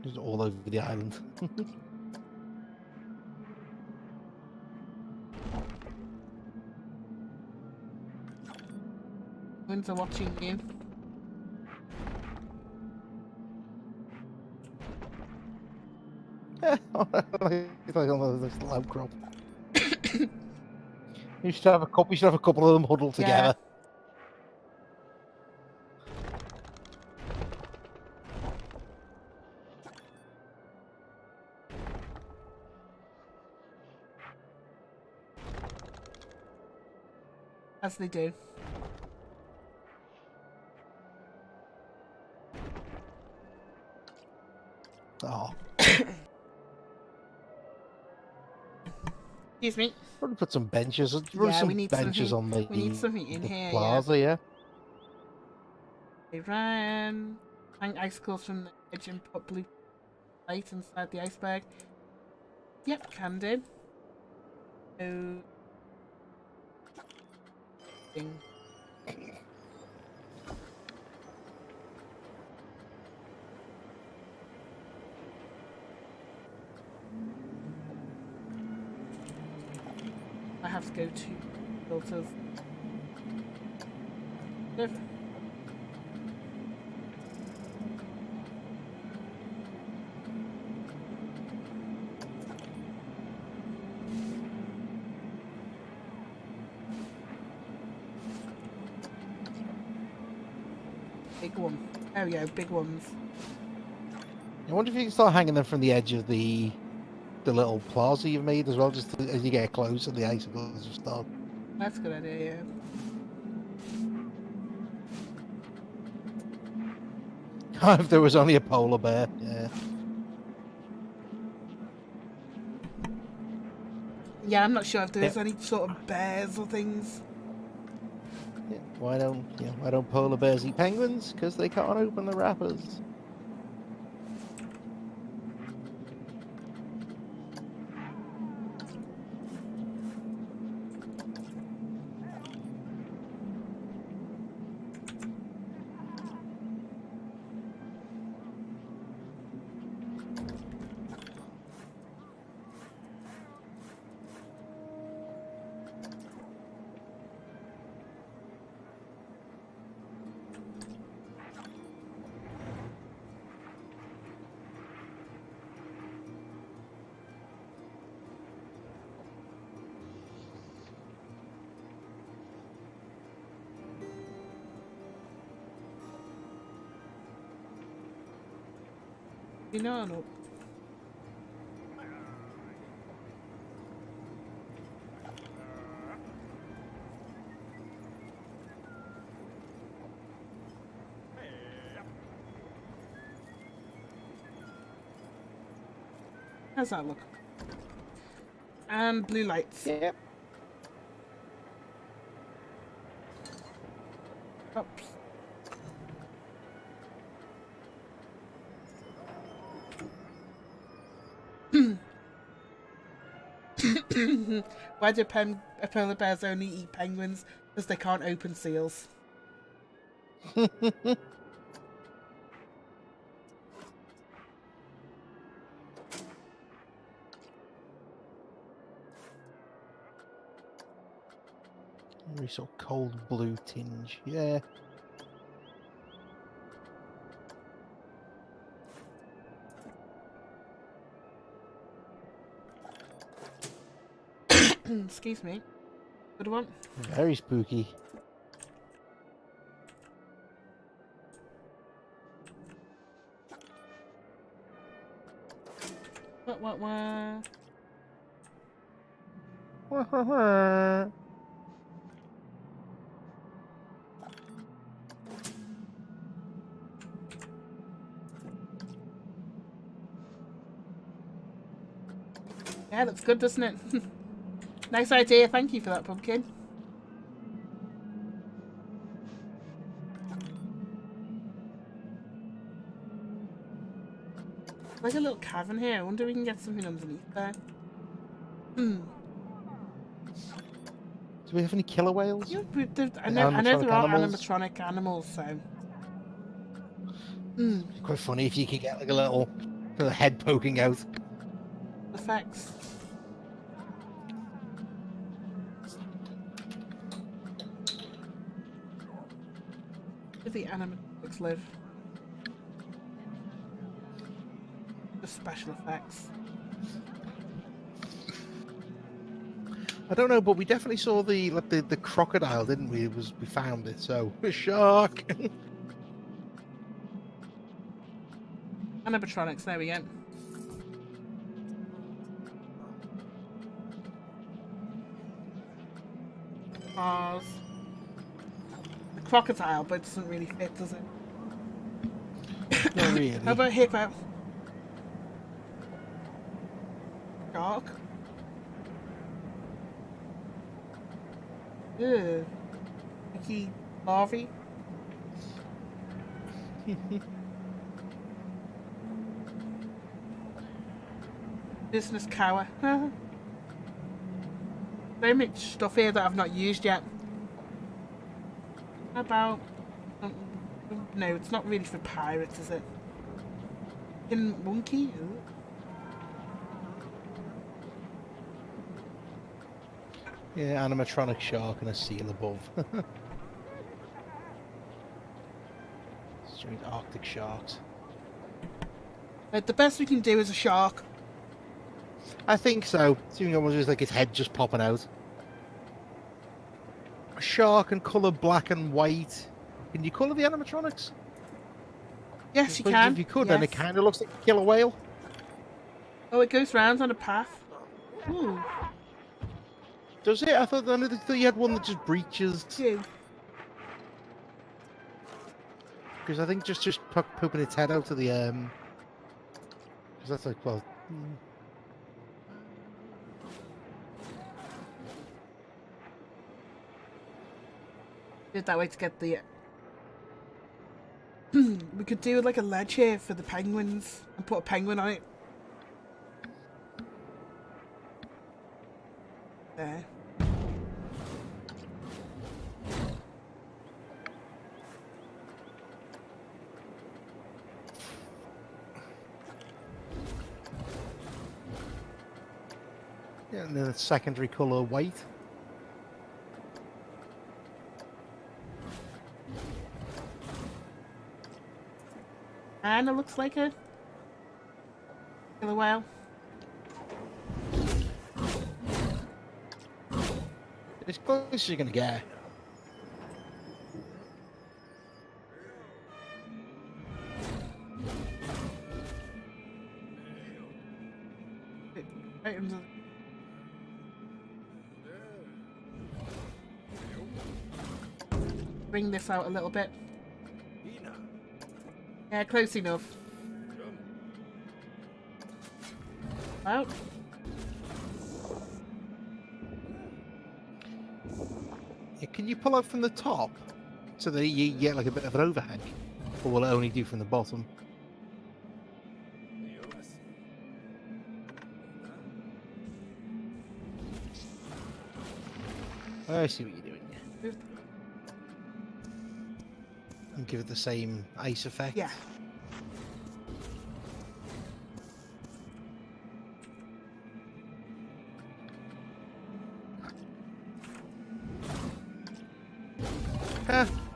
Just all over the island. Penguins are watching you. It's like this little outcrop. You should have a couple. You should have a couple of them huddled together. As they do. Oh. Excuse me. Probably put some benches. Yeah, some we need benches something. on the. We need something in the here. plaza, yeah. They ran. Hang icicles from the edge and put blue light inside the iceberg. Yep, can do. So thing. I have to go to filters. Live. Big one. There we go, big ones. I wonder if you can start hanging them from the edge of the little plaza you've made as well, just as you get close and the icicles just start. That's a good idea, yeah. If there was only a polar bear, yeah. Yeah, I'm not sure if there's any sort of bears or things. Yeah. Why don't polar bears eat penguins? Because they can't open the wrappers. You know, I don't. How's that look? And blue lights. Yep. Oops. Why do polar bears only eat penguins? Because they can't open seals. Very sort of cold blue tinge, yeah. Excuse me. Good one. Very spooky. What? Yeah, looks good, doesn't it? Nice idea. Thank you for that, pumpkin. Like a little cavern here. I wonder if we can get something underneath there. Do we have any killer whales? Yeah, I know there are animatronic animals, so. Quite funny if you could get like a little head poking out. Effects. Where do the animatronics live? The special effects. I don't know, but we definitely saw the crocodile, didn't we? We found it, so a shark. Animatronics, there we go. Cars. The crocodile, but it doesn't really fit, does it? Not really. How about hippo? Shark? Ew. Mickey larvae? Business cower. Very much stuff here that I've not used yet. How about... no, it's not really for pirates, is it? In monkey? Ooh. Yeah, animatronic shark and a seal above. Strange Arctic sharks. The best we can do is a shark. I think so. Seeing almost just like his head just popping out. A shark and colour black and white. Can you colour the animatronics? Yes, you can. If you could, yes. then it kind of looks like a killer whale. Oh, it goes round on a path. Ooh. Does it? I thought you had one that just breaches. You. Because I think just pooping its head out of the because that's like, well. Did that way to get the. We could do like a ledge here for the penguins and put a penguin on it. There. Yeah, and then a secondary colour white. And it looks like a killer whale. As close as you're going to get. Right under. Bring this out a little bit. Yeah, close enough. Out. Yeah, can you pull out from the top so that you get like a bit of an overhang? Or will it only do from the bottom? I see what you're doing. And give it the same ice effect. Yeah.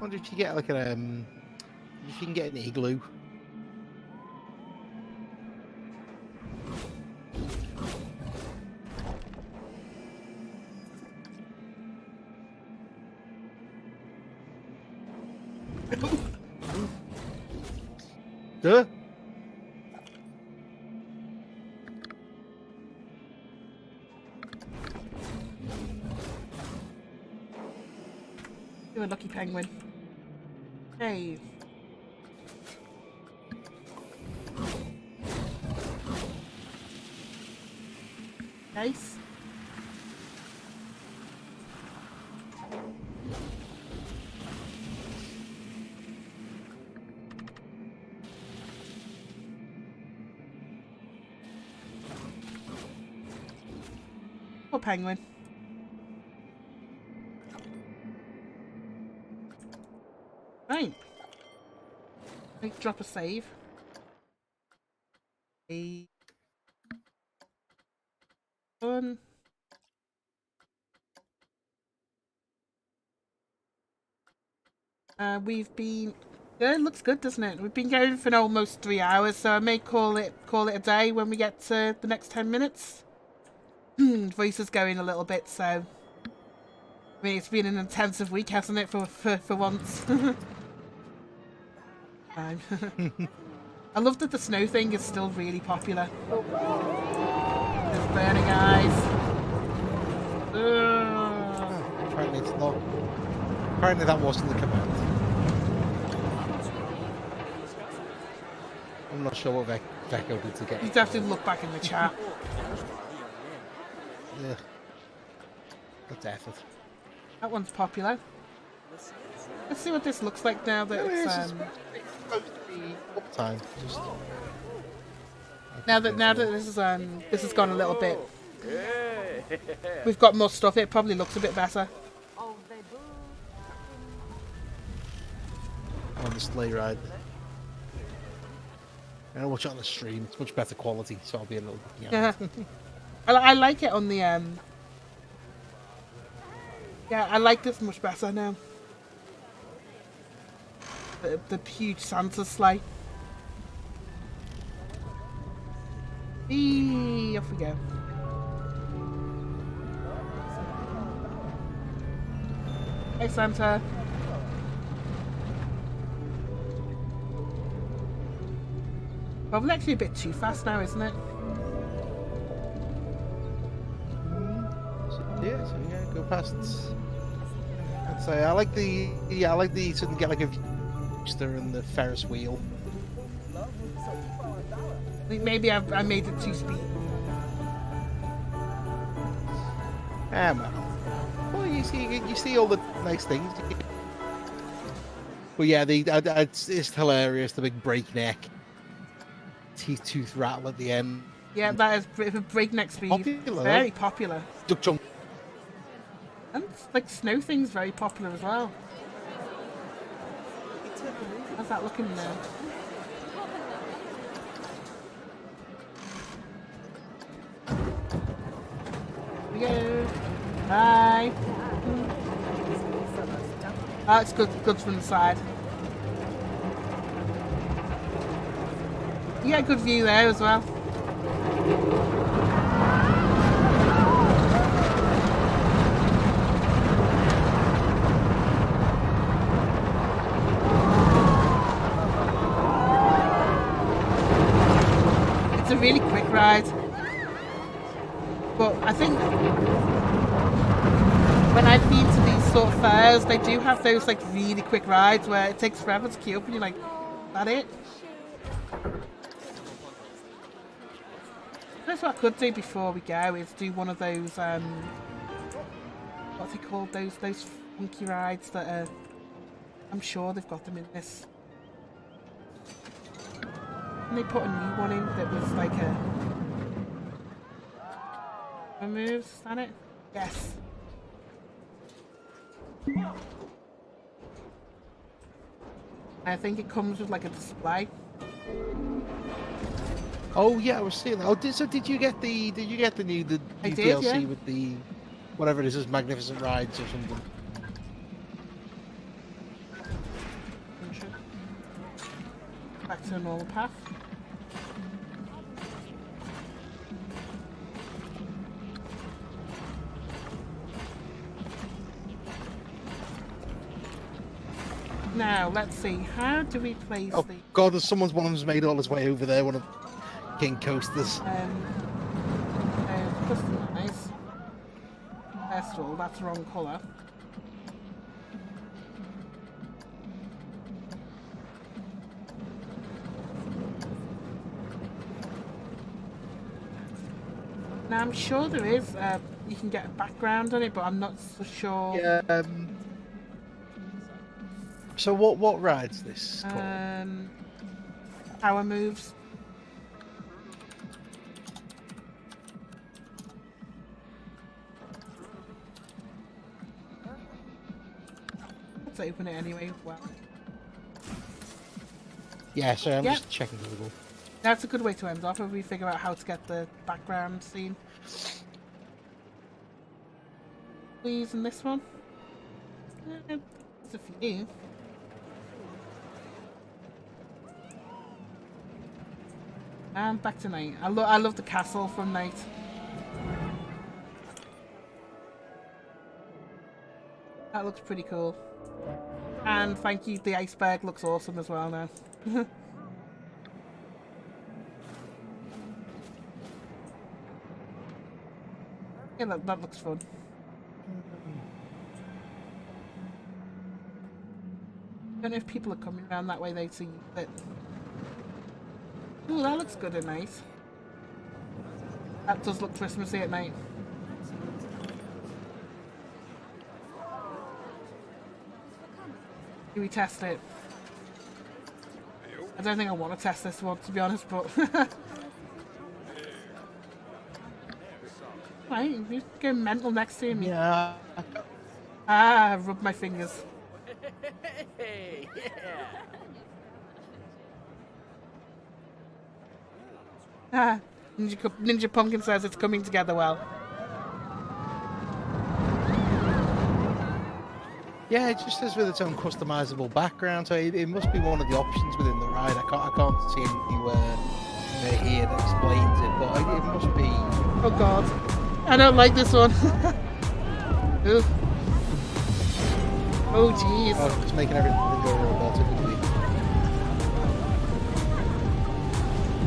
Wonder if you get like a if you can get an igloo. Duh. You're a lucky penguin. Hey. Nice. Poor penguin. Right. Drop a save. One. We've been. Yeah, it looks good, doesn't it? We've been going for almost 3 hours, so I may call it a day when we get to the next 10 minutes. Voice is going a little bit, so I mean it's been an intensive week, hasn't it? For once. I love that the snow thing is still really popular. There's burning eyes. Apparently it's not. Apparently that wasn't the command. I'm not sure what Vecco did to get. You'd have to look back in the chat. Yeah. That's effort. That one's popular. Let's see what this looks like now that it's supposed to be uptime. Just now that this has gone a little bit. We've got more stuff. It probably looks a bit better. on the sleigh ride. And I'll watch it on the stream. It's much better quality, so I'll be a little. Yeah. I like it on the Yeah, I like this much better now. The huge Santa sleigh. Eee, off we go. Hey, Santa. Probably actually a bit too fast now, isn't it? Yeah, so yeah, go past. I'd say I like the so you can get like a coaster and the Ferris wheel. I think maybe I made it too speedy. Well, you see all the nice things. But yeah, it's hilarious. The big breakneck teeth tooth rattle at the end. Yeah, that is breakneck speed. Popular. Very popular. Duck jump. And like snow thing's very popular as well. How's that looking now? Here we go. Bye. Oh, it's good from the side. You get a good view there as well. It's a really quick ride. But I think when I've been to these sort of fairs, they do have those like really quick rides where it takes forever to queue up and you're like, is that it? That's what I could do before we go is do one of those what's it called? Those funky rides that are, I'm sure they've got them in this. And they put a new one in that was like a moves, is that it? Yes. I think it comes with like a display. Oh yeah, I was seeing that. Oh, did you get the new I did, DLC yeah. with the whatever it is, Magnificent Rides or something? Back to the normal path. Now, let's see. How do we place Oh God, there's one of them's made all his way over there. One of King Coasters. Customize. First of all, that's the wrong colour. Now, I'm sure there is. You can get a background on it, but I'm not so sure. Yeah. So what ride's this called? Power moves. Let's open it anyway. Well. Yeah, so I'm Yep. just checking Google. That's a good way to end off if we figure out how to get the background scene. Please, in this one. There's a few. And back to night. I love the castle from night. That looks pretty cool. And thank you, the iceberg looks awesome as well now. Yeah, that looks fun. I don't know if people are coming around that way, they see it. Ooh, that looks good at night. That does look Christmassy at night. Do we test it? I don't think I want to test this one, to be honest, but... Right, you go mental next to me. Yeah. Ah, rub my fingers. Hey, yeah. Ah, Ninja Pumpkin says it's coming together well. Yeah, it just says with its own customizable background, so it must be one of the options within the ride. I can't see anywhere here that explains it, but it must be. Oh god, I don't like this one. Ooh. Oh jeez. Oh, it's making everything go robotically.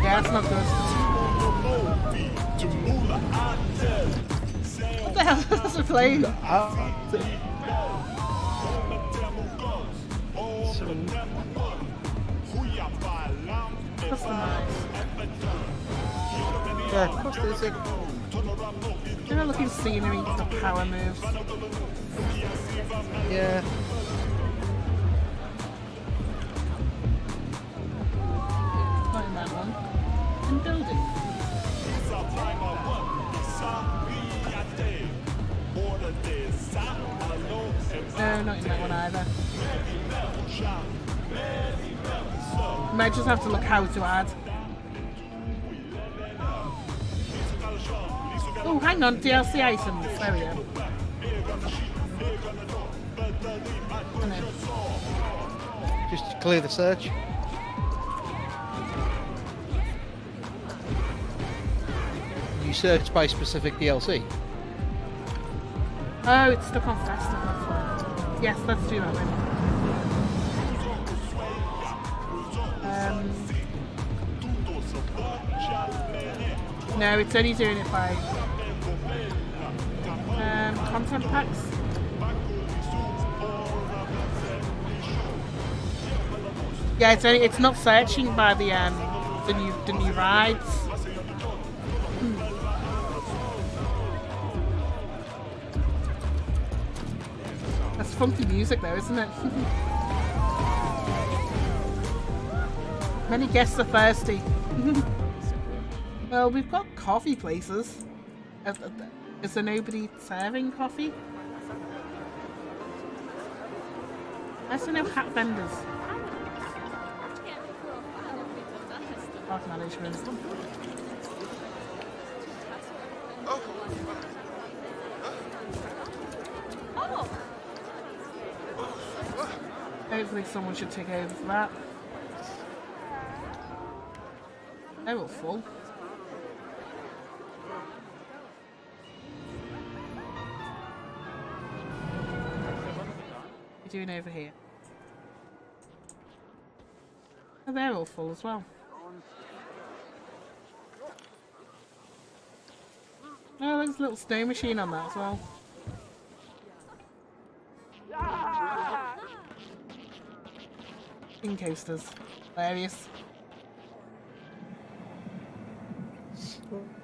Yeah, it's not good. What the hell is it playing? Customize. Yeah, of course there's a... You're not looking scenery for power moves. Yeah. Not in that one. In building. No, not in that one either. Might just have to look how to add. Oh, hang on, DLC items. There we go. Oh, no. Just clear the search. You search by specific DLC. Oh, it's stuck on Festival, that's why. Yes, let's do that then. No, it's only doing it by content packs. Yeah, it's not searching by the new rides. That's funky music though, isn't it? Many guests are thirsty. Well, we've got coffee places. Is there nobody serving coffee? I also know hat vendors. Park management. Hopefully someone should take over for that. They're all full. What are you doing over here? Oh, they're all full as well. Oh, there's a little snow machine on that as well. In coasters. Hilarious.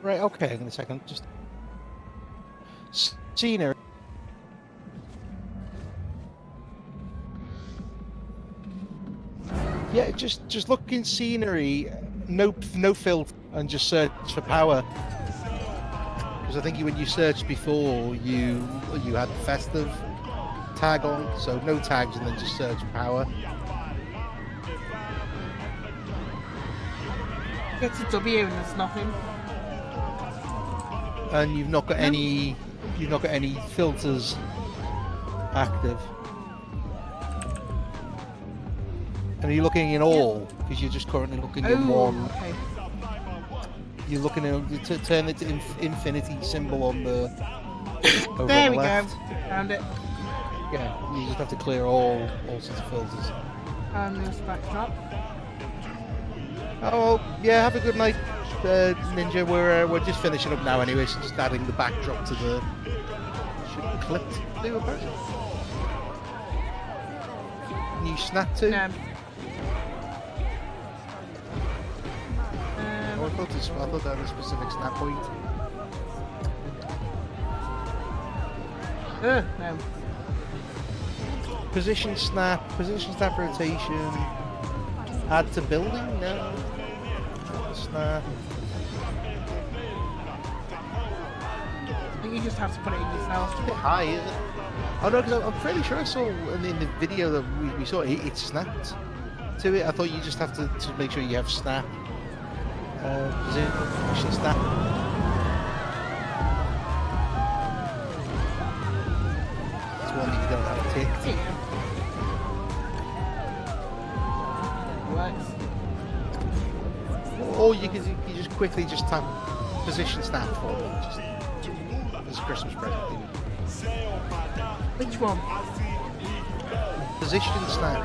Right, okay, in a second. Just scenery. Yeah, just look in scenery, no filter, and just search for power. Because I think when you searched before, you had the festive tag on, so no tags, and then just search power. Gets a W and there's nothing. And you've not got any filters active. And you're looking in all, because you're just currently looking in one. Okay. You're looking to turn it to infinity symbol on the over There on we the left. go. Found it. Yeah, you just have to clear all sorts of filters. And this backdrop. Oh yeah, have a good night, Ninja. We're just finishing up now anyway, so just adding the backdrop to the clipped do apparently. New snap to. No. I thought that was a specific snap point. No. Position snap rotation. Add to building? No. Snap. I think you just have to put it in yourself. It's a bit high, isn't it? Oh no, because I'm fairly sure I saw in the video that we saw it snapped to it. I thought you just have to make sure you have snap. Does it actually snap? It's one that you don't have ticked. Works. Or you just quickly just tap position snap for me, just as a Christmas present. Which one? Position snap.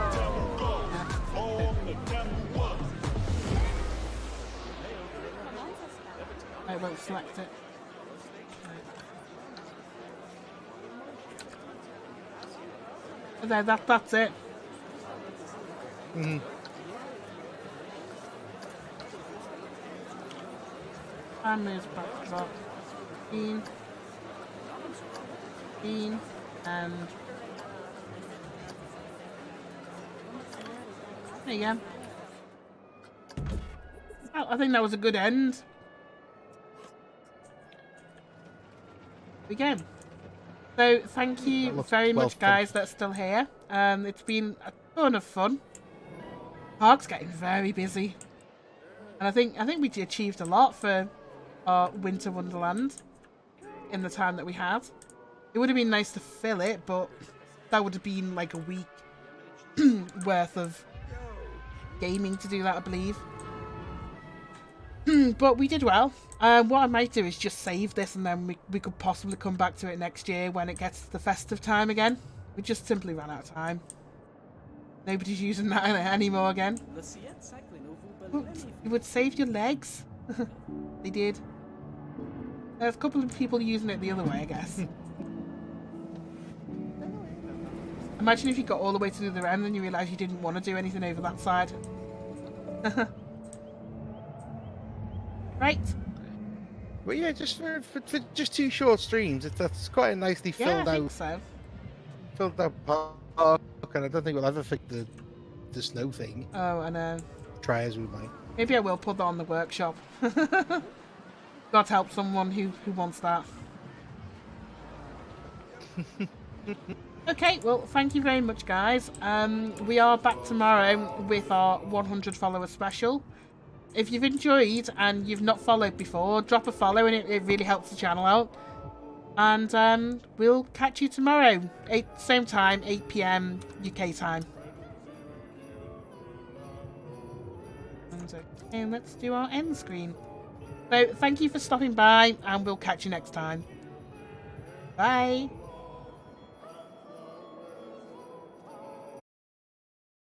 I won't select it. There, that's it. Mm-hmm. And moves back to that. Bean. And there you go. Oh, I think that was a good end. Again. So thank you very much, guys, that's still here. It's been a ton of fun. Park's getting very busy, and I think we achieved a lot for our Winter Wonderland in the time that we had. It would have been nice to fill it, but that would have been like a week worth of gaming to do that, I believe. But we did well. What I might do is just save this, and then we could possibly come back to it next year when it gets to the festive time again. We just simply ran out of time. Nobody's using that anymore again. It would save your legs. They did. There's a couple of people using it the other way, I guess. Imagine if you got all the way to the other end and you realised you didn't want to do anything over that side. Right. Well, yeah, just for just 2 short streams, that's quite a nicely filled I out. think so. Filled out park, and I don't think we'll ever fix the snow thing. Oh, I know. Try as we might. Maybe I will put that on the workshop. Got to help someone who wants that. Okay, well, thank you very much, guys. We are back tomorrow with our 100 follower special. If you've enjoyed and you've not followed before, drop a follow, and it really helps the channel out. And we'll catch you tomorrow, same time, 8 PM UK time. And let's do our end screen. So thank you for stopping by, and we'll catch you next time. Bye.